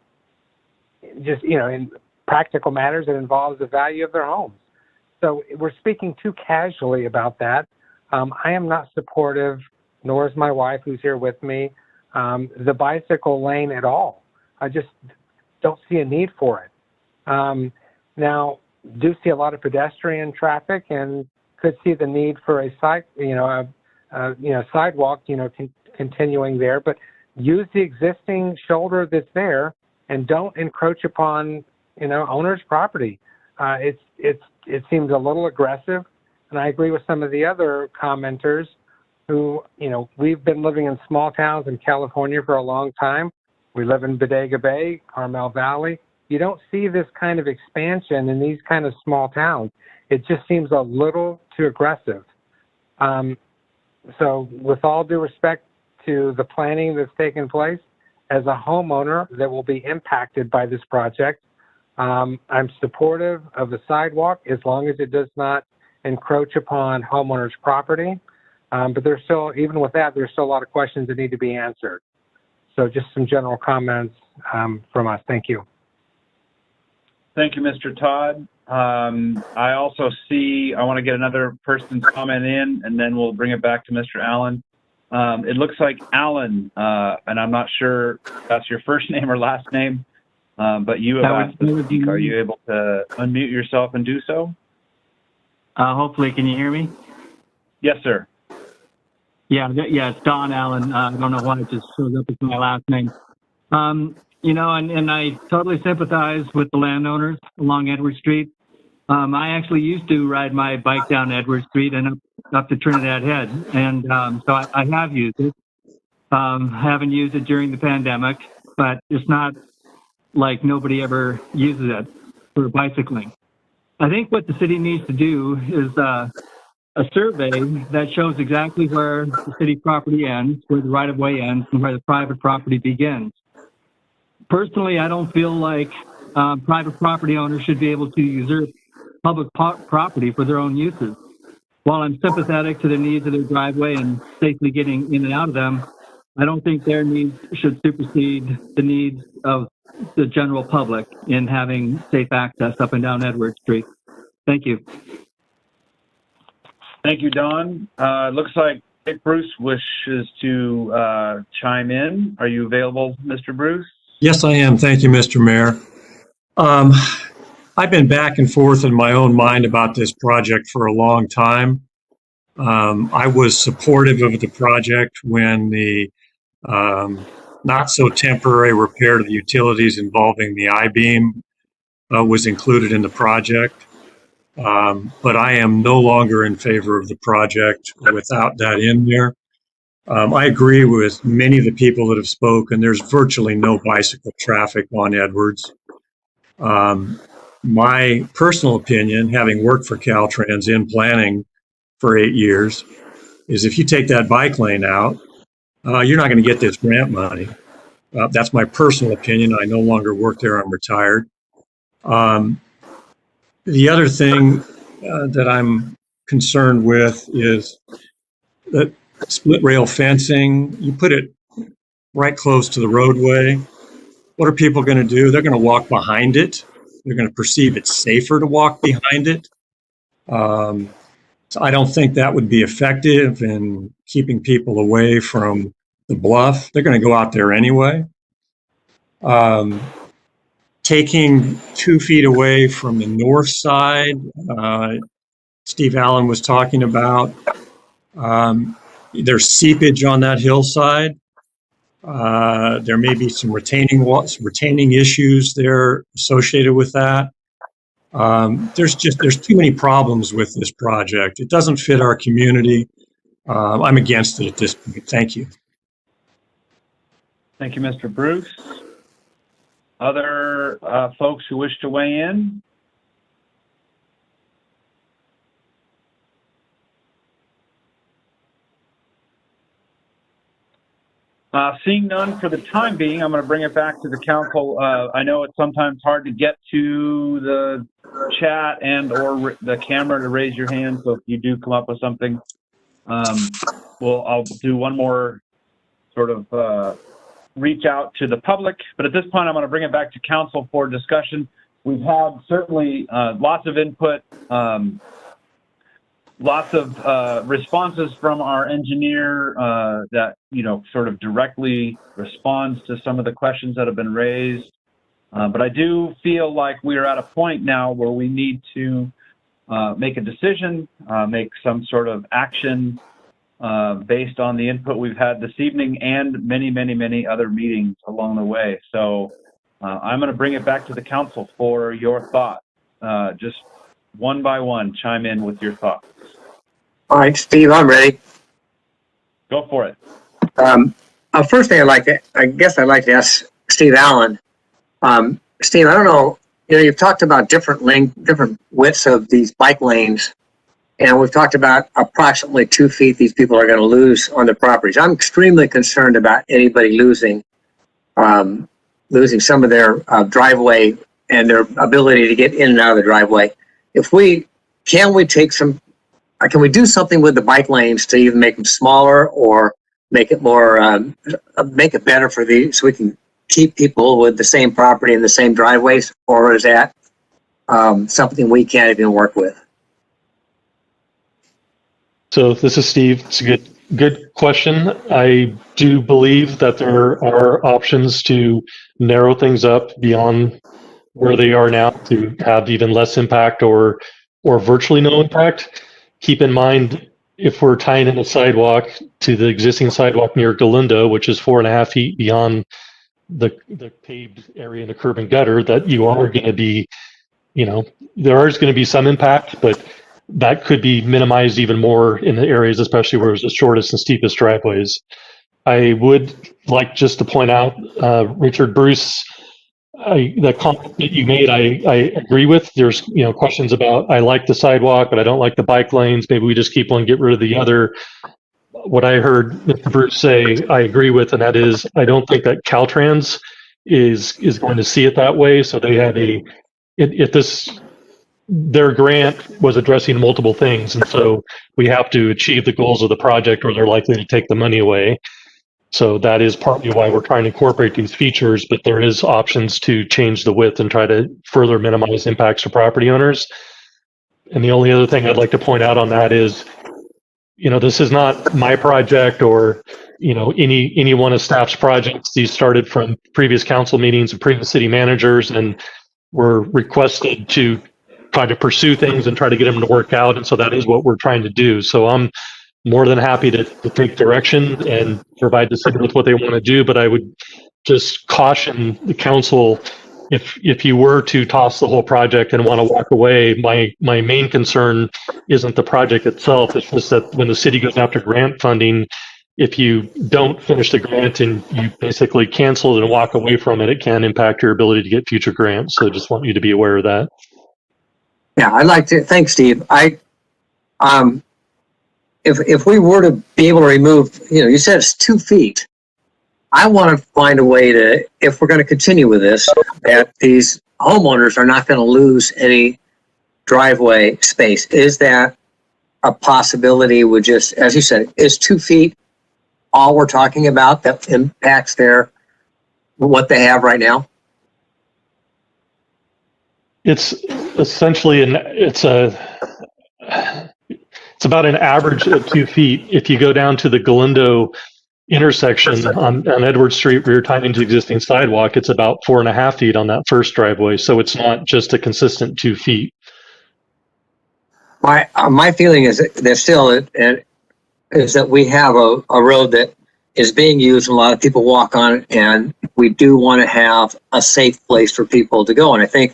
practical matters, it involves the value of their homes. So we're speaking too casually about that. I am not supportive, nor is my wife, who's here with me, the bicycle lane at all. don't see a need for it. Now, do see a lot of pedestrian traffic and could see the need for a sidewalk, continuing there, but use the existing shoulder that's there and don't encroach upon, owner's property. It seems a little aggressive, and I agree with some of the other commenters who, we've been living in small towns in California for a long time. We live in Bodega Bay, Carmel Valley. You don't see this kind of expansion in these kind of small towns. It just seems a little too aggressive. So with all due respect to the planning that's taken place, as a homeowner that will be impacted by this project, I'm supportive of the sidewalk as long as it does not encroach upon homeowners' property. But there's still, even with that, there's still a lot of questions that need to be answered. So just some general comments from us. Thank you. Thank you, Mr. Todd. I also see, I want to get another person's comment in, and then we'll bring it back to Mr. Allen. It looks like Allen, and I'm not sure if that's your first name or last name, but you have asked to speak. Are you able to unmute yourself and do so? Hopefully, can you hear me? Yes, sir. Yeah, it's Don Allen. I don't know why it just shows up as my last name. And I totally sympathize with the landowners along Edward Street. I actually used to ride my bike down Edward Street and up to Trinidad Head. And so I have used it. Haven't used it during the pandemic, but it's not like nobody ever uses it for bicycling. I think what the city needs to do is a survey that shows exactly where the city property ends, where the right-of-way ends, and where the private property begins. Personally, I don't feel like private property owners should be able to usurp public property for their own uses. While I'm sympathetic to the needs of their driveway and safely getting in and out of them, I don't think their needs should supersede the needs of the general public in having safe access up and down Edward Street. Thank you. Thank you, Don. It looks like Dick Bruce wishes to chime in. Are you available, Mr. Bruce? Yes, I am. Thank you, Mr. Mayor. I've been back and forth in my own mind about this project for a long time. I was supportive of the project when the not so temporary repair to the utilities involving the I-beam was included in the project. But I am no longer in favor of the project without that in there. I agree with many of the people that have spoken. There's virtually no bicycle traffic on Edwards. My personal opinion, having worked for Caltrans in planning for 8 years, is if you take that bike lane out, you're not going to get this grant money. That's my personal opinion. I no longer work there. I'm retired. The other thing that I'm concerned with is that split rail fencing. You put it right close to the roadway. What are people going to do? They're going to walk behind it. They're going to perceive it's safer to walk behind it. So I don't think that would be effective in keeping people away from the bluff. They're going to go out there anyway. Taking 2 feet away from the north side, Steve Allen was talking about, there's seepage on that hillside. There may be some retaining issues there associated with that. There's too many problems with this project. It doesn't fit our community. I'm against it at this point. Thank you. Thank you, Mr. Bruce. Other folks who wish to weigh in? Seeing none for the time being, I'm going to bring it back to the council. I know it's sometimes hard to get to the chat and or the camera to raise your hand, so if you do come up with something, I'll do one more sort of reach out to the public. But at this point, I'm going to bring it back to council for discussion. We've had certainly lots of input, lots of responses from our engineer that, sort of directly responds to some of the questions that have been raised. But I do feel like we're at a point now where we need to make a decision, make some sort of action based on the input we've had this evening and many, many, many other meetings along the way. So I'm going to bring it back to the council for your thoughts. Just one by one, chime in with your thoughts. All right, Steve, I'm ready. Go for it. First thing I'd like to ask Steve Allen. Steve, I don't know, you've talked about different widths of these bike lanes, and we've talked about approximately 2 feet these people are going to lose on their properties. I'm extremely concerned about anybody losing some of their driveway and their ability to get in and out of the driveway. Can we do something with the bike lanes to even make them smaller or make it more, make it better for so we can keep people with the same property and the same driveways, or is that something we can't even work with? So this is Steve. It's a good question. I do believe that there are options to narrow things up beyond where they are now to have even less impact or virtually no impact. Keep in mind, if we're tying in a sidewalk to the existing sidewalk near Galindo, which is 4.5 feet beyond the paved area in the curb and gutter, that you are going to be, there is going to be some impact, but that could be minimized even more in the areas, especially where it's the shortest and steepest driveways. I would like just to point out, Richard Bruce, the comment that you made, I agree with. There's questions about, I like the sidewalk, but I don't like the bike lanes. Maybe we just keep one, get rid of the other. What I heard Mr. Bruce say, I agree with, and that is, I don't think that Caltrans is going to see it that way. So they have their grant was addressing multiple things, and so we have to achieve the goals of the project, or they're likely to take the money away. So that is partly why we're trying to incorporate these features, but there is options to change the width and try to further minimize impacts to property owners. And the only other thing I'd like to point out on that is, this is not my project or, any one of staff's projects. These started from previous council meetings and previous city managers, and were requested to try to pursue things and try to get them to work out. And so that is what we're trying to do. So I'm more than happy to take direction and provide the city with what they want to do. But I would just caution the council, if you were to toss the whole project and want to walk away, my main concern isn't the project itself. It's just that when the city goes after grant funding, if you don't finish the grant and you basically cancel it and walk away from it, it can impact your ability to get future grants. So just want you to be aware of that. Yeah, I'd like to, thanks, Steve. If we were to be able to remove, you said it's 2 feet. I want to find a way to, if we're going to continue with this, that these homeowners are not going to lose any driveway space. Is that a possibility with just, as you said, is 2 feet all we're talking about that impacts what they have right now? It's essentially it's about an average of 2 feet. If you go down to the Galindo intersection on Edward Street, where you're tying into existing sidewalk, it's about 4.5 feet on that first driveway. So it's not just a consistent 2 feet. My feeling is that still is that we have a road that is being used and a lot of people walk on it, and we do want to have a safe place for people to go. And I think,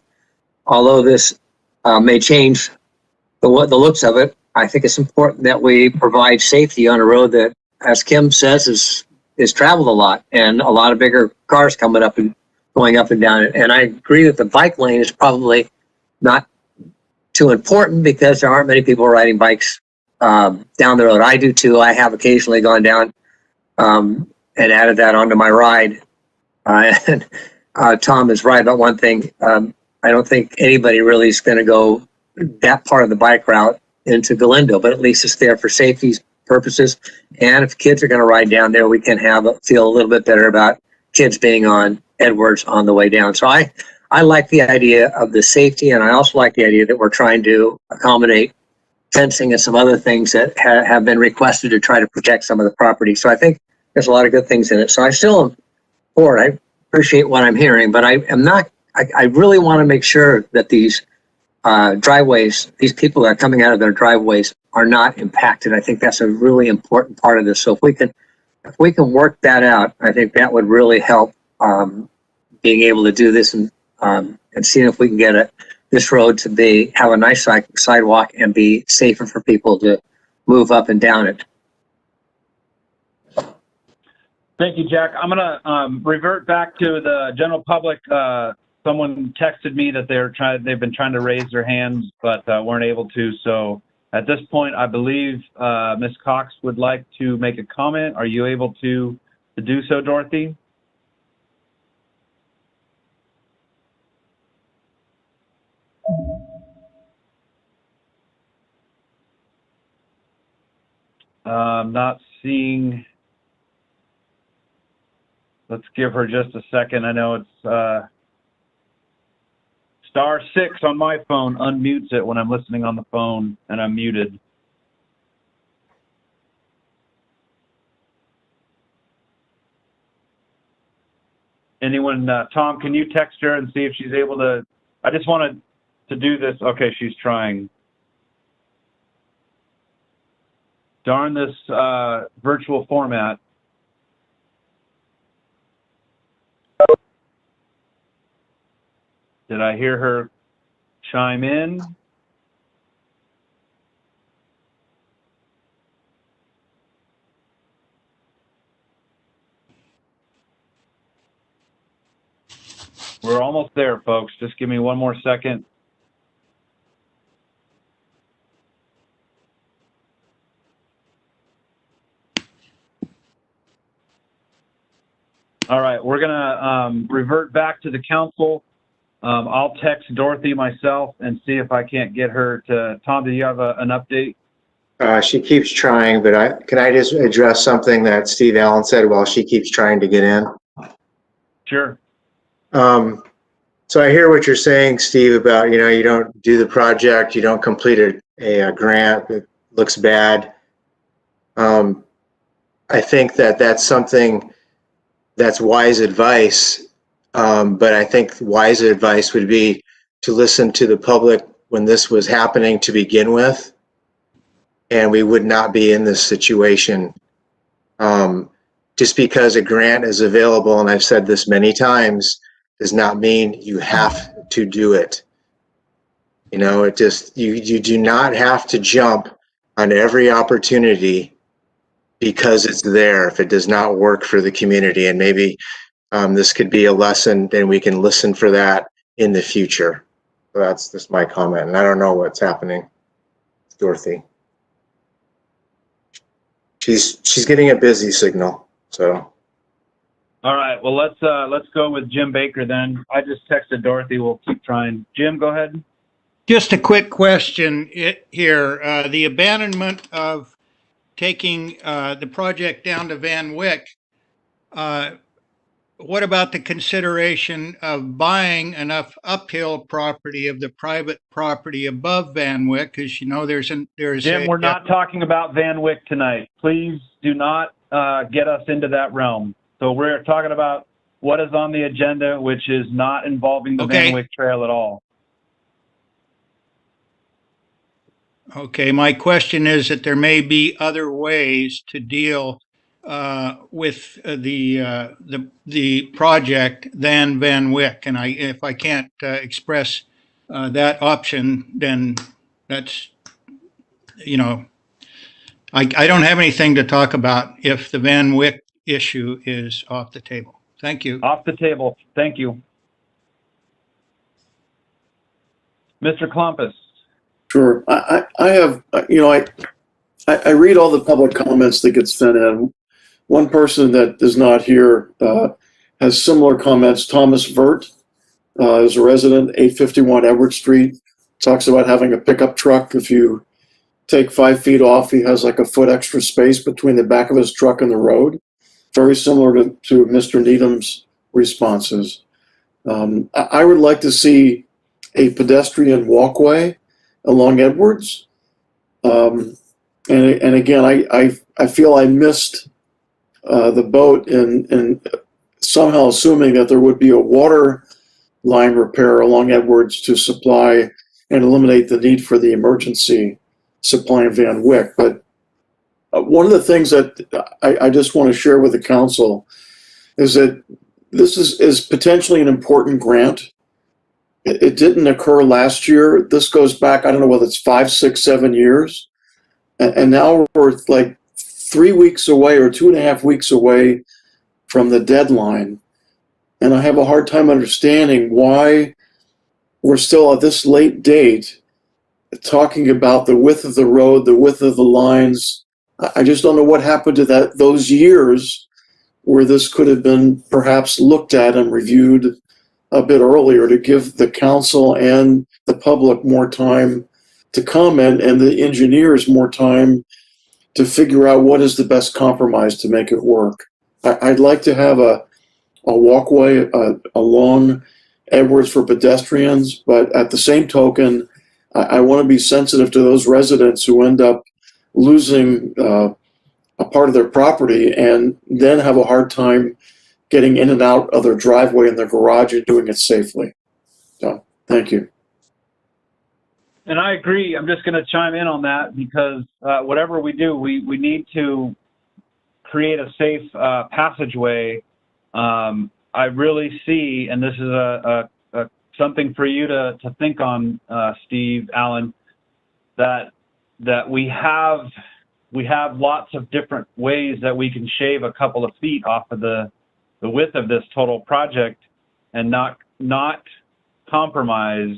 although this may change the looks of it, I think it's important that we provide safety on a road that, as Kim says, is traveled a lot, and a lot of bigger cars coming up and going up and down it. And I agree that the bike lane is probably not too important because there aren't many people riding bikes down the road. I do too. I have occasionally gone down and added that onto my ride. And Tom is right about one thing. I don't think anybody really is going to go that part of the bike route into Galindo, but at least it's there for safety purposes. And if kids are going to ride down there, we can feel a little bit better about kids being on Edwards on the way down. So I like the idea of the safety, and I also like the idea that we're trying to accommodate fencing and some other things that have been requested to try to protect some of the property. So I think there's a lot of good things in it. So I still am for it. I appreciate what I'm hearing, but I am not I really want to make sure that these driveways, these people that are coming out of their driveways are not impacted. I think that's a really important part of this. So if we can work that out, I think that would really help being able to do this and seeing if we can get this road to have a nice sidewalk and be safer for people to move up and down it. Thank you, Jack. I'm going to revert back to the general public. Someone texted me that they've been trying to raise their hands, but weren't able to. So at this point, I believe Ms. Cox would like to make a comment. Are you able to do so, Dorothy? I'm not seeing. Let's give her just a second. I know it's *6 on my phone unmutes it when I'm listening on the phone and I'm muted. Anyone, Tom, can you text her and see if she's able to? I just wanted to do this. Okay, she's trying. Darn this virtual format. Did I hear her chime in? We're almost there, folks. Just give me one more second. All right, we're gonna revert back to the council. I'll text Dorothy myself and see if I can't get her to. Tom, do you have an update? She keeps trying, but can I just address something that Steve Allen said while she keeps trying to get in? Sure. So I hear what you're saying, Steve, about, you don't do the project, you don't complete a grant, it looks bad. I think that's something that's wise advice. But I think wise advice would be to listen to the public when this was happening to begin with, and we would not be in this situation. Just because a grant is available, and I've said this many times, does not mean you have to do it. You do not have to jump on every opportunity because it's there if it does not work for the community. And maybe this could be a lesson, and we can listen for that in the future. So that's just my comment, and I don't know what's happening with Dorothy. She's getting a busy signal, so. All right, well, let's go with Jim Baker then. I just texted Dorothy. We'll keep trying. Jim, go ahead. Just a quick question here. The abandonment of taking the project down to Van Wyck, what about the consideration of buying enough uphill property of the private property above Van Wyck? Because Jim, we're not talking about Van Wyck tonight. Please do not get us into that realm. So we're talking about what is on the agenda, which is not involving the Van Wyck Trail at all. Okay, my question is that there may be other ways to deal with the project than Van Wyck, and if I can't express that option, then that's I don't have anything to talk about if the Van Wyck issue is off the table. Thank you. Off the table. Thank you, Mr. Klumpus. Sure. I have, I read all the public comments that get sent in. One person that is not here has similar comments. Thomas Vert is a resident, 851 Edward Street, talks about having a pickup truck. If you take 5 feet off, he has like a foot extra space between the back of his truck and the road. Very similar to Mr. Needham's responses. I would like to see a pedestrian walkway along Edwards. And again, I feel I missed the boat in somehow assuming that there would be a water line repair along Edwards to supply and eliminate the need for the emergency supply in Van Wyck. But one of the things that I just want to share with the council is that this is potentially an important grant. It didn't occur last year. This goes back, I don't know whether it's 5, 6, 7 years. And now we're like 3 weeks away or 2.5 weeks away from the deadline. And I have a hard time understanding why we're still at this late date talking about the width of the road, the width of the lines. I just don't know what happened to those years where this could have been perhaps looked at and reviewed a bit earlier to give the council and the public more time to comment and the engineers more time to figure out what is the best compromise to make it work. I'd like to have a walkway along Edwards for pedestrians, but at the same token, I want to be sensitive to those residents who end up losing a part of their property and then have a hard time getting in and out of their driveway and their garage and doing it safely. So, thank you. And I agree. I'm just going to chime in on that because whatever we do, we need to create a safe passageway. I really see, and this is something for you to think on, Steve, Alan, that we have lots of different ways that we can shave a couple of feet off of the width of this total project and not compromise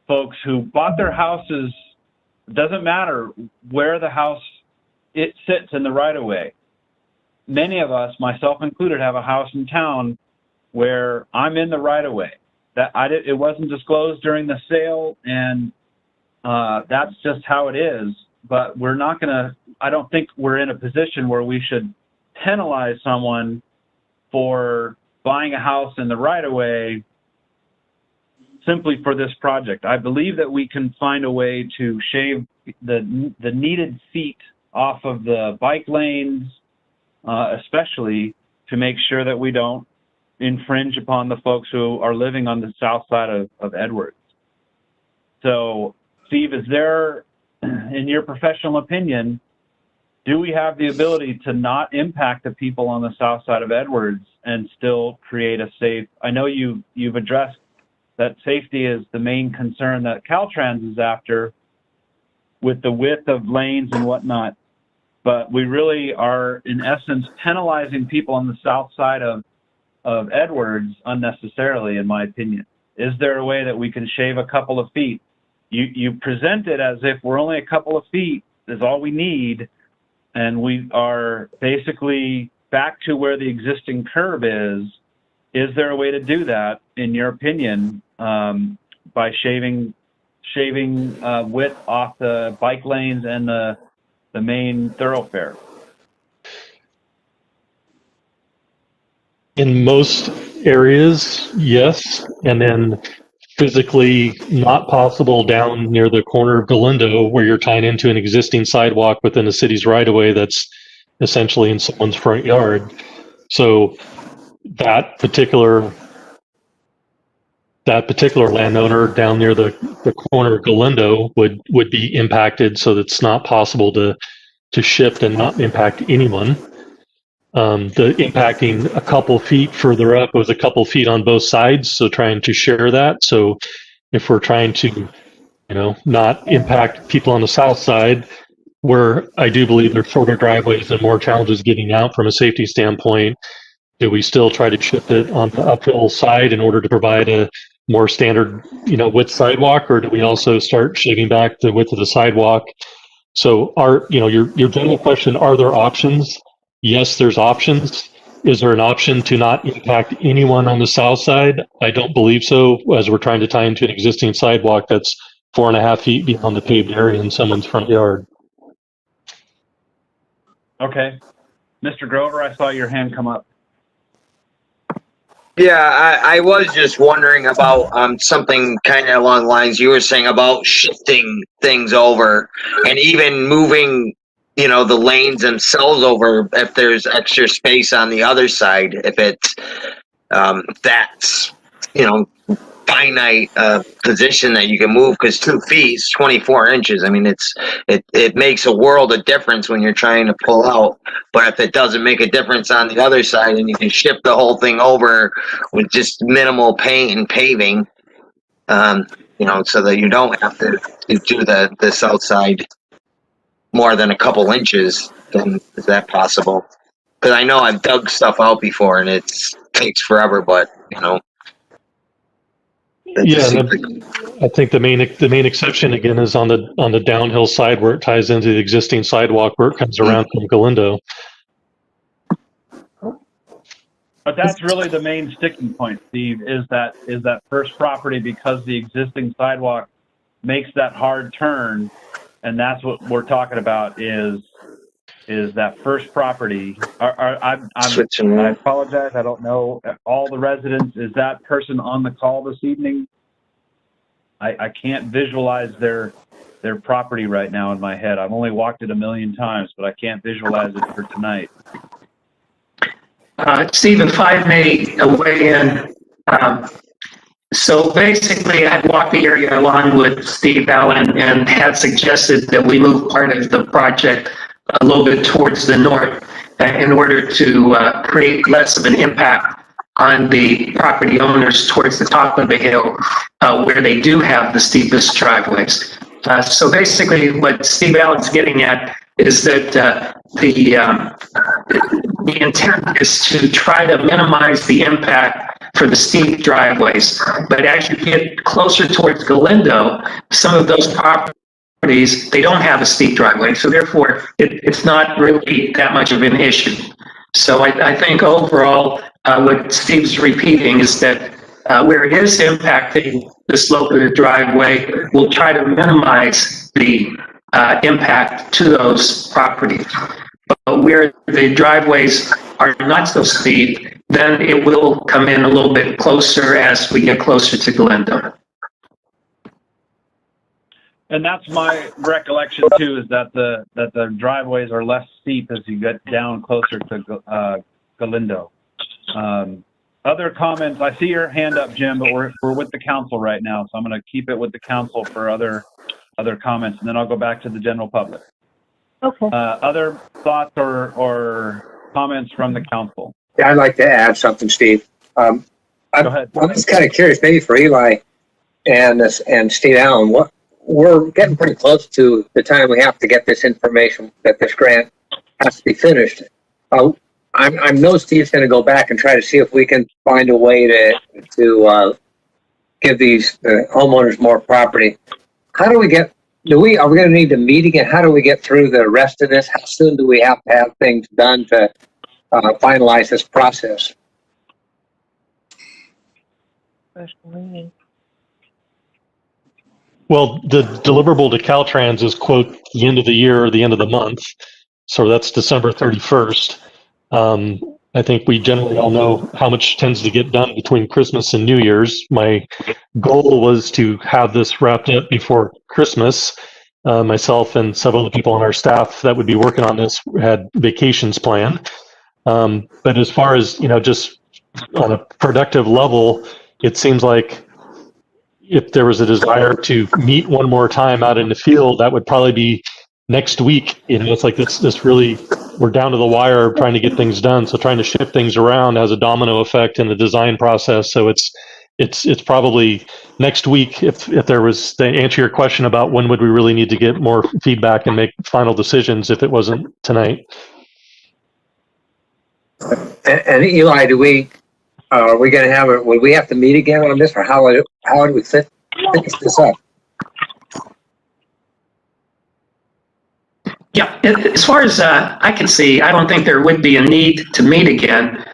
folks who bought their houses. It doesn't matter where the house it sits in the right of way. Many of us, myself included, have a house in town where I'm in the right of way. It wasn't disclosed during the sale, and that's just how it is. But we're not going to. I don't think we're in a position where we should penalize someone for buying a house in the right of way simply for this project. I believe that we can find a way to shave the needed feet off of the bike lanes, especially to make sure that we don't infringe upon the folks who are living on the south side of Edwards. So, Steve, is there, in your professional opinion, do we have the ability to not impact the people on the south side of Edwards and still create a safe? I know you've addressed that safety is the main concern that Caltrans is after with the width of lanes and whatnot, but we really are, in essence, penalizing people on the south side of Edwards unnecessarily, in my opinion. Is there a way that we can shave a couple of feet? You present it as if we're only a couple of feet is all we need, and we are basically back to where the existing curb is. Is there a way to do that, in your opinion, by shaving width off the bike lanes and the main thoroughfare? In most areas, yes, and then physically not possible down near the corner of Galindo where you're tying into an existing sidewalk within the city's right-of-way that's essentially in someone's front yard. So that particular landowner down near the corner of Galindo would be impacted, so that's not possible to shift and not impact anyone. The impacting a couple feet further up was a couple feet on both sides, so trying to share that. So if we're trying to, not impact people on the south side, where I do believe there's shorter driveways and more challenges getting out from a safety standpoint, do we still try to shift it on the uphill side in order to provide a more standard, width sidewalk, or do we also start shaving back the width of the sidewalk? So your general question, are there options? Yes, there's options. Is there an option to not impact anyone on the south side? I don't believe so, as we're trying to tie into an existing sidewalk that's 4.5 feet beyond the paved area in someone's front yard. Okay. Mr. Grover, I saw your hand come up. Yeah, I was just wondering about something kind of along the lines you were saying about shifting things over and even moving, the lanes themselves over if there's extra space on the other side, if it's that's finite position that you can move, because 2 feet is 24 inches. I mean, it makes a world of difference when you're trying to pull out. But if it doesn't make a difference on the other side, and you can ship the whole thing over with just minimal paint and paving, so that you don't have to do the south side more than a couple inches, then is that possible? Because I know I've dug stuff out before and it takes forever, but Yeah, I think the main exception again is on the downhill side where it ties into the existing sidewalk where it comes around from Galindo. But that's really the main sticking point, Steve, is that first property, because the existing sidewalk makes that hard turn, and that's what we're talking about is that first property. I apologize, I don't know all the residents. Is that person on the call this evening? I can't visualize their property right now in my head. I've only walked it 1,000,000 times, but I can't visualize it for tonight. Steve, if I may weigh in. So basically, I walked the area along with Steve Allen and had suggested that we move part of the project a little bit towards the north in order to create less of an impact on the property owners towards the top of the hill where they do have the steepest driveways. So basically, what Steve Allen's getting at is that the intent is to try to minimize the impact for the steep driveways. But as you get closer towards Galindo, some of those properties, they don't have a steep driveway. So therefore, it's not really that much of an issue. So I think overall, what Steve's repeating is that where it is impacting the slope of the driveway, we'll try to minimize the impact to those properties. But where the driveways are not so steep, then it will come in a little bit closer as we get closer to Galindo. And that's my recollection too, is that the driveways are less steep as you get down closer to Galindo. Other comments? I see your hand up, Jim, but we're with the council right now, so I'm going to keep it with the council for other comments, and then I'll go back to the general public. Okay. Other thoughts or comments from the council? Yeah, I'd like to add something, Steve. Go ahead. I'm just kind of curious, maybe for Eli and Steve Allen, we're getting pretty close to the time we have to get this information, that this grant has to be finished. I know Steve's going to go back and try to see if we can find a way to give these homeowners more property. How do we get? Are we going to need to meet again? How do we get through the rest of this? How soon do we have to have things done to finalize this process? Well, the deliverable to Caltrans is, quote, the end of the year or the end of the month. So that's December 31st. I think we generally all know how much tends to get done between Christmas and New Year's. My goal was to have this wrapped up before Christmas. Myself and several of the people on our staff that would be working on this had vacations planned. But as far as, just on a productive level, it seems like if there was a desire to meet one more time out in the field, that would probably be next week. It's like this really, we're down to the wire trying to get things done. So trying to shift things around has a domino effect in the design process. So it's probably next week if there was, to answer your question about when would we really need to get more feedback and make final decisions if it wasn't tonight. And Eli, are we going to have would we have to meet again on this, or how do we finish this up? Yeah, as far as I can see, I don't think there would be a need to meet again.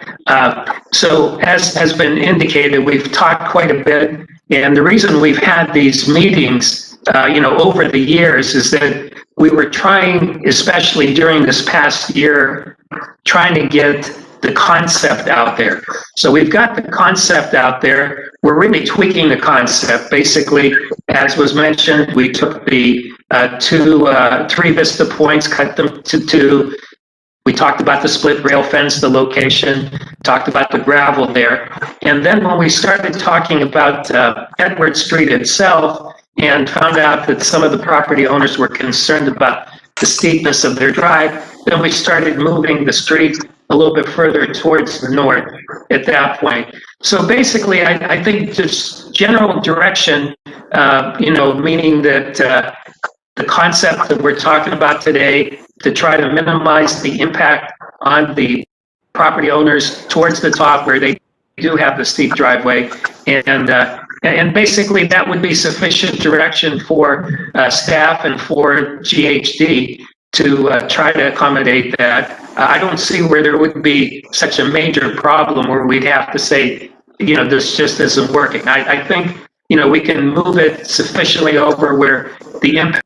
So as has been indicated, we've talked quite a bit, and the reason we've had these meetings, over the years is that we were trying, especially during this past year, trying to get the concept out there. So we've got the concept out there. We're really tweaking the concept. Basically, as was mentioned, we took the three vista points, cut them to two, We talked about the split rail fence, the location, talked about the gravel there. And then when we started talking about Edward Street itself and found out that some of the property owners were concerned about the steepness of their drive, then we started moving the street a little bit further towards the north at that point. So basically, I think just general direction, meaning that the concept that we're talking about today to try to minimize the impact on the property owners towards the top where they do have the steep driveway. And basically that would be sufficient direction for staff and for GHD to try to accommodate that. I don't see where there would be such a major problem where we'd have to say, this just isn't working. I think, we can move it sufficiently over where the impact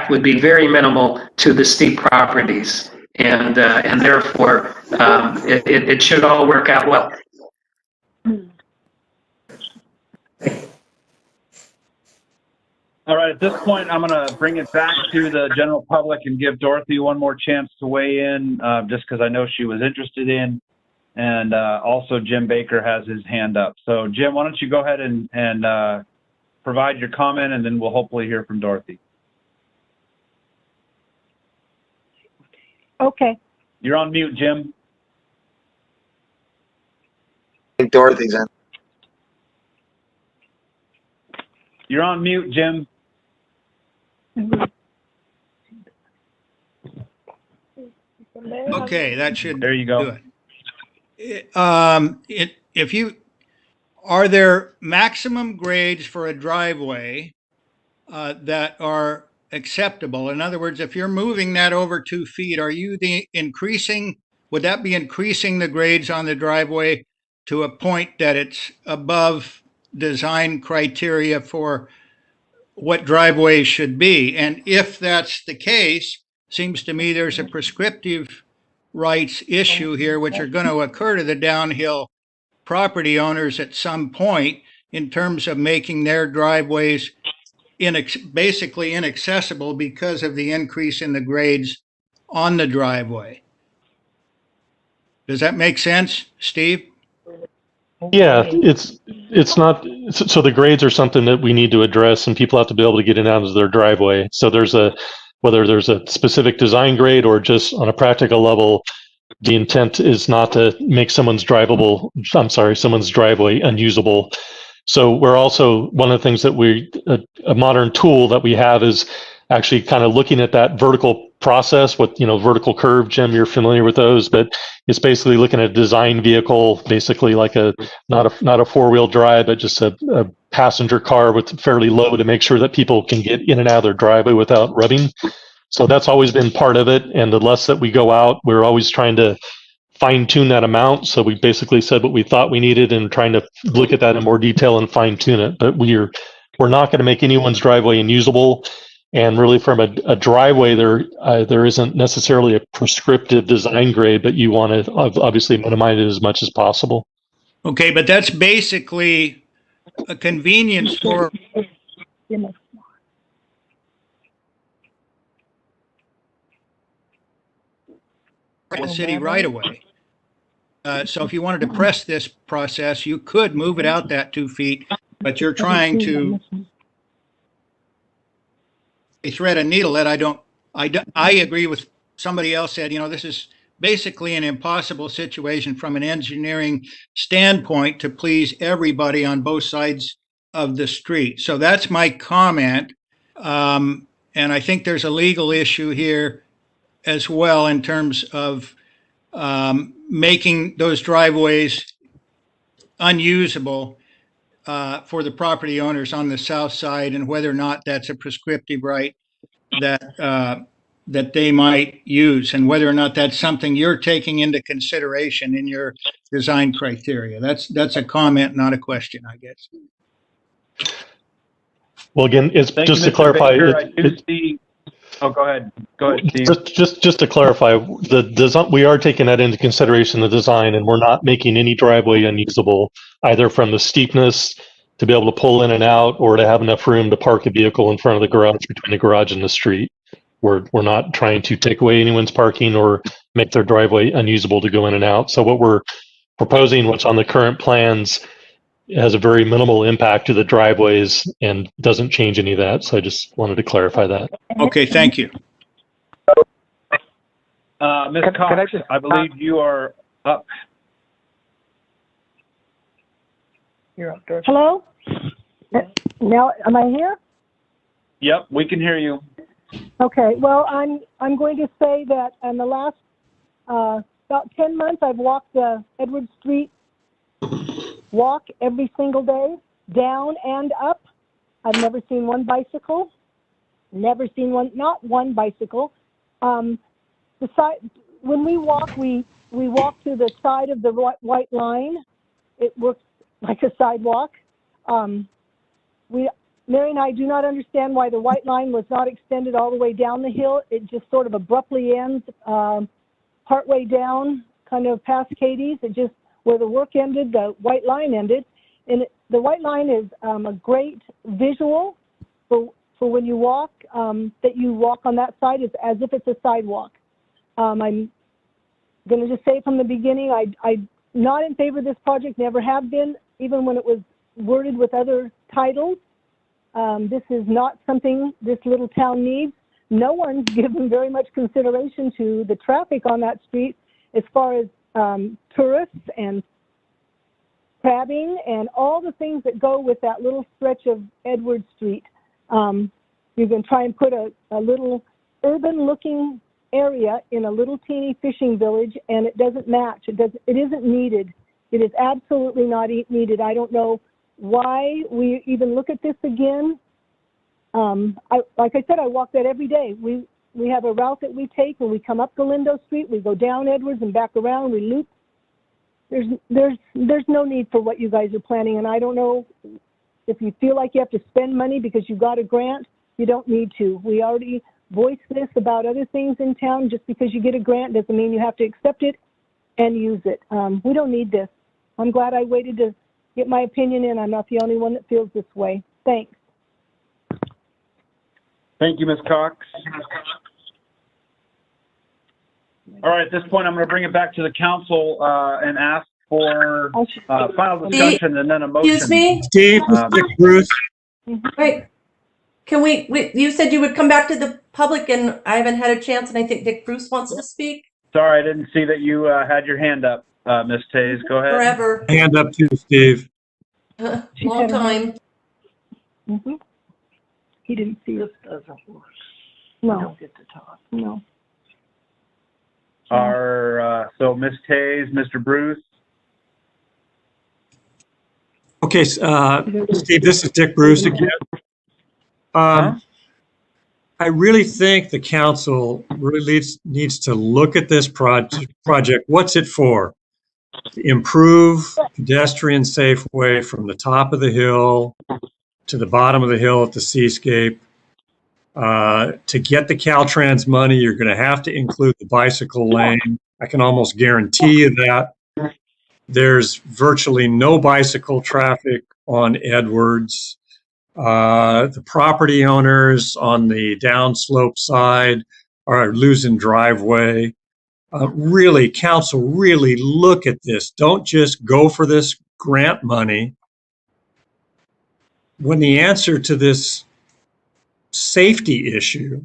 would be very minimal to the steep properties, and therefore it should all work out well. All right, at this point, I'm going to bring it back to the general public and give Dorothy one more chance to weigh in, just because I know she was interested in, and also Jim Baker has his hand up. So Jim, why don't you go ahead and provide your comment, and then we'll hopefully hear from Dorothy. Okay. You're on mute, Jim. I think Dorothy's in. You're on mute, Jim. Okay, that should there you go. do it. Are there maximum grades for a driveway that are acceptable? In other words, if you're moving that over 2 feet, would that be increasing the grades on the driveway to a point that it's above design criteria for what driveways should be? And if that's the case, seems to me there's a prescriptive rights issue here, which are going to occur to the downhill property owners at some point in terms of making their driveways basically inaccessible because of the increase in the grades on the driveway. Does that make sense, Steve? Yeah, it's not, so the grades are something that we need to address, and people have to be able to get in and out of their driveway. So whether there's a specific design grade or just on a practical level, the intent is not to make someone's driveway unusable. So we're also, one of the things that a modern tool that we have is actually kind of looking at that vertical process with, vertical curve. Jim, you're familiar with those, but it's basically looking at a design vehicle, basically like not a 4-wheel drive, but just a passenger car with fairly low to make sure that people can get in and out of their driveway without rubbing. So that's always been part of it. And the less that we go out, we're always trying to fine tune that amount. So we basically said what we thought we needed and trying to look at that in more detail and fine tune it. But we're not going to make anyone's driveway unusable. And really from a driveway, there isn't necessarily a prescriptive design grade, but you want to obviously minimize it as much as possible. Okay, but that's basically a convenience for a city right away. So if you wanted to press this process, you could move it out that 2 feet, but you're trying to thread a needle that I agree with somebody else said, this is basically an impossible situation from an engineering standpoint to please everybody on both sides of the street. So that's my comment. And I think there's a legal issue here as well in terms of making those driveways unusable for the property owners on the south side, and whether or not that's a prescriptive right that they might use, and whether or not that's something you're taking into consideration in your design criteria. That's a comment, not a question, I guess. Well, again, it's Thank just you, to clarify. Oh, go ahead. Go ahead, Steve. Just to clarify, the design, we are taking that into consideration, the design, and we're not making any driveway unusable, either from the steepness to be able to pull in and out, or to have enough room to park a vehicle in front of the garage, between the garage and the street. We're not trying to take away anyone's parking or make their driveway unusable to go in and out. So what we're proposing, what's on the current plans, has a very minimal impact to the driveways and doesn't change any of that. So I just wanted to clarify that. Okay, thank you. Ms. Cox, I believe you are up. You're up, Dorothy. Hello? Now, am I here? Yep, we can hear you. Okay, well, I'm going to say that in the last about 10 months, I've walked the Edward Street walk every single day, down and up. I've never seen one bicycle, not one bicycle. The side, when we walk to the side of the white line. It works like a sidewalk. Mary and I do not understand why the white line was not extended all the way down the hill. It just sort of abruptly ends partway down, kind of past Katie's. It just, where the work ended, the white line ended. And the white line is a great visual for when you walk, that you walk on that side as if it's a sidewalk. I'm going to just say from the beginning, I'm not in favor of this project, never have been, even when it was worded with other titles. This is not something this little town needs. No one's given very much consideration to the traffic on that street as far as tourists and crabbing and all the things that go with that little stretch of Edward Street. You can try and put a little urban-looking area in a little teeny fishing village, and it doesn't match. It isn't needed. It is absolutely not needed. I don't know why we even look at this again. Like I said, I walk that every day. We have a route that we take when we come up Galindo Street. We go down Edwards and back around. We loop. There's no need for what you guys are planning, and I don't know if you feel like you have to spend money because you got a grant. You don't need to. We already voiced this about other things in town. Just because you get a grant doesn't mean you have to accept it and use it. We don't need this. I'm glad I waited to get my opinion in. I'm not the only one that feels this way. Thanks. Thank you, Ms. Cox. All right, at this point, I'm going to bring it back to the council and ask for final discussion and then a motion. Excuse me? Steve, Bruce. Wait, can we, you said you would come back to the public and I haven't had a chance and I think Dick Bruce wants to speak. Sorry, I didn't see that you had your hand up, Ms. Tays. Go ahead. Forever. Hand up too, Steve. Long time. Mm-hmm. He didn't see it. Doesn't work. No. You don't get to talk. No. So Ms. Tays, Mr. Bruce. Okay, Steve, this is Dick Bruce again. I really think the council really needs to look at this project. What's it for? To improve pedestrian safe way from the top of the hill to the bottom of the hill at the seascape. To get the Caltrans money, you're going to have to include the bicycle lane. I can almost guarantee you that. There's virtually no bicycle traffic on Edwards. The property owners on the downslope side are losing driveway. Really, council, really look at this. Don't just go for this grant money when the answer to this safety issue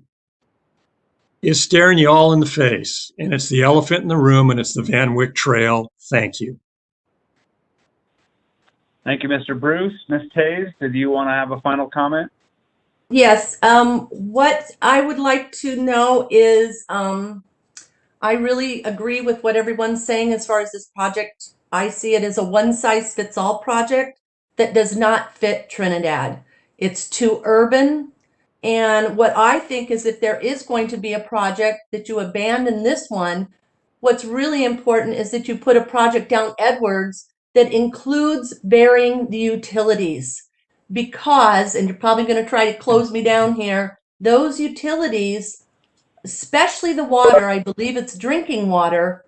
is staring you all in the face, and it's the elephant in the room, and it's the Van Wyck Trail. Thank you. Thank you, Mr. Bruce. Ms. Tays, did you want to have a final comment? Yes. What I would like to know is, I really agree with what everyone's saying as far as this project. I see it as a one-size-fits-all project that does not fit Trinidad. It's too urban. And what I think is if there is going to be a project that you abandon this one, what's really important is that you put a project down Edwards that includes burying the utilities. Because, and you're probably going to try to close me down here, those utilities, especially the water, I believe it's drinking water,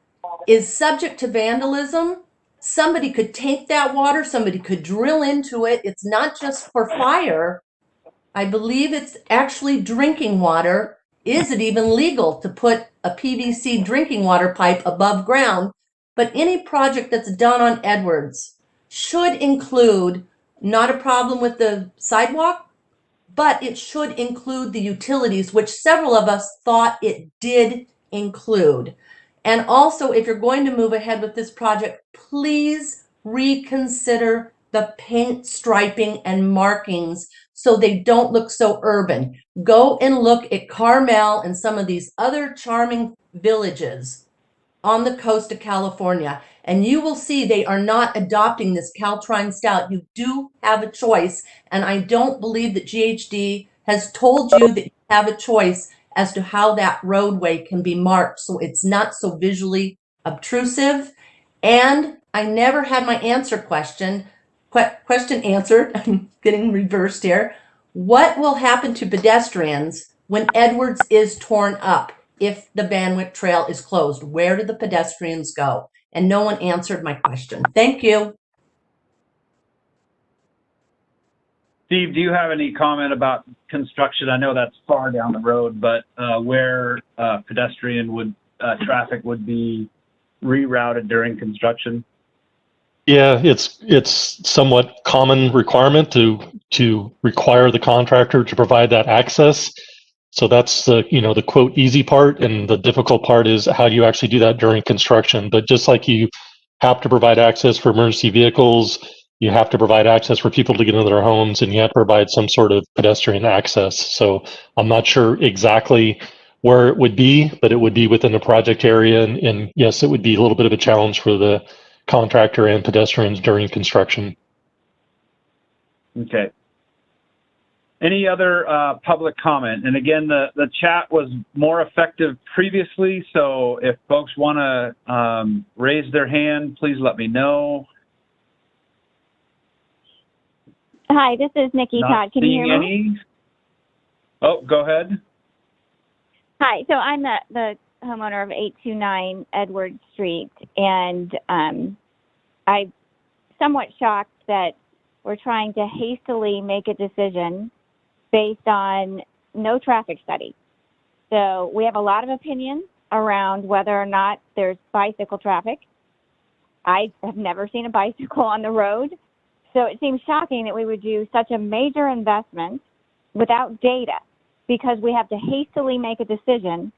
is subject to vandalism. Somebody could take that water, somebody could drill into it. It's not just for fire. I believe it's actually drinking water. is it even legal to put a PVC drinking water pipe above ground? But any project that's done on Edwards should include, not a problem with the sidewalk, but it should include the utilities, which several of us thought it did include. And also, if you're going to move ahead with this project, please reconsider the paint striping and markings so they don't look so urban. Go and look at Carmel and some of these other charming villages on the coast of California, and you will see they are not adopting this Caltrine style. You do have a choice, and I don't believe that GHD has told you that you have a choice as to how that roadway can be marked so it's not so visually obtrusive. And I never had my question answered. I'm getting reversed here. What will happen to pedestrians when Edwards is torn up if the Van Wyck Trail is closed? Where do the pedestrians go? And no one answered my question. Thank you. Steve, do you have any comment about construction? I know that's far down the road, but where pedestrian traffic would be rerouted during construction? Yeah, it's somewhat common requirement to require the contractor to provide that access. So that's the quote easy part, and the difficult part is how do you actually do that during construction. But just like you have to provide access for emergency vehicles, you have to provide access for people to get into their homes, and you have to provide some sort of pedestrian access. So I'm not sure exactly where it would be, but it would be within the project area. And yes, it would be a little bit of a challenge for the contractor and pedestrians during construction. Okay. Any other public comment? And again, the chat was more effective previously, so if folks want to raise their hand, please let me know. Hi, this is Nikki Todd. Can you hear me? Any? Oh, go ahead. Hi, so I'm the homeowner of 829 Edward Street, and I'm somewhat shocked that we're trying to hastily make a decision based on no traffic study. So we have a lot of opinions around whether or not there's bicycle traffic. I have never seen a bicycle on the road. So it seems shocking that we would do such a major investment without data because we have to hastily make a decision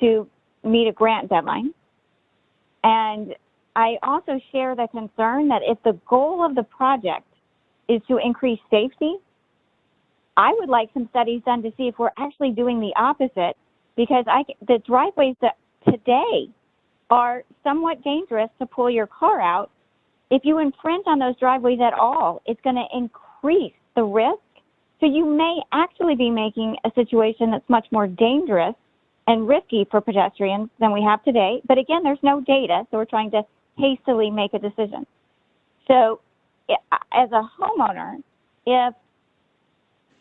to meet a grant deadline. And I also share the concern that if the goal of the project is to increase safety, I would like some studies done to see if we're actually doing the opposite, because the driveways that today are somewhat dangerous to pull your car out. If you infringe on those driveways at all, it's going to increase the risk. So you may actually be making a situation that's much more dangerous and risky for pedestrians than we have today. But again, there's no data, so we're trying to hastily make a decision. So as a homeowner,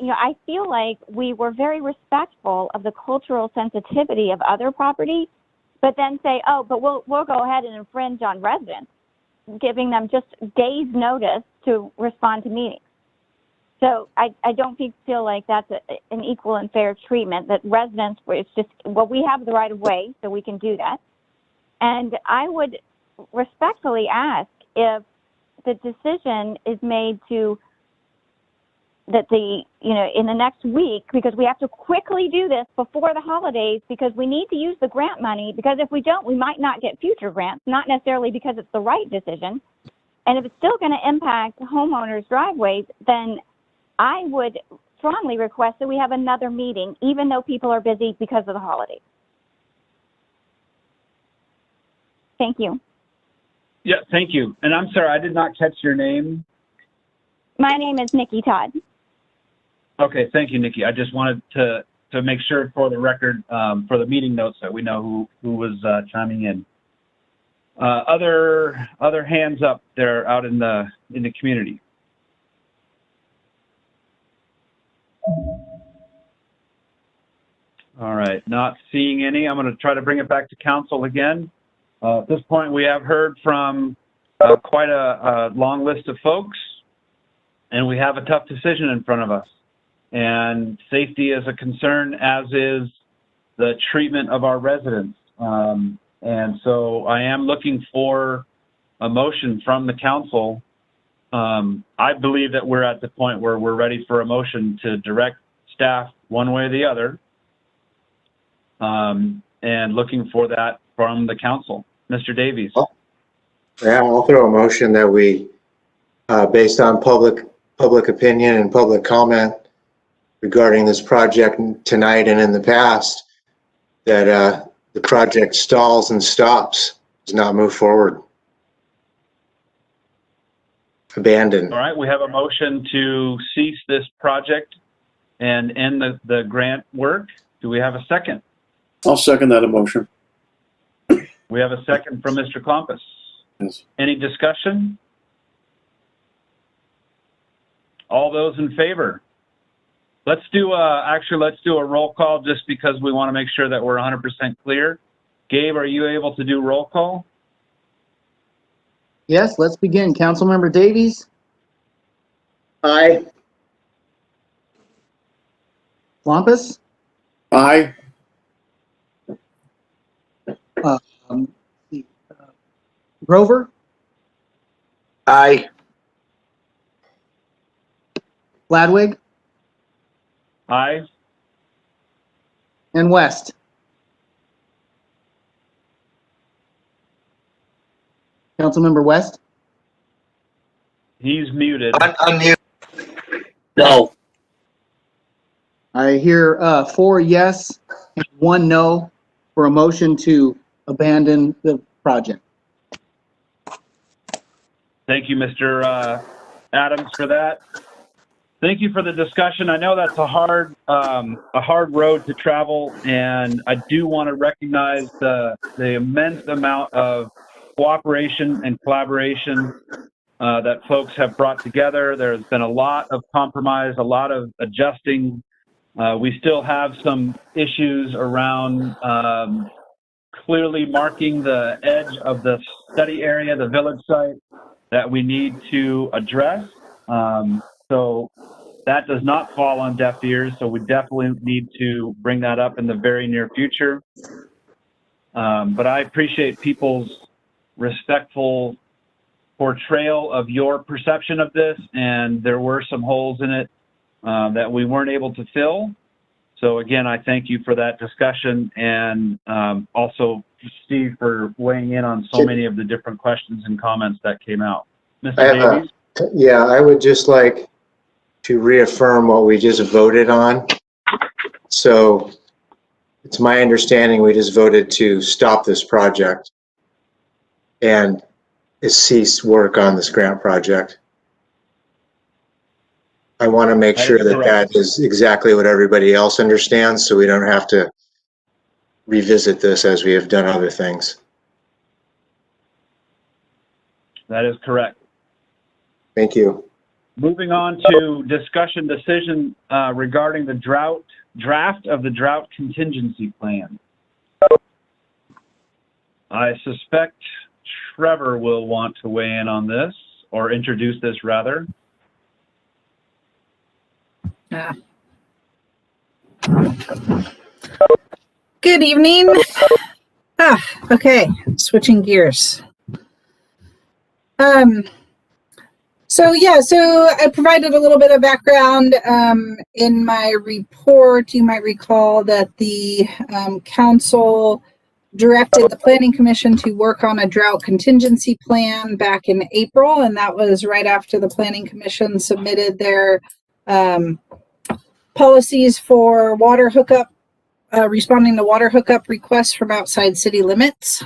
I feel like we were very respectful of the cultural sensitivity of other property, but then say, oh, but we'll go ahead and infringe on residents, giving them just days' notice to respond to meetings. So I don't feel like that's an equal and fair treatment, that residents, it's just, well, we have the right of way, so we can do that. And I would respectfully ask if the decision is made in the next week, because we have to quickly do this before the holidays, because we need to use the grant money, because if we don't, we might not get future grants, not necessarily because it's the right decision. And if it's still going to impact homeowners' driveways, then I would strongly request that we have another meeting, even though people are busy because of the holidays. Thank you. Yeah, thank you. And I'm sorry, I did not catch your name. My name is Nikki Todd. Okay, thank you, Nikki. I just wanted to make sure for the record, for the meeting notes, that we know who was chiming in. Other hands up there out in the community. All right, not seeing any. I'm going to try to bring it back to council again. At this point, we have heard from quite a long list of folks, and we have a tough decision in front of us. And safety is a concern, as is the treatment of our residents. And so I am looking for a motion from the council. I believe that we're at the point where we're ready for a motion to direct staff one way or the other, and looking for that from the council. Mr. Davies. Yeah, I'll throw a motion that we, based on public opinion and public comment regarding this project tonight and in the past, that the project stalls and stops, does not move forward. Abandoned. All right, we have a motion to cease this project and end the grant work. Do we have a second? I'll second that motion. We have a second from Mr. Klompus. Yes. Any discussion? All those in favor? Let's do a roll call just because we want to make sure that we're 100% clear. Gabe, are you able to do roll call? Yes, let's begin. Councilmember Davies? Aye. Klompus? Aye. Grover? Aye. Gladwig? Aye. And West? Councilmember West? He's muted. Unmute. No. I hear 4 yes and 1 no for a motion to abandon the project. Thank you, Mr. Adams, for that. Thank you for the discussion. I know that's a hard road to travel, and I do want to recognize the immense amount of cooperation and collaboration that folks have brought together. There's been a lot of compromise, a lot of adjusting. We still have some issues around clearly marking the edge of the study area, the village site, that we need to address. So that does not fall on deaf ears. So we definitely need to bring that up in the very near future. But I appreciate people's respectful portrayal of your perception of this, and there were some holes in it that we weren't able to fill. So again, I thank you for that discussion, and also Steve for weighing in on so many of the different questions and comments that came out. Mr. Davies? Yeah, I would just like to reaffirm what we just voted on. So it's my understanding we just voted to stop this project and cease work on this grant project. I want to make sure that that is exactly what everybody else understands, so we don't have to revisit this as we have done other things. That is correct. Thank you. Moving on to discussion decision regarding the draft of the drought contingency plan. I suspect Trevor will want to weigh in on this, or introduce this rather. Good evening. Okay, switching gears. So I provided a little bit of background in my report. You might recall that the council directed the Planning Commission to work on a drought contingency plan back in April, and that was right after the Planning Commission submitted their policies for water hookup, responding to water hookup requests from outside city limits.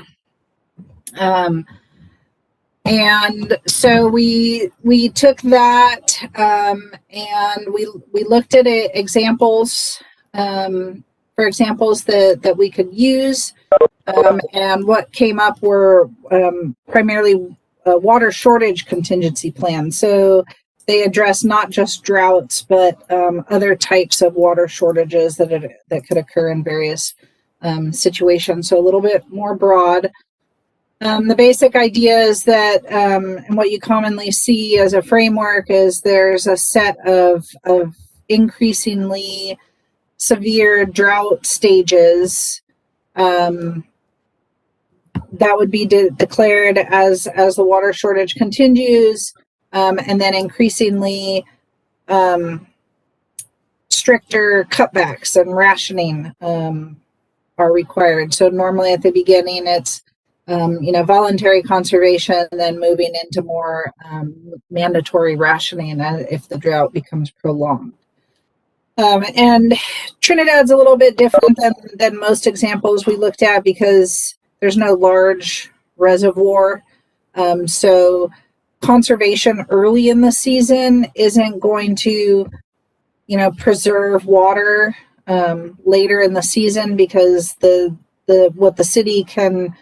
And so we took that and we looked at examples, for examples that we could use, and what came up were primarily water shortage contingency plans. So they address not just droughts, but other types of water shortages that could occur in various situations. So a little bit more broad. The basic idea is that, and what you commonly see as a framework is there's a set of increasingly severe drought stages, that would be declared as the water shortage continues, and then increasingly stricter cutbacks and rationing are required. So normally at the beginning it's voluntary conservation, and then moving into more mandatory rationing if the drought becomes prolonged. And Trinidad's a little bit different than most examples we looked at because there's no large reservoir. So conservation early in the season isn't going to, preserve water later in the season, because what the city can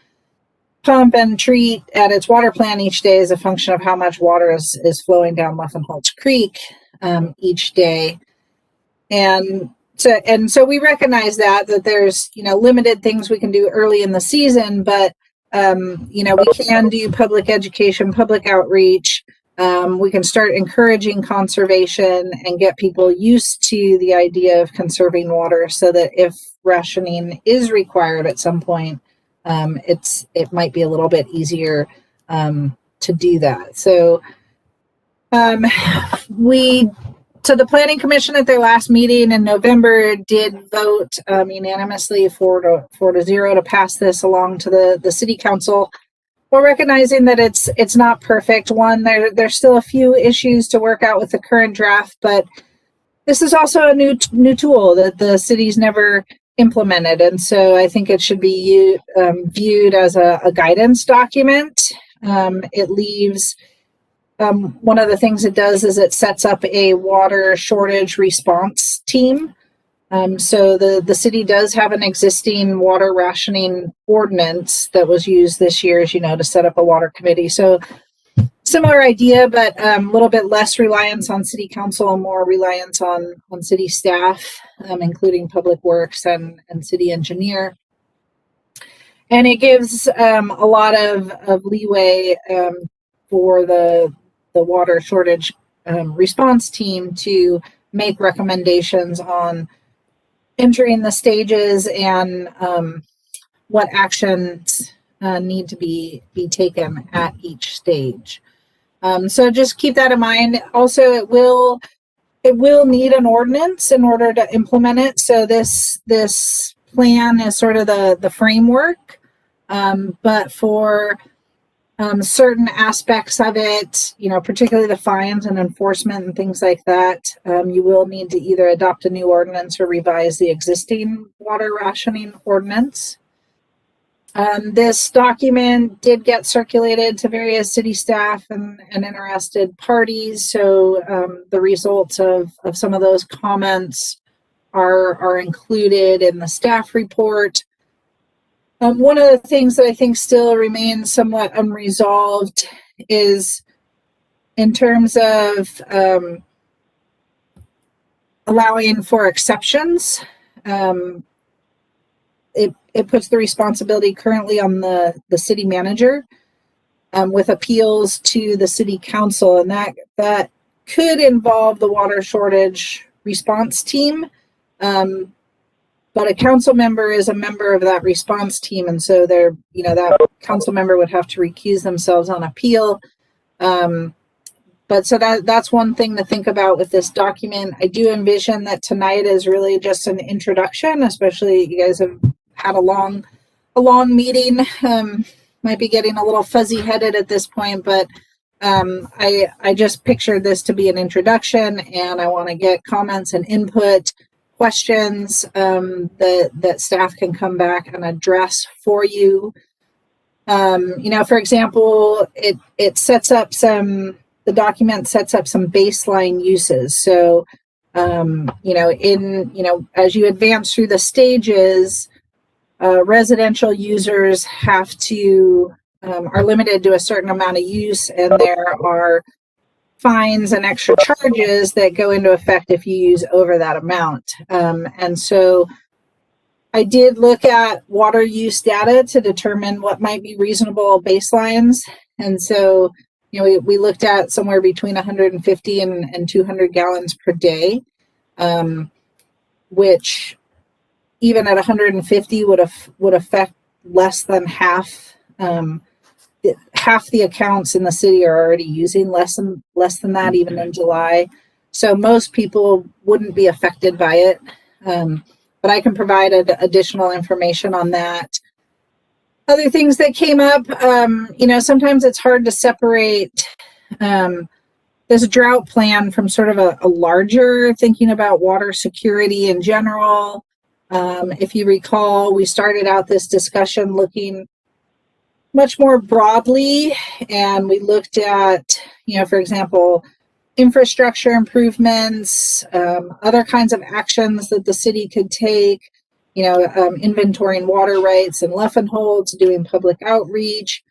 pump and treat at its water plant each day is a function of how much water is flowing down Muffin Creek each day. And so we recognize that there's, limited things we can do early in the season, but, we can do public education, public outreach. We can start encouraging conservation and get people used to the idea of conserving water, so that if rationing is required at some point, it might be a little bit easier to do that. So the Planning Commission at their last meeting in November did vote unanimously 4-0 to pass this along to the City Council. We're recognizing that it's not perfect. One, there's still a few issues to work out with the current draft, but this is also a new tool that the city's never implemented, and so I think it should be viewed as a guidance document. It leaves one of the things it does is it sets up a water shortage response team. So the city does have an existing water rationing ordinance that was used this year, to set up a water committee. So similar idea, but a little bit less reliance on city council and more reliance on city staff, including public works and city engineer. And it gives a lot of leeway for the water shortage response team to make recommendations on entering the stages and what actions need to be taken at each stage. So just keep that in mind. Also, it will need an ordinance in order to implement it. So this plan is sort of the framework, but for certain aspects of it, particularly the fines and enforcement and things like that, you will need to either adopt a new ordinance or revise the existing water rationing ordinance. This document did get circulated to various city staff and interested parties, so the results of some of those comments are included in the staff report. One of the things that I think still remains somewhat unresolved is in terms of allowing for exceptions. It puts the responsibility currently on the city manager with appeals to the city council, and that could involve the water shortage response team. But a council member is a member of that response team, and so that council member would have to recuse themselves on appeal. But so that's one thing to think about with this document. I do envision that tonight is really just an introduction, especially you guys have had a long meeting. Might be getting a little fuzzy headed at this point, but I just pictured this to be an introduction, and I want to get comments and input, questions that staff can come back and address for you. For example, it sets up the document sets up some baseline uses. So, as you advance through the stages, residential users are limited to a certain amount of use, and there are fines and extra charges that go into effect if you use over that amount. And so I did look at water use data to determine what might be reasonable baselines. And so, we looked at somewhere between 150 and 200 gallons per day. which even at 150 would affect less than half. Half the accounts in the city are already using less than that, even in July. So most people wouldn't be affected by it. But I can provide additional information on that. Other things that came up, sometimes it's hard to separate this drought plan from sort of a larger thinking about water security in general. If you recall, we started out this discussion looking much more broadly, and we looked at, for example, infrastructure improvements, other kinds of actions that the city could take, inventorying water rights and Luffenholz, doing public outreach,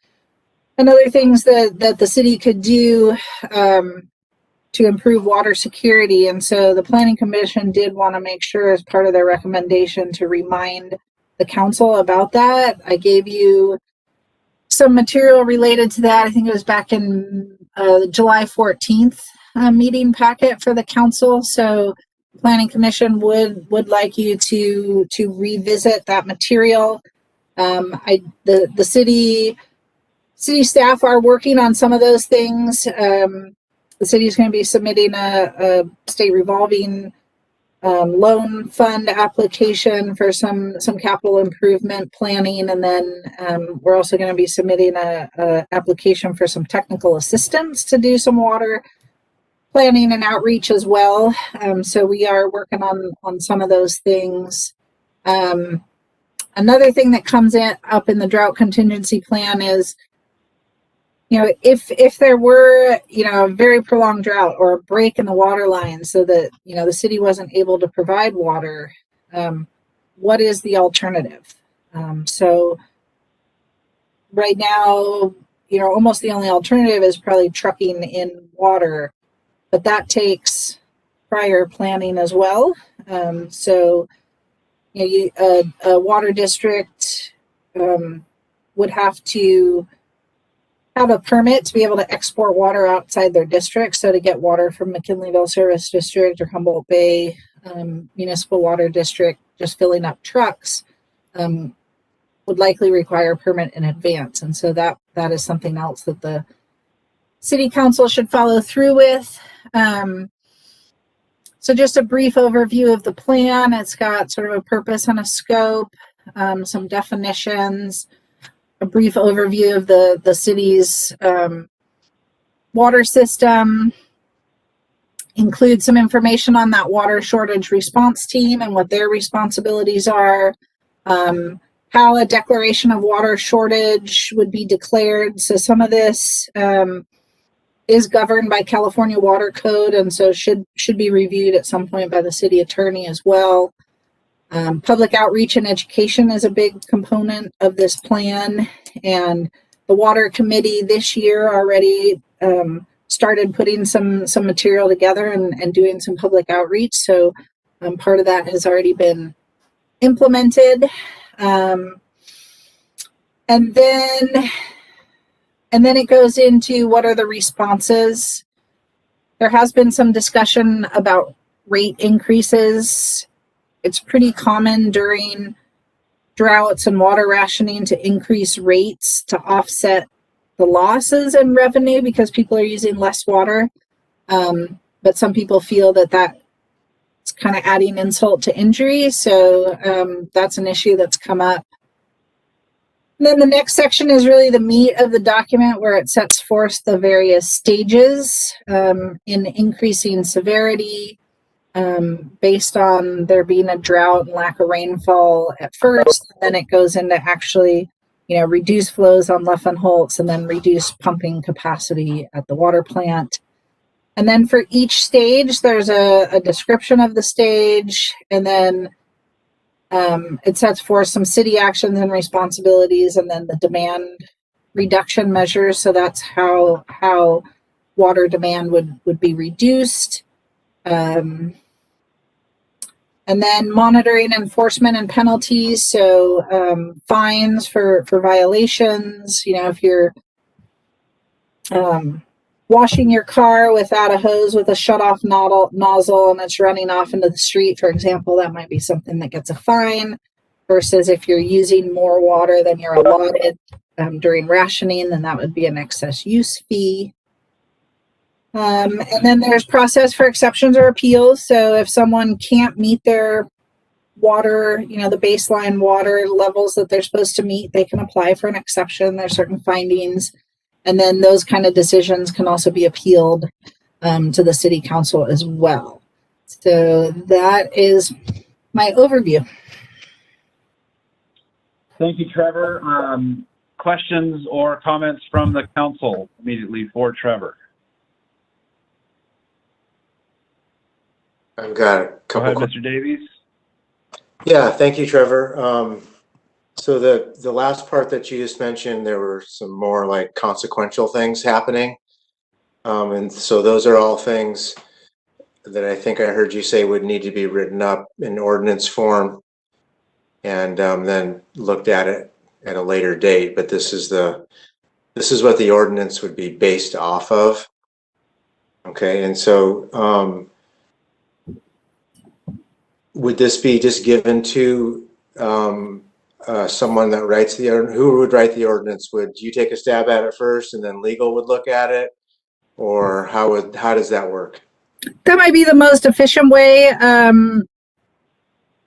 and other things that the city could do to improve water security. And so the Planning Commission did want to make sure, as part of their recommendation, to remind the council about that. I gave you some material related to that. I think it was back in July 14th meeting packet for the council. So the Planning Commission would like you to revisit that material. The city staff are working on some of those things. The city is going to be submitting a state revolving loan fund application for some capital improvement planning, and then we're also going to be submitting a application for some technical assistance to do some water planning and outreach as well. So we are working on some of those things. Another thing that comes up in the drought contingency plan is, if there were, a very prolonged drought or a break in the water line so that, the city wasn't able to provide water, what is the alternative? So right now, almost the only alternative is probably trucking in water, but that takes prior planning as well. So, a water district would have to have a permit to be able to export water outside their district. So to get water from McKinleyville Service District or Humboldt Bay Municipal Water District, just filling up trucks would likely require a permit in advance. And so that is something else that the city council should follow through with. So just a brief overview of the plan. It's got sort of a purpose and a scope, some definitions, a brief overview of the city's water system, include some information on that water shortage response team and what their responsibilities are, how a declaration of water shortage would be declared. So some of this is governed by California Water Code, and so should be reviewed at some point by the city attorney as well. Public outreach and education is a big component of this plan, and the water committee this year already started putting some material together and doing some public outreach. So part of that has already been implemented. And then it goes into what are the responses. There has been some discussion about rate increases. It's pretty common during droughts and water rationing to increase rates to offset the losses in revenue because people are using less water. But some people feel that it's kind of adding insult to injury. So that's an issue that's come up. And then the next section is really the meat of the document, where it sets forth the various stages in increasing severity, based on there being a drought and lack of rainfall at first. And then it goes into actually, reduce flows on Luffenholz and then reduce pumping capacity at the water plant. And then for each stage, there's a description of the stage, and then it sets forth some city actions and responsibilities, and then the demand reduction measures. So that's how water demand would be reduced. And then monitoring, enforcement, and penalties. So fines for violations. If you're washing your car without a hose with a shut-off nozzle and it's running off into the street, for example, that might be something that gets a fine, versus if you're using more water than you're allotted during rationing, then that would be an excess use fee. And then there's process for exceptions or appeals. So if someone can't meet their water, the baseline water levels that they're supposed to meet, they can apply for an exception. There's certain findings. And then those kind of decisions can also be appealed to the city council as well. So that is my overview. Thank you, Trevor. Questions or comments from the council immediately for Trevor? I've got a couple. Go ahead, Mr. Davies. Yeah, thank you, Trevor. So the last part that you just mentioned, there were some more like consequential things happening. And so those are all things that I think I heard you say would need to be written up in ordinance form and then looked at it at a later date. But this is what the ordinance would be based off of. Okay, and so would this be just given to someone that writes the ordinance? Who would write the ordinance? Would you take a stab at it first and then legal would look at it? Or how does that work? That might be the most efficient way.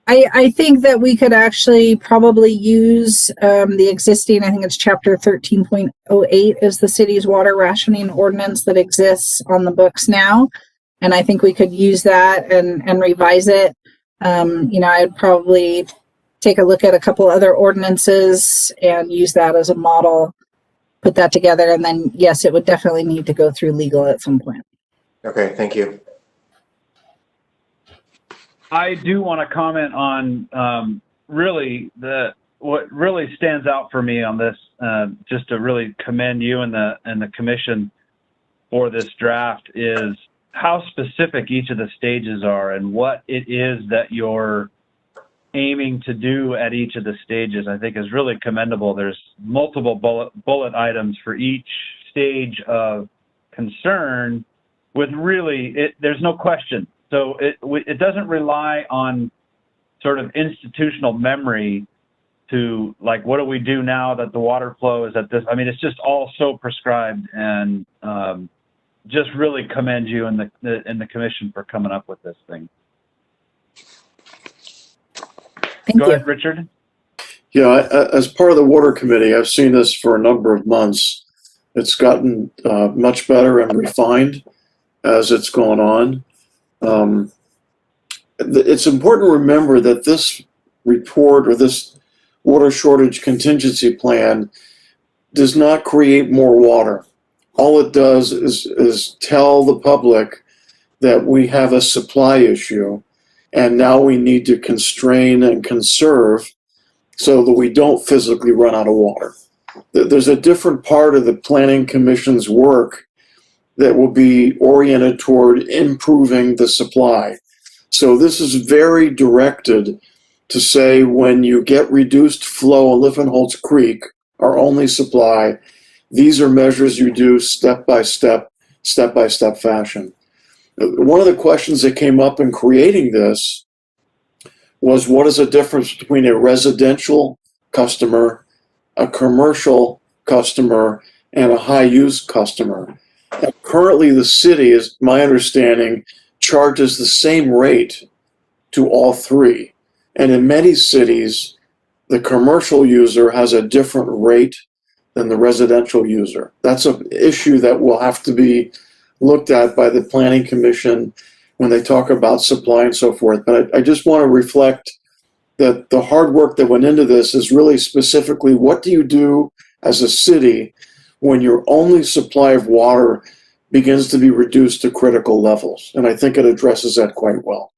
I think that we could actually probably use the existing, I think it's chapter 13.08 is the city's water rationing ordinance that exists on the books now. And I think we could use that and revise it. I'd probably take a look at a couple other ordinances and use that as a model, put that together, and then yes, it would definitely need to go through legal at some point. Okay, thank you. I do want to comment on what really stands out for me on this, just to really commend you and the commission for this draft, is how specific each of the stages are and what it is that you're aiming to do at each of the stages. I think is really commendable. There's multiple bullet items for each stage of concern with there's no question. So it doesn't rely on sort of institutional memory to like, what do we do now that the water flow is at this? I mean, it's just all so prescribed, and just really commend you and the commission for coming up with this thing. Go ahead, Richard. Yeah, as part of the water committee, I've seen this for a number of months. It's gotten much better and refined as it's gone on. It's important to remember that this report or this water shortage contingency plan does not create more water. All it does is tell the public that we have a supply issue and now we need to constrain and conserve so that we don't physically run out of water. There's a different part of the Planning Commission's work that will be oriented toward improving the supply. So this is very directed to say when you get reduced flow in Liffenholtz Creek, our only supply, these are measures you do step-by-step fashion. One of the questions that came up in creating this was, what is the difference between a residential customer, a commercial customer, and a high-use customer? And currently, the city, is my understanding, charges the same rate to all three. And in many cities, the commercial user has a different rate than the residential user. That's an issue that will have to be looked at by the Planning Commission when they talk about supply and so forth. But I just want to reflect that the hard work that went into this is really specifically, what do you do as a city when your only supply of water begins to be reduced to critical levels? And I think it addresses that quite well.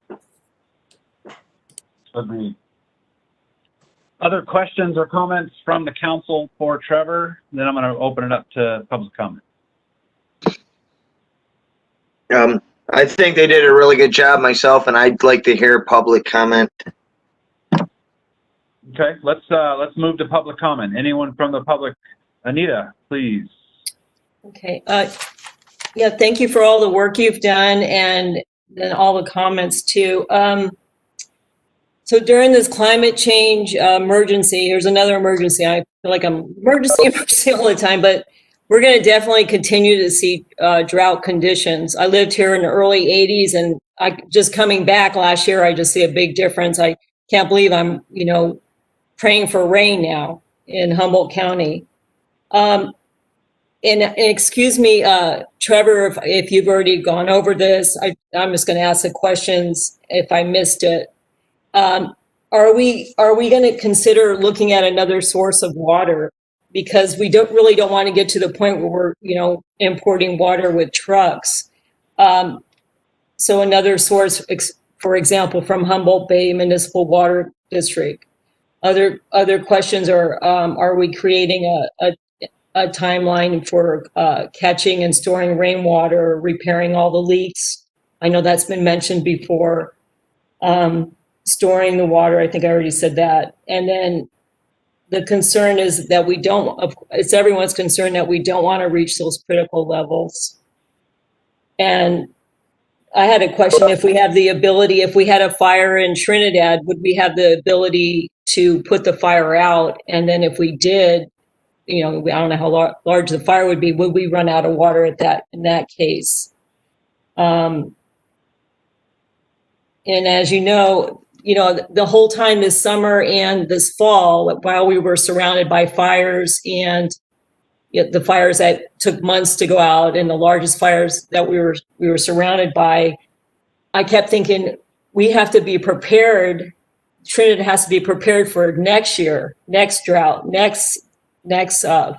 Agreed. Other questions or comments from the council for Trevor? Then I'm going to open it up to public comment. I think they did a really good job myself, and I'd like to hear public comment. Okay, let's move to public comment. Anyone from the public? Anita, please. Okay. Yeah, thank you for all the work you've done and then all the comments too. So during this climate change emergency, here's another emergency. I feel like I'm emergency all the time, but we're going to definitely continue to see drought conditions. I lived here in the early 80s, and just coming back last year, I just see a big difference. I can't believe I'm, praying for rain now in Humboldt County. And excuse me, Trevor, if you've already gone over this, I'm just going to ask the questions if I missed it. Are we going to consider looking at another source of water? Because we don't want to get to the point where we're, importing water with trucks. So another source, for example, from Humboldt Bay Municipal Water District. Other questions are we creating a timeline for catching and storing rainwater, repairing all the leaks? I know that's been mentioned before. Storing the water, I think I already said that. And then the concern is that it's everyone's concern that we don't want to reach those critical levels. And I had a question, if we had a fire in Trinidad, would we have the ability to put the fire out? And then if we did, I don't know how large the fire would be, would we run out of water in that case? And as you know, the whole time this summer and this fall, while we were surrounded by fires and the fires that took months to go out and the largest fires that we were surrounded by, I kept thinking we have to be prepared. Trinidad has to be prepared for next year, next drought, next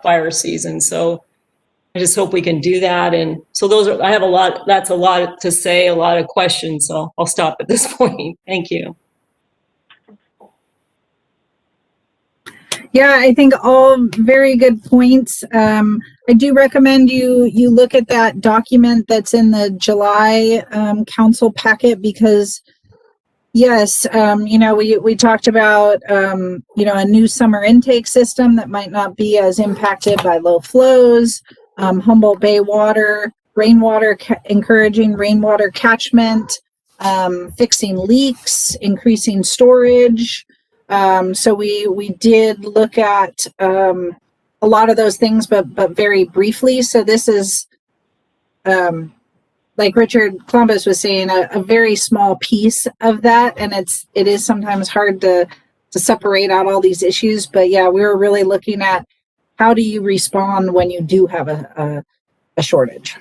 fire season. So I just hope we can do that. And so that's a lot to say, a lot of questions. So I'll stop at this point. Thank you. Yeah, I think all very good points. I do recommend you look at that document that's in the July council packet, because yes, we talked about a new summer intake system that might not be as impacted by low flows, Humboldt Bay water, encouraging rainwater catchment, fixing leaks, increasing storage. So we did look at a lot of those things, but very briefly. So this is, like Richard Columbus was saying, a very small piece of that, and it is sometimes hard to separate out all these issues. But yeah, we were really looking at how do you respond when you do have a shortage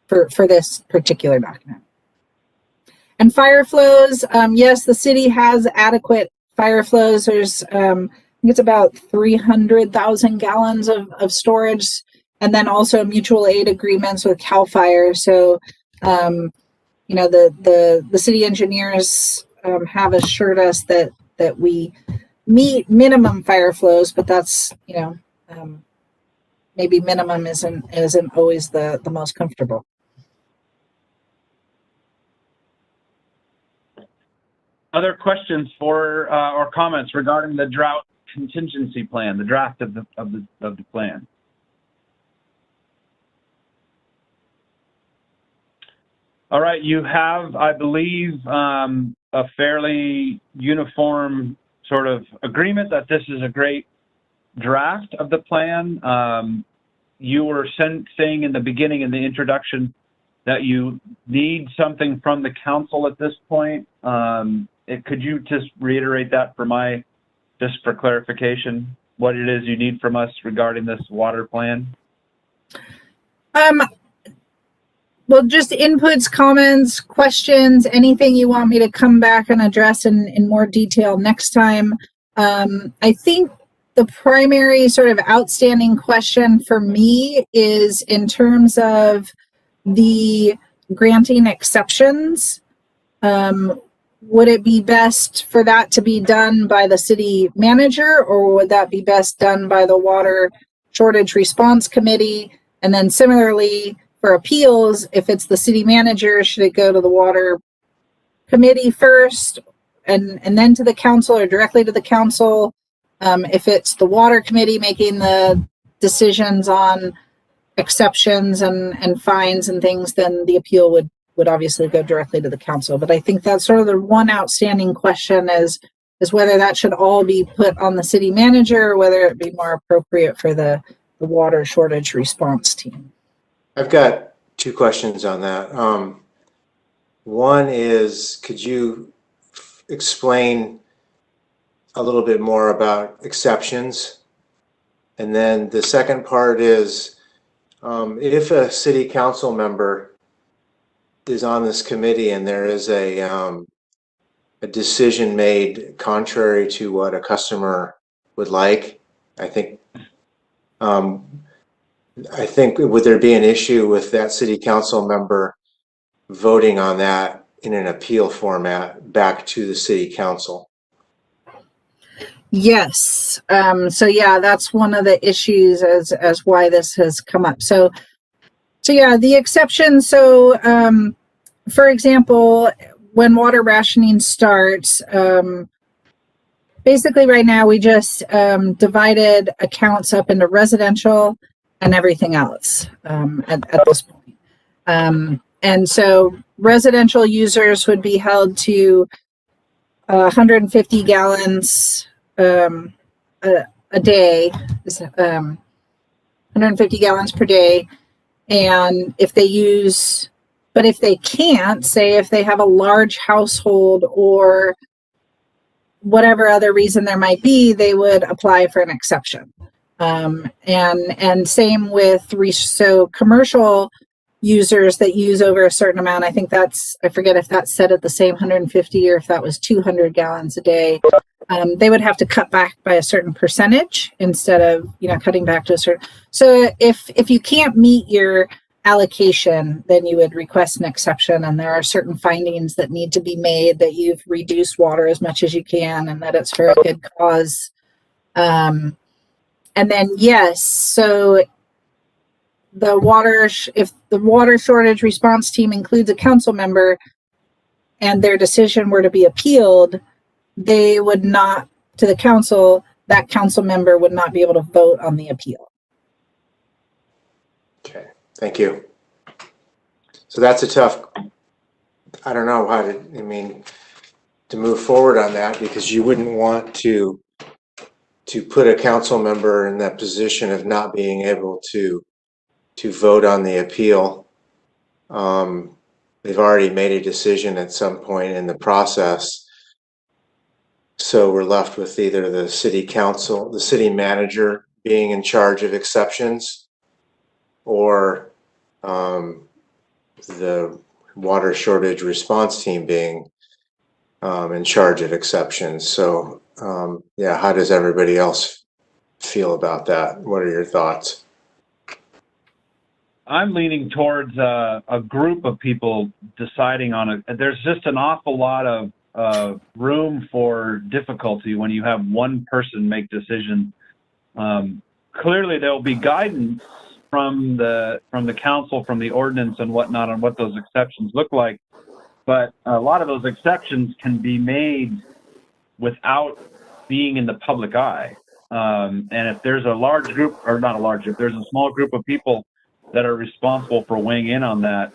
for this particular document. And fire flows, yes, the city has adequate fire flows. There's, I think it's about 300,000 gallons of storage, and then also mutual aid agreements with CAL FIRE. So, the city engineers have assured us that we meet minimum fire flows, but that's, maybe minimum isn't always the most comfortable. Other questions or comments regarding the drought contingency plan, the draft of the plan? All right, you have, I believe, a fairly uniform sort of agreement that this is a great draft of the plan. You were saying in the beginning, in the introduction, that you need something from the council at this point. Could you just reiterate that just for clarification, what it is you need from us regarding this water plan? Well, just inputs, comments, questions, anything you want me to come back and address in more detail next time. I think the primary sort of outstanding question for me is in terms of the granting exceptions. Would it be best for that to be done by the city manager, or would that be best done by the Water Shortage Response Committee? And then similarly for appeals, if it's the city manager, should it go to the Water Committee first and then to the council, or directly to the council? If it's the Water Committee making the decisions on exceptions and fines and things, then the appeal would obviously go directly to the council. But I think that's sort of the one outstanding question is whether that should all be put on the city manager or whether it be more appropriate for the water shortage response team. I've got two questions on that. One is, could you explain a little bit more about exceptions? And then the second part is, if a city council member is on this committee and there is a decision made contrary to what a customer would like, I think would there be an issue with that city council member voting on that in an appeal format back to the city council? Yes. So yeah, that's one of the issues as why this has come up. So yeah, the exception. So, for example, when water rationing starts, basically right now we just divided accounts up into residential and everything else at this point. And so residential users would be held to 150 gallons a day, 150 gallons per day. And if they can't, say if they have a large household or whatever other reason there might be, they would apply for an exception. And same with so commercial users that use over a certain amount. I think I forget if that's set at the same 150 or if that was 200 gallons a day. They would have to cut back by a certain percentage instead of, cutting back to a certain. So if you can't meet your allocation, then you would request an exception, and there are certain findings that need to be made that you've reduced water as much as you can and that it's for a good cause. And then yes, so if the water shortage response team includes a council member and their decision were to be appealed, they would not, to the council, that council member would not be able to vote on the appeal. Okay, thank you. So that's a tough, I don't know how to move forward on that, because you wouldn't want to put a council member in that position of not being able to vote on the appeal. They've already made a decision at some point in the process. So we're left with either the city council, the city manager being in charge of exceptions, or the water shortage response team being in charge of exceptions. So yeah, how does everybody else feel about that? What are your thoughts? I'm leaning towards a group of people deciding on it. There's just an awful lot of room for difficulty when you have one person make decisions. Clearly, there will be guidance from the council, from the ordinance and whatnot on what those exceptions look like. But a lot of those exceptions can be made without being in the public eye. And if there's a large group, or not a large group, there's a small group of people that are responsible for weighing in on that,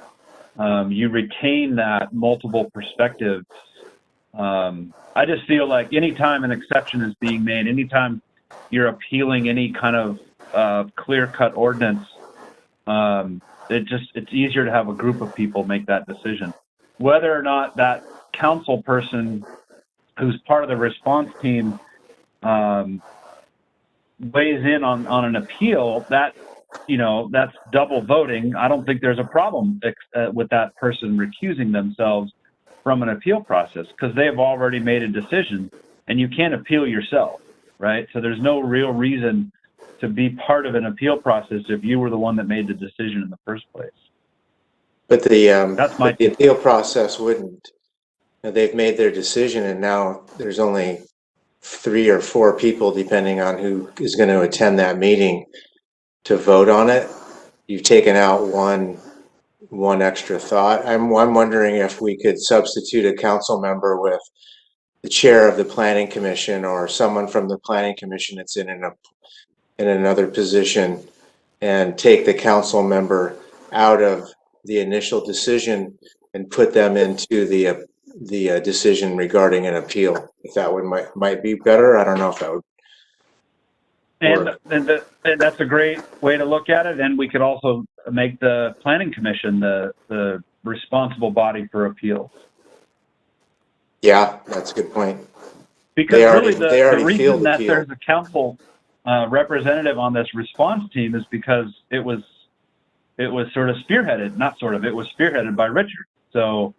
you retain that multiple perspectives. I just feel like anytime an exception is being made, anytime you're appealing any kind of clear-cut ordinance, it's easier to have a group of people make that decision. Whether or not that council person who's part of the response team weighs in on an appeal, that's double voting. I don't think there's a problem with that person recusing themselves from an appeal process, because they have already made a decision, and you can't appeal yourself, right? So there's no real reason to be part of an appeal process if you were the one that made the decision in the first place. But the appeal process wouldn't. They've made their decision, and now there's only 3 or 4 people, depending on who is going to attend that meeting, to vote on it. You've taken out one extra thought. I'm wondering if we could substitute a council member with the chair of the planning commission, or someone from the planning commission that's in another position, and take the council member out of the initial decision and put them into the decision regarding an appeal. If that would might be better, I don't know if that would. And that's a great way to look at it. And we could also make the planning commission the responsible body for appeals. Yeah, that's a good point. Because really the reason that appeal. there's a council representative on this response team is because it was sort of spearheaded, not sort of, it was spearheaded by Richard. So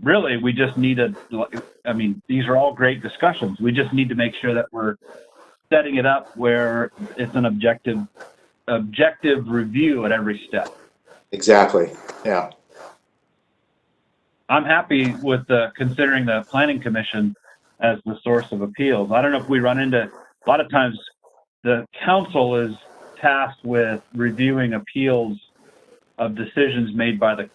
really we just need I mean, these are all great discussions. We just need to make sure that we're setting it up where it's an objective review at every step. Exactly. Yeah. I'm happy with considering the planning commission as the source of appeals. I don't know if we run into, a lot of times the council is tasked with reviewing appeals of decisions made by the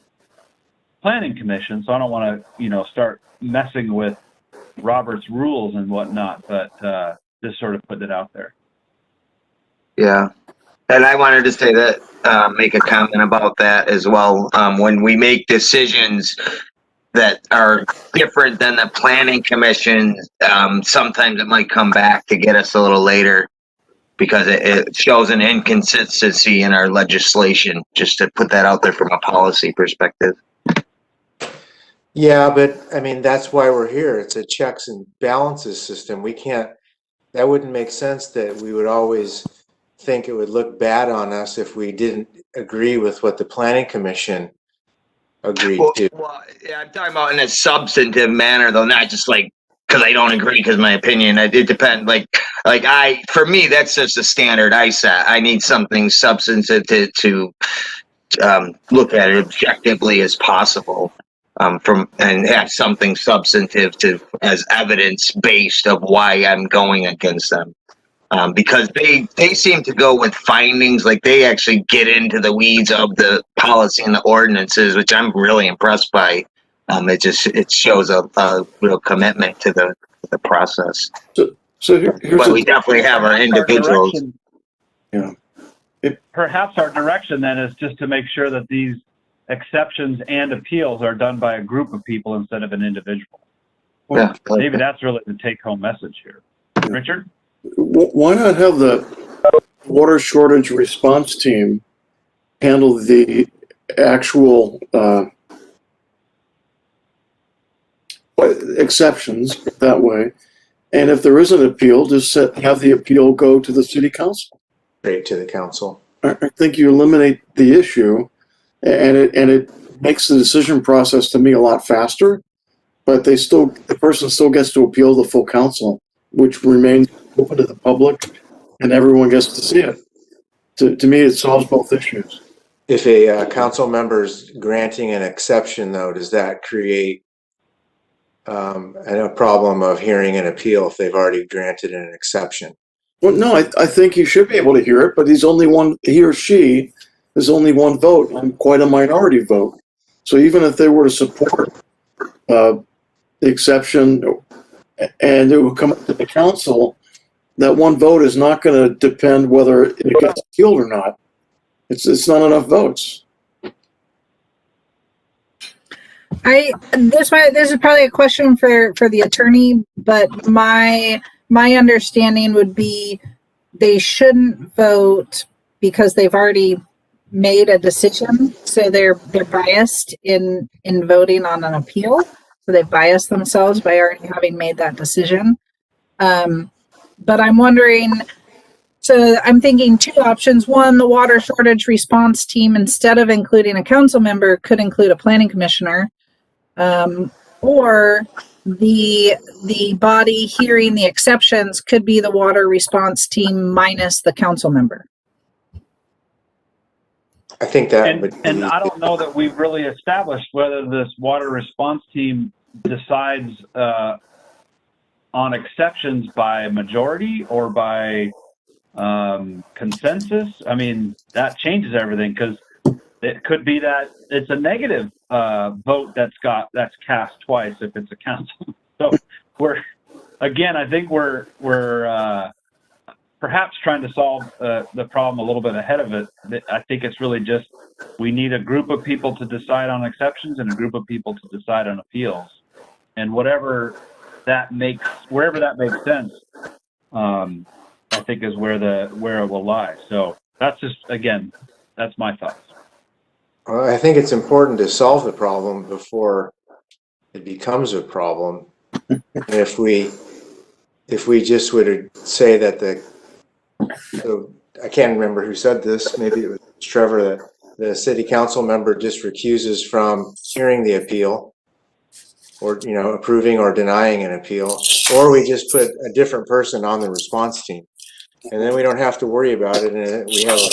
planning commission. So I don't want to, start messing with Robert's rules and whatnot, but just sort of put it out there. Yeah. And I wanted to say that, make a comment about that as well. When we make decisions that are different than the planning commission, sometimes it might come back to get us a little later because it shows an inconsistency in our legislation, just to put that out there from a policy perspective. Yeah, but I mean, that's why we're here. It's a checks and balances system. That wouldn't make sense that we would always think it would look bad on us if we didn't agree with what the planning commission agreed to. Well, yeah, I'm talking about in a substantive manner, though, not just like because I don't agree because my opinion. It depends. For me, that's just a standard I set. I need something substantive to look at it objectively as possible. And have something substantive as evidence based of why I'm going against them. Because they seem to go with findings, like they actually get into the weeds of the policy and the ordinances, which I'm really impressed by. It shows a real commitment to the process. But we definitely have our individuals. Perhaps our direction then is just to make sure that these exceptions and appeals are done by a group of people instead of an individual. Yeah, maybe that's really the take-home message here. Richard? Why not have the water shortage response team handle the actual exceptions that way? And if there is an appeal, just have the appeal go to the city council. Straight to the council. I think you eliminate the issue, and it makes the decision process to me a lot faster. But the person still gets to appeal the full council, which remains open to the public, and everyone gets to see it. To me, it solves both issues. If a council member's granting an exception, though, does that create a problem of hearing an appeal if they've already granted an exception? Well, no, I think he should be able to hear it, but he or she is only one vote on quite a minority vote. So even if they were to support the exception and it would come up to the council, that one vote is not going to depend whether it gets appealed or not. It's not enough votes. This is probably a question for the attorney, but my understanding would be they shouldn't vote because they've already made a decision, so they're biased in voting on an appeal. So they've biased themselves by already having made that decision. But I'm wondering, so I'm thinking two options. One, the water shortage response team, instead of including a council member, could include a planning commissioner, or the body hearing the exceptions could be the water response team minus the council member. I think that and I don't know that we've really established whether this water response team decides on exceptions by majority or by consensus. I mean, that changes everything, because it could be that it's a negative vote that's cast twice if it's a council. So I think we're perhaps trying to solve the problem a little bit ahead of it. I think it's really just we need a group of people to decide on exceptions and a group of people to decide on appeals, and wherever that makes sense, I think is where it will lie. So that's just, again, that's my thoughts. Well, I think it's important to solve the problem before it becomes a problem. And if we just would say that I can't remember who said this, maybe it was Trevor, that the city council member just recuses from hearing the appeal, or, you know, approving or denying an appeal, or we just put a different person on the response team. And then we don't have to worry about it, and we have a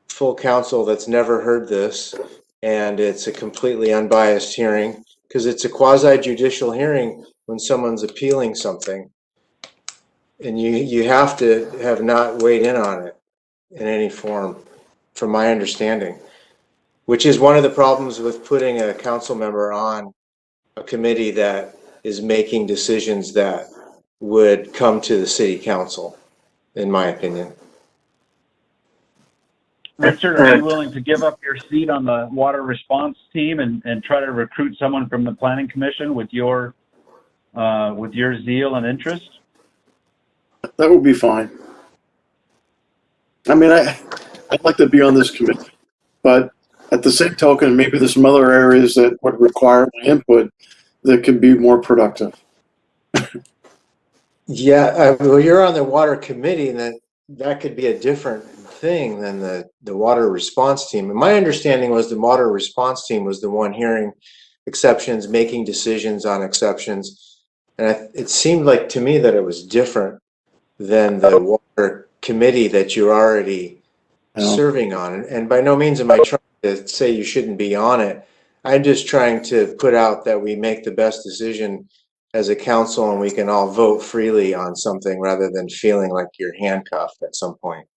full council that's never heard this, and it's a completely unbiased hearing, because it's a quasi-judicial hearing when someone's appealing something, and you have to have not weighed in on it in any form, from my understanding, which is one of the problems with putting a council member on a committee that is making decisions that would come to the city council, in my opinion. Richard, are you willing to give up your seat on the water response team and try to recruit someone from the planning commission with your zeal and interest? That would be fine. I mean, I'd like to be on this committee, but at the same token, maybe there's some other areas that would require my input that could be more productive. Yeah, well, you're on the water committee, and that could be a different thing than the water response team. And my understanding was the water response team was the one hearing exceptions, making decisions on exceptions. And it seemed like to me that it was different than the water committee that you're already serving on. And by no means am I trying to say you shouldn't be on it. I'm just trying to put out that we make the best decision as a council, and we can all vote freely on something rather than feeling like you're handcuffed at some point.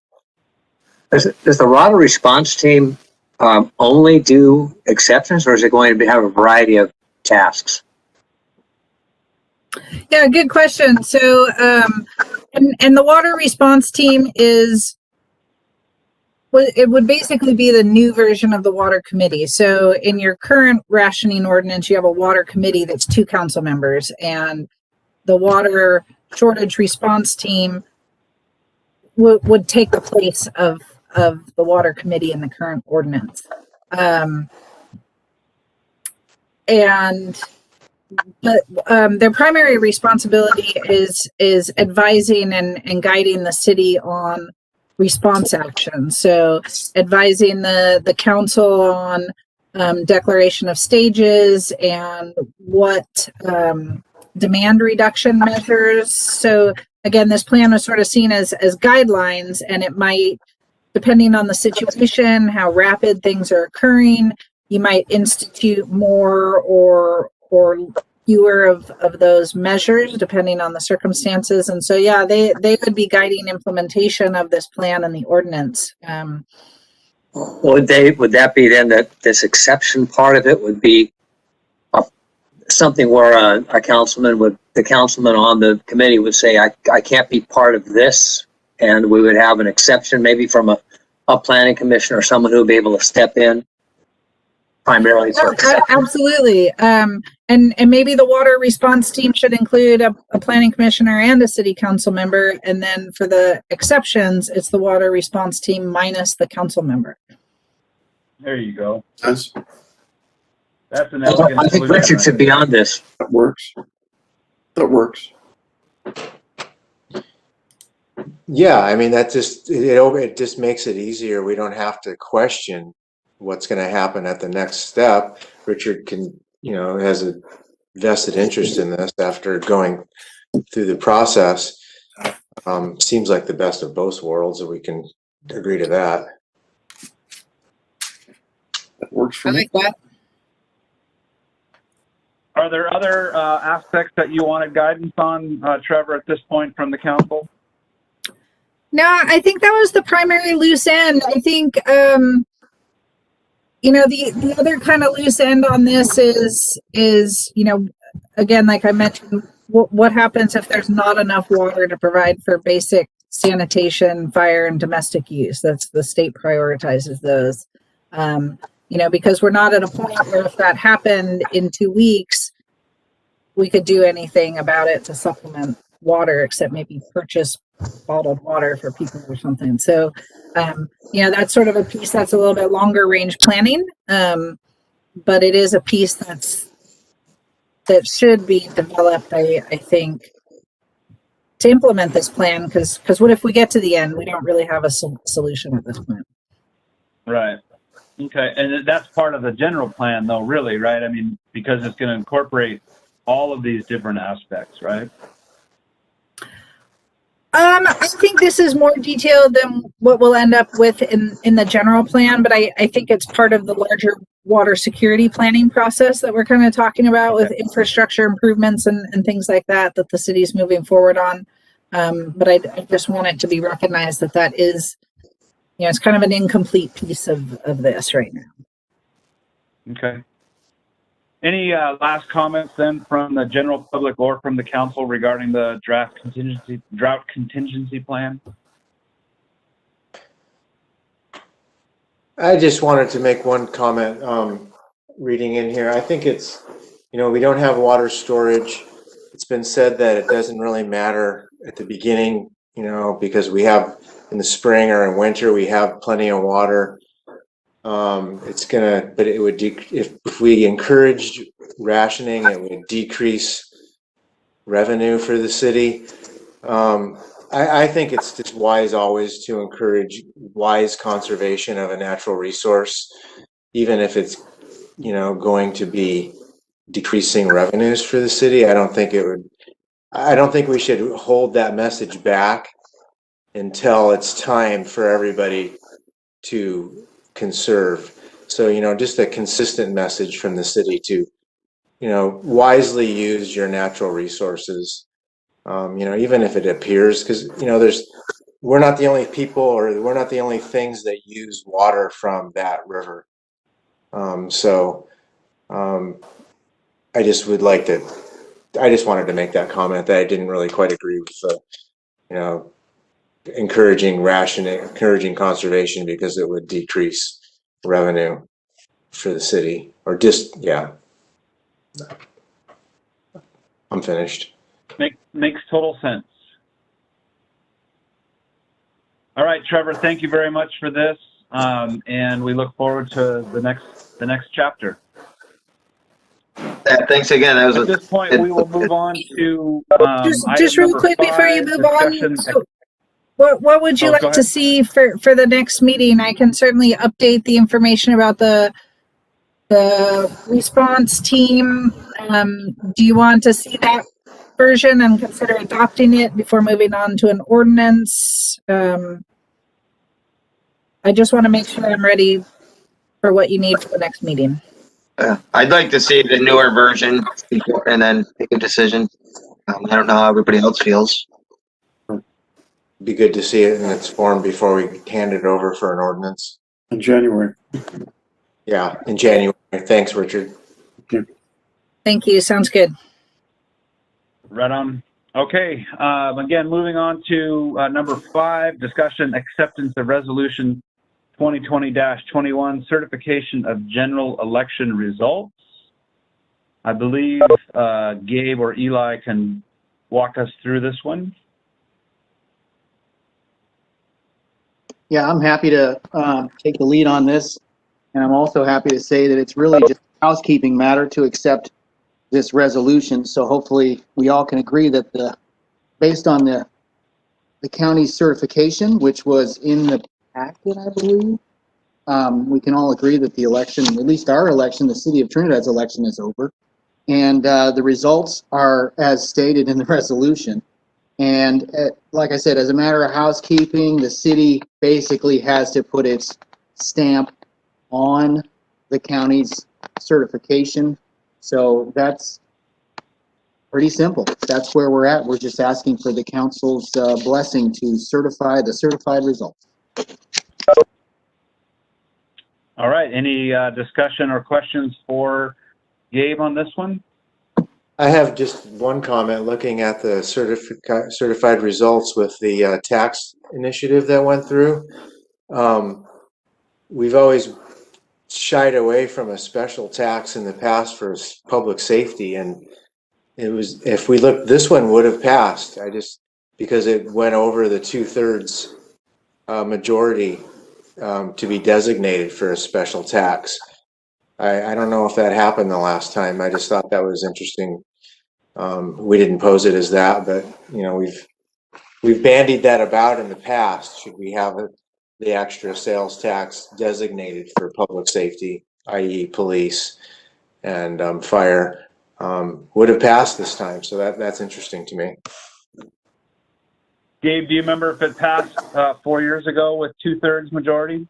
Does the water response team only do exceptions, or is it going to have a variety of tasks? Yeah, good question. So, and the water response team it would basically be the new version of the water committee. So in your current rationing ordinance, you have a water committee that's 2 council members, and the water shortage response team would take the place of the water committee in the current ordinance. But their primary responsibility is advising and guiding the city on response action. So advising the council on declaration of stages and what demand reduction measures. So again, this plan was sort of seen as guidelines, and it might, depending on the situation, how rapid things are occurring, you might institute more or fewer of those measures depending on the circumstances. And so, yeah, they would be guiding implementation of this plan and the ordinance. Would that be then that this exception part of it would be something where the councilman on the committee would say, I can't be part of this, and we would have an exception maybe from a planning commission or someone who would be able to step in primarily for exception. Absolutely. And maybe the water response team should include a planning commissioner and a city council member. And then for the exceptions, it's the water response team minus the council member. There you go. That's an elegant I think Richard should be on this. That works. Yeah, I mean, that it just makes it easier. We don't have to question what's going to happen at the next step. Richard has a vested interest in this after going through the process. Seems like the best of both worlds, and we can agree to that. That works for me. That. Are there other aspects that you wanted guidance on, Trevor, at this point from the council? No, I think that was the primary loose end. I think, the other kind of loose end on this is, again, like I mentioned, what happens if there's not enough water to provide for basic sanitation, fire, and domestic use. That's the state prioritizes those. Because we're not at a point where if that happened in 2 weeks, we could do anything about it to supplement water, except maybe purchase bottled water for people or something. So, that's sort of a piece that's a little bit longer range planning. But it is a piece that should be developed, I think, to implement this plan, because what if we get to the end, we don't really have a solution at this point. Right. Okay. And that's part of the general plan, though, really, right? I mean, because it's going to incorporate all of these different aspects, right? I think this is more detailed than what we'll end up with in the general plan, but I think it's part of the larger water security planning process that we're kind of talking about with infrastructure improvements and things like that the city's moving forward on. But I just want it to be recognized that is, it's kind of an incomplete piece of this right now. Okay. Any last comments then from the general public or from the council regarding the drought contingency plan? I just wanted to make one comment, reading in here. I think it's, we don't have water storage. It's been said that it doesn't really matter at the beginning, because we have in the spring or in winter, we have plenty of water. But it would, if we encouraged rationing, it would decrease revenue for the city. I think it's just wise always to encourage wise conservation of a natural resource, even if it's, going to be decreasing revenues for the city. I don't think we should hold that message back until it's time for everybody to conserve. So, just a consistent message from the city to, wisely use your natural resources. Even if it appears, because, we're not the only people, or we're not the only things that use water from that river. I just wanted to make that comment that I didn't really quite agree with, encouraging rationing, encouraging conservation, because it would decrease revenue for the city, or just, yeah. I'm finished. Makes total sense. All right, Trevor, thank you very much for this. And we look forward to the next chapter. Thanks again. At this point, we will move on to just real quick before you move on. So what would you like to see for the next meeting? I can certainly update the information about the response team. Do you want to see that version and consider adopting it before moving on to an ordinance? I just want to make sure I'm ready for what you need for the next meeting. I'd like to see the newer version before, and then make a decision. I don't know how everybody else feels. Be good to see it in its form before we hand it over for an ordinance. In January. Yeah, in January. Thanks, Richard. Thank you. Sounds good. Right on. Okay. Again, moving on to number 5, discussion acceptance of resolution 2020-21, certification of general election results. I believe Gabe or Eli can walk us through this one. Yeah, I'm happy to take the lead on this. And I'm also happy to say that it's really just a housekeeping matter to accept this resolution. So hopefully we all can agree that based on the county's certification, which was in the packet, I believe, we can all agree that the election, at least our election, the city of Trinidad's election, is over. And the results are as stated in the resolution. And like I said, as a matter of housekeeping, the city basically has to put its stamp on the county's certification. So that's pretty simple. That's where we're at. We're just asking for the council's blessing to certify the certified results. All right. Any discussion or questions for Gabe on this one? I have just one comment looking at the certified results with the tax initiative that went through. We've always shied away from a special tax in the past for public safety, and it was, if we look, this one would have passed. Because it went over the 2/3 majority to be designated for a special tax. I don't know if that happened the last time. I just thought that was interesting. We didn't pose it as that, but you know, we've bandied that about in the past. Should we have the extra sales tax designated for public safety, i.e. police and fire? Would have passed this time, so that's interesting to me. Gabe, do you remember if it passed 4 years ago with 2/3 majority?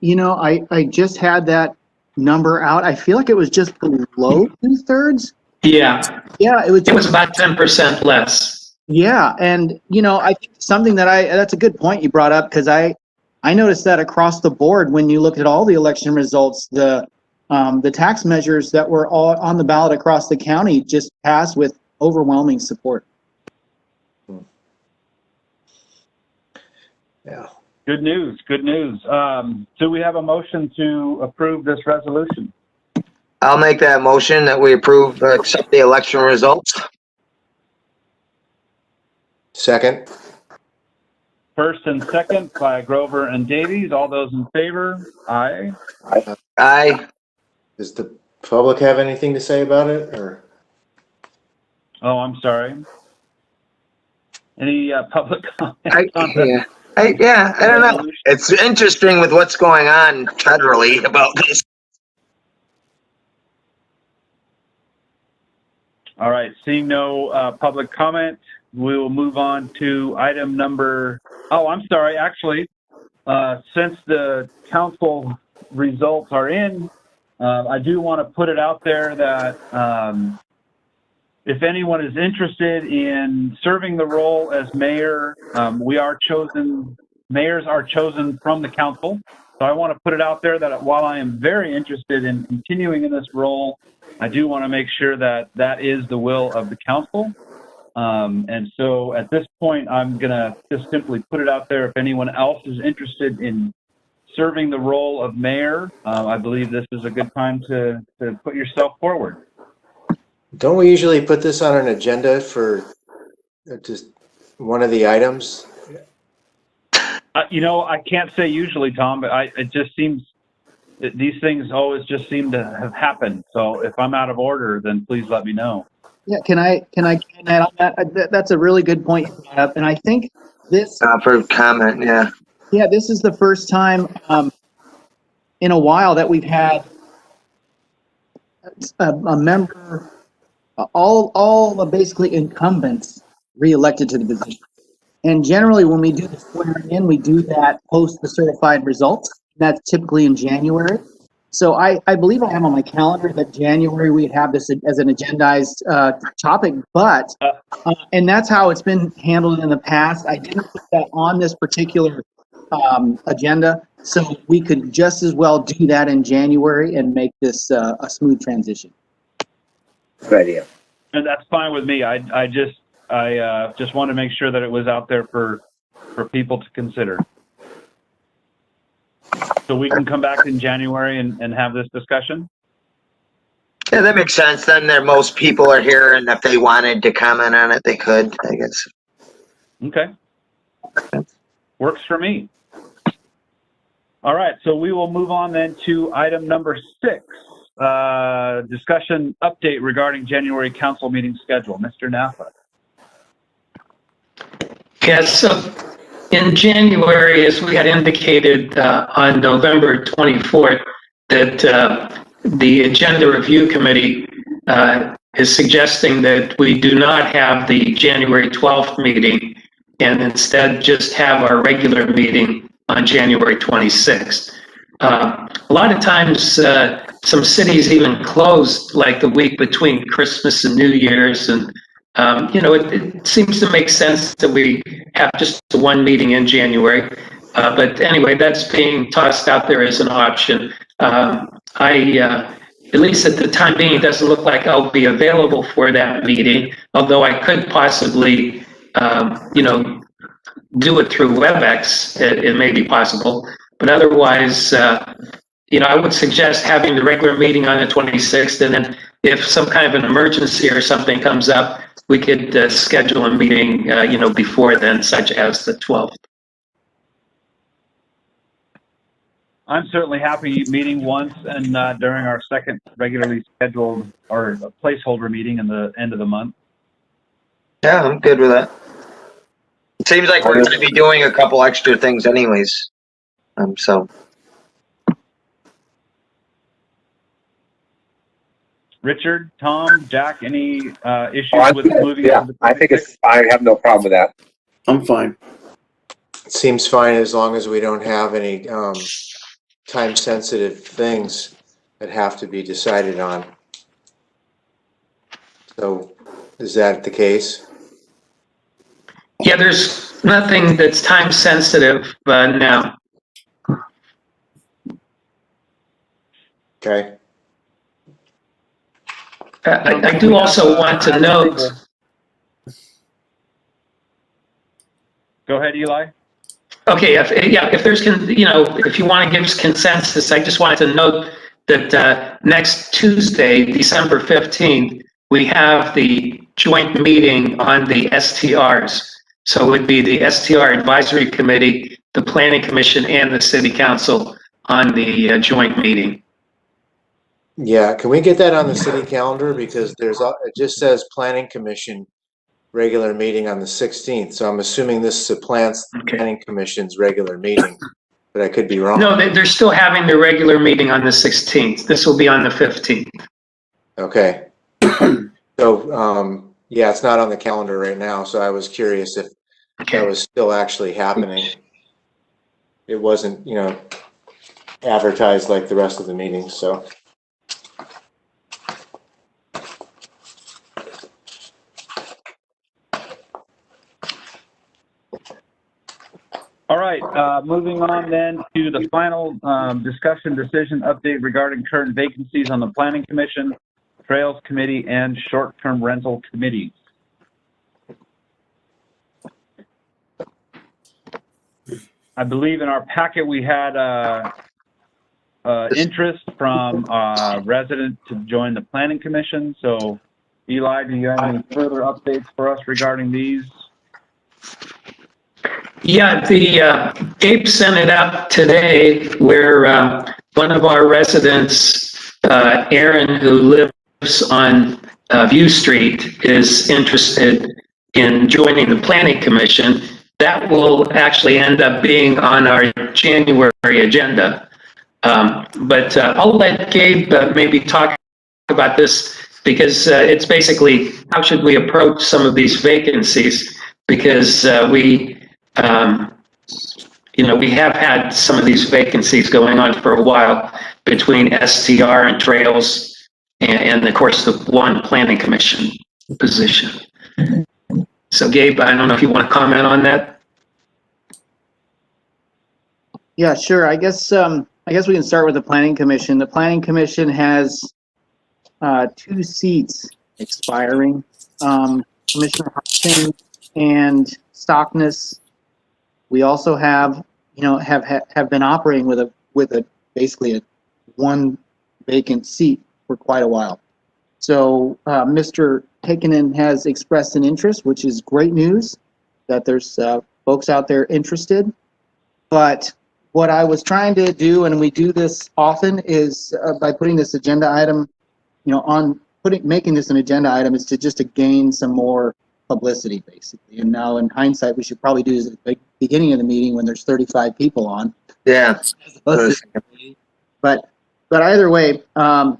You know, I just had that number out. I feel like it was just below 2/3. Yeah. Yeah, it was about 10% less. Yeah, and you know, I think something that's a good point you brought up, because I noticed that across the board when you look at all the election results, the tax measures that were all on the ballot across the county just passed with overwhelming support. Yeah. Good news, good news. So we have a motion to approve this resolution. I'll make that motion that we approve, accept the election results. Second. First and second by Grover and Davies. All those in favor? Aye. Aye. Does the public have anything to say about it, or? Oh, I'm sorry. Any public comment on that? Yeah, I don't know. It's interesting with what's going on federally about this. All right, seeing no public comment, we will move on to item number, oh, I'm sorry, actually, since the council results are in, I do want to put it out there that if anyone is interested in serving the role as mayor, mayors are chosen from the council. So I want to put it out there that while I am very interested in continuing in this role, I do want to make sure that that is the will of the council. And so at this point, I'm going to just simply put it out there. If anyone else is interested in serving the role of mayor, I believe this is a good time to put yourself forward. Don't we usually put this on an agenda for just one of the items? You know, I can't say usually, Tom, but it just seems that these things always just seem to have happened. So if I'm out of order, then please let me know. Yeah, can I add on that? That's a really good point you brought up, and I think this for comment, yeah. Yeah, this is the first time in a while that we've had a member, all basically incumbents reelected to the position. And generally, when we do the swearing in, we do that post the certified results. That's typically in January. So I believe I have on my calendar that January we'd have this as an agendized topic, but and that's how it's been handled in the past. I didn't put that on this particular agenda, so we could just as well do that in January and make this a smooth transition. Good idea. And that's fine with me. I just want to make sure that it was out there for people to consider. So we can come back in January and have this discussion? Yeah, that makes sense. Then most people are here, and if they wanted to comment on it, they could, I guess. Okay. Works for me. All right, so we will move on then to item number 6, discussion update regarding January council meeting schedule. Mr. Naffa. Yes, so in January, as we had indicated on November 24th, that the Agenda Review Committee is suggesting that we do not have the January 12th meeting and instead just have our regular meeting on January 26th. A lot of times, some cities even closed like the week between Christmas and New Year's, and you know, it seems to make sense that we have just one meeting in January. But anyway, that's being tossed out there as an option. at least at the time being, it doesn't look like I'll be available for that meeting, although I could possibly, do it through WebEx. It may be possible, but otherwise, I would suggest having the regular meeting on the 26th, and then if some kind of an emergency or something comes up, we could schedule a meeting, before then, such as the 12th. I'm certainly happy meeting once and during our second regularly scheduled or placeholder meeting in the end of the month. Yeah, I'm good with that. It seems like we're going to be doing a couple extra things anyways. So. Richard, Tom, Jack, any issues with moving? Yeah, I think I have no problem with that. I'm fine. It seems fine as long as we don't have any time-sensitive things that have to be decided on. So, is that the case? Yeah, there's nothing that's time-sensitive now. Okay. I do also want to note. Go ahead, Eli. Okay, if there's, if you want to give us consensus, I just wanted to note that next Tuesday, December 15th, we have the joint meeting on the STRs. So it would be the STR Advisory Committee, the Planning Commission, and the City Council on the joint meeting. Yeah, can we get that on the city calendar? Because it just says Planning Commission regular meeting on the 16th. So I'm assuming this supplants the Planning Commission's regular meeting, but I could be wrong. No, they're still having their regular meeting on the 16th. This will be on the 15th. Okay. So, yeah, it's not on the calendar right now. So I was curious if that was still actually happening. It wasn't, advertised like the rest of the meetings, so. All right, moving on then to the final discussion decision update regarding current vacancies on the Planning Commission, Trails Committee, and Short-Term Rental Committees. I believe in our packet we had interest from a resident to join the Planning Commission. So, Eli, do you have any further updates for us regarding these? Yeah, Gabe sent it out today where one of our residents, Aaron, who lives on View Street, is interested in joining the Planning Commission. That will actually end up being on our January agenda. But I'll let Gabe maybe talk about this because it's basically how should we approach some of these vacancies, because we have had some of these vacancies going on for a while between STR and Trails and of course the one Planning Commission position. So Gabe, I don't know if you want to comment on that. Yeah, sure. I guess we can start with the Planning Commission. The Planning Commission has 2 seats expiring. Commissioner Hudson and Stockness. We also have been operating with a basically a 1 vacant seat for quite a while. So Mr. Heikkinen has expressed an interest, which is great news that there's folks out there interested. But what I was trying to do, and we do this often, is by putting this agenda item, making this an agenda item, is to gain some more publicity, basically. And now, in hindsight, we should probably do this at the beginning of the meeting when there's 35 people on. Yeah. But either way, we're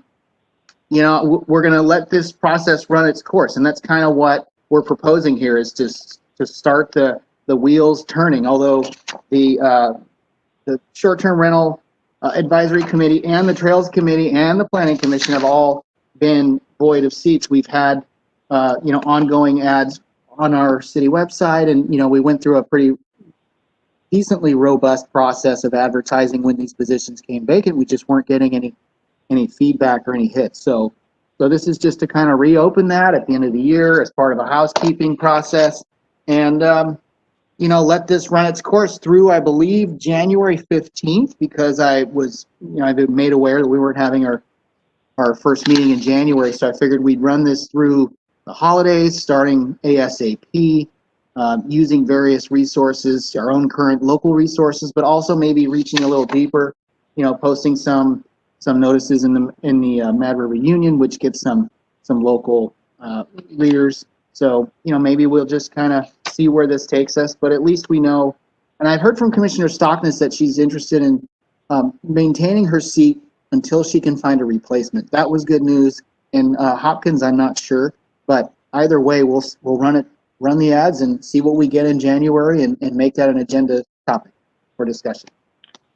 going to let this process run its course, and that's kind of what we're proposing here, is to start the wheels turning. Although the Short-Term Rental Advisory Committee and the Trails Committee and the Planning Commission have all been void of seats. We've had ongoing ads on our city website, and we went through a pretty decently robust process of advertising when these positions came vacant. We just weren't getting any any feedback or any hits. So this is just to kind of reopen that at the end of the year as part of a housekeeping process, and let this run its course through, I believe, January 15th, because I've been made aware that we weren't having our first meeting in January, so I figured we'd run this through the holidays, starting ASAP, using various resources, our own current local resources, but also maybe reaching a little deeper, posting some notices in the Mad River Union, which gets some local leaders. So, maybe we'll just kind of see where this takes us, but at least we know. And I've heard from Commissioner Stockness that she's interested in maintaining her seat until she can find a replacement. That was good news. And Hopkins, I'm not sure, but either way, we'll run the ads and see what we get in January and make that an agenda topic for discussion.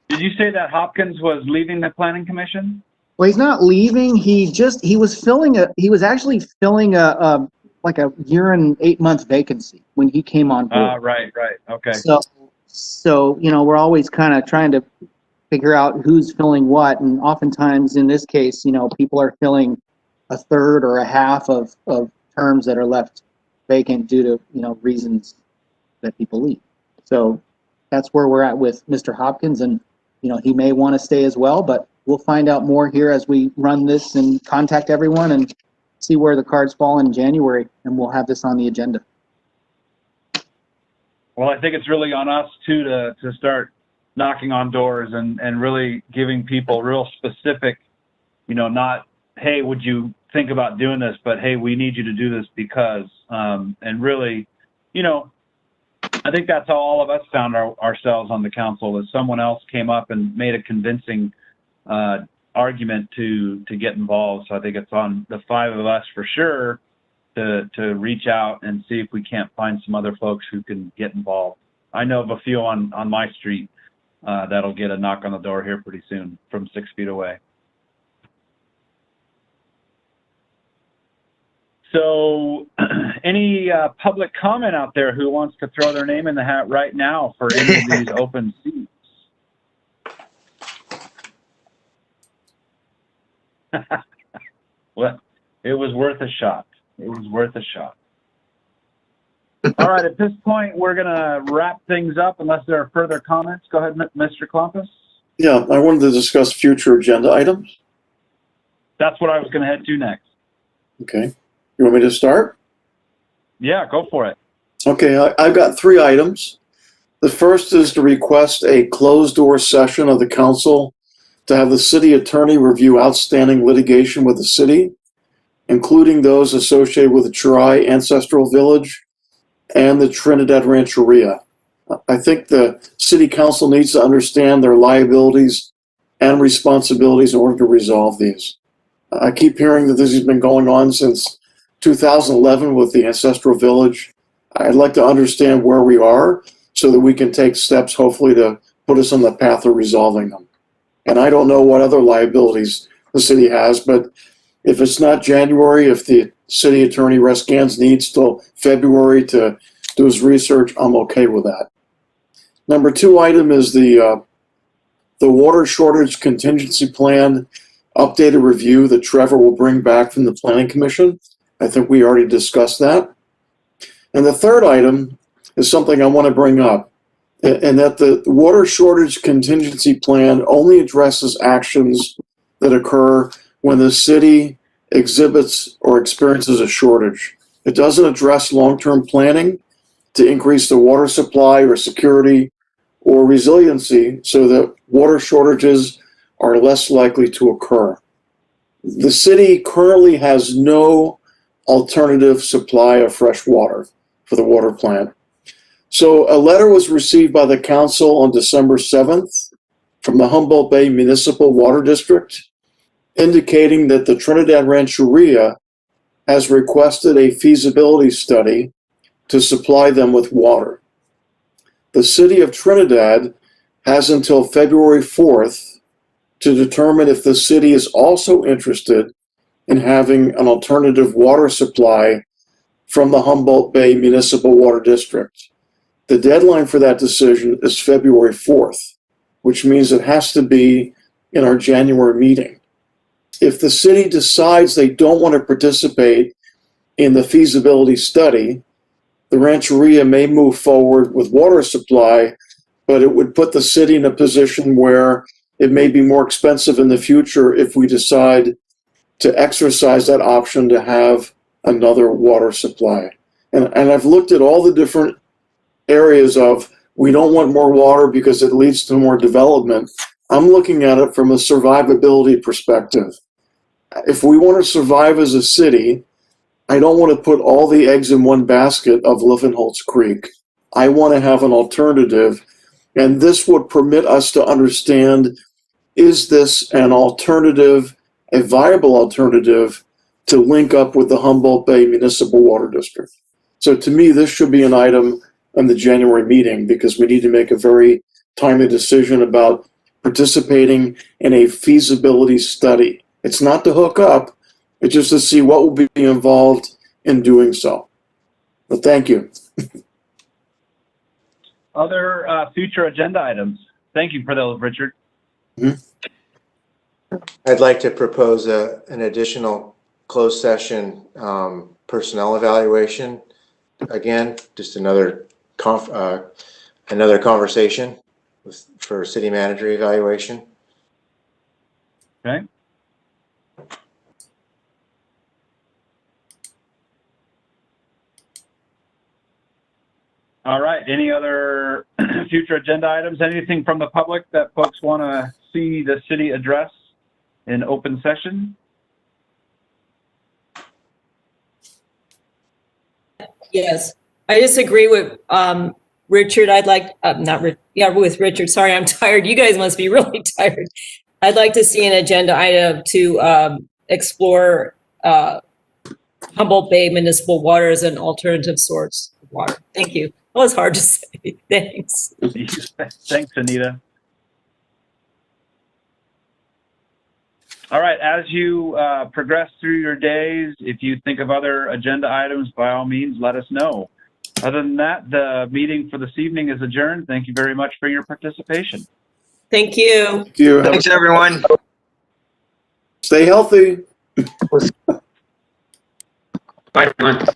Did you say that Hopkins was leaving the Planning Commission? Well, he's not leaving. He was actually filling a like a year and 8 month vacancy when he came on board. Right. Okay. So we're always kind of trying to figure out who's filling what, and oftentimes in this case, people are filling a third or a half of terms that are left vacant due to reasons that people leave. So that's where we're at with Mr. Hopkins, and he may want to stay as well, but we'll find out more here as we run this and contact everyone and see where the cards fall in January, and we'll have this on the agenda. Well, I think it's really on us too to start knocking on doors and really giving people real specific, not, hey, would you think about doing this, but hey, we need you to do this because, and really, I think that's how all of us found ourselves on the council, is someone else came up and made a convincing argument to get involved. So I think it's on the five of us for sure to reach out and see if we can't find some other folks who can get involved. I know of a few on my street that'll get a knock on the door here pretty soon from 6 feet away. So any public comment out there who wants to throw their name in the hat right now for any of these open seats? Well, it was worth a shot. It was worth a shot. All right, at this point, we're going to wrap things up unless there are further comments. Go ahead, Mr. Klompus. Yeah, I wanted to discuss future agenda items. That's what I was going to head to next. Okay. You want me to start? Yeah, go for it. Okay, I've got 3 items. The first is to request a closed-door session of the council to have the city attorney review outstanding litigation with the city, including those associated with the Chirai Ancestral Village and the Trinidad Rancheria. I think the city council needs to understand their liabilities and responsibilities in order to resolve these. I keep hearing that this has been going on since 2011 with the Ancestral Village. I'd like to understand where we are so that we can take steps, hopefully, to put us on the path of resolving them. And I don't know what other liabilities the city has, but if it's not January, if the city attorney Rescans needs till February to do his research, I'm okay with that. Number 2 item is the water shortage contingency plan updated review that Trevor will bring back from the Planning Commission. I think we already discussed that. And the 3rd item is something I want to bring up, and that the water shortage contingency plan only addresses actions that occur when the city exhibits or experiences a shortage. It doesn't address long-term planning to increase the water supply or security or resiliency so that water shortages are less likely to occur. The city currently has no alternative supply of fresh water for the water plant. So a letter was received by the council on December 7th from the Humboldt Bay Municipal Water District, indicating that the Trinidad Rancheria has requested a feasibility study to supply them with water. The city of Trinidad has until February 4th to determine if the city is also interested in having an alternative water supply from the Humboldt Bay Municipal Water District. The deadline for that decision is February 4th, which means it has to be in our January meeting. if the city decides they don't want to participate in the feasibility study, the Rancheria may move forward with water supply, but it would put the city in a position where it may be more expensive in the future if we decide to exercise that option to have another water supply. And I've looked at all the different areas of, we don't want more water because it leads to more development. I'm looking at it from a survivability perspective. If we want to survive as a city, I don't want to put all the eggs in one basket of Liffenholtz Creek. I want to have an alternative, and this would permit us to understand, is this an alternative, a viable alternative to link up with the Humboldt Bay Municipal Water District? So to me, this should be an item in the January meeting, because we need to make a very timely decision about participating in a feasibility study. It's not to hook up, it's just to see what will be involved in doing so. But thank you. Other future agenda items? Thank you for those, Richard. I'd like to propose an additional closed session personnel evaluation. Again, just another conversation for city manager evaluation. Okay. All right. Any other future agenda items? Anything from the public that folks want to see the city address in open session? Yes, I disagree with Richard. I'd like, with Richard. Sorry, I'm tired. You guys must be really tired. I'd like to see an agenda item to explore Humboldt Bay municipal water as an alternative source of water. Thank you. That was hard to say. Thanks. Thanks, Anita. All right, as you progress through your days, if you think of other agenda items, by all means, let us know. Other than that, the meeting for this evening is adjourned. Thank you very much for your participation. Thank you. Thank you. Thanks, everyone. Stay healthy. Bye, everyone.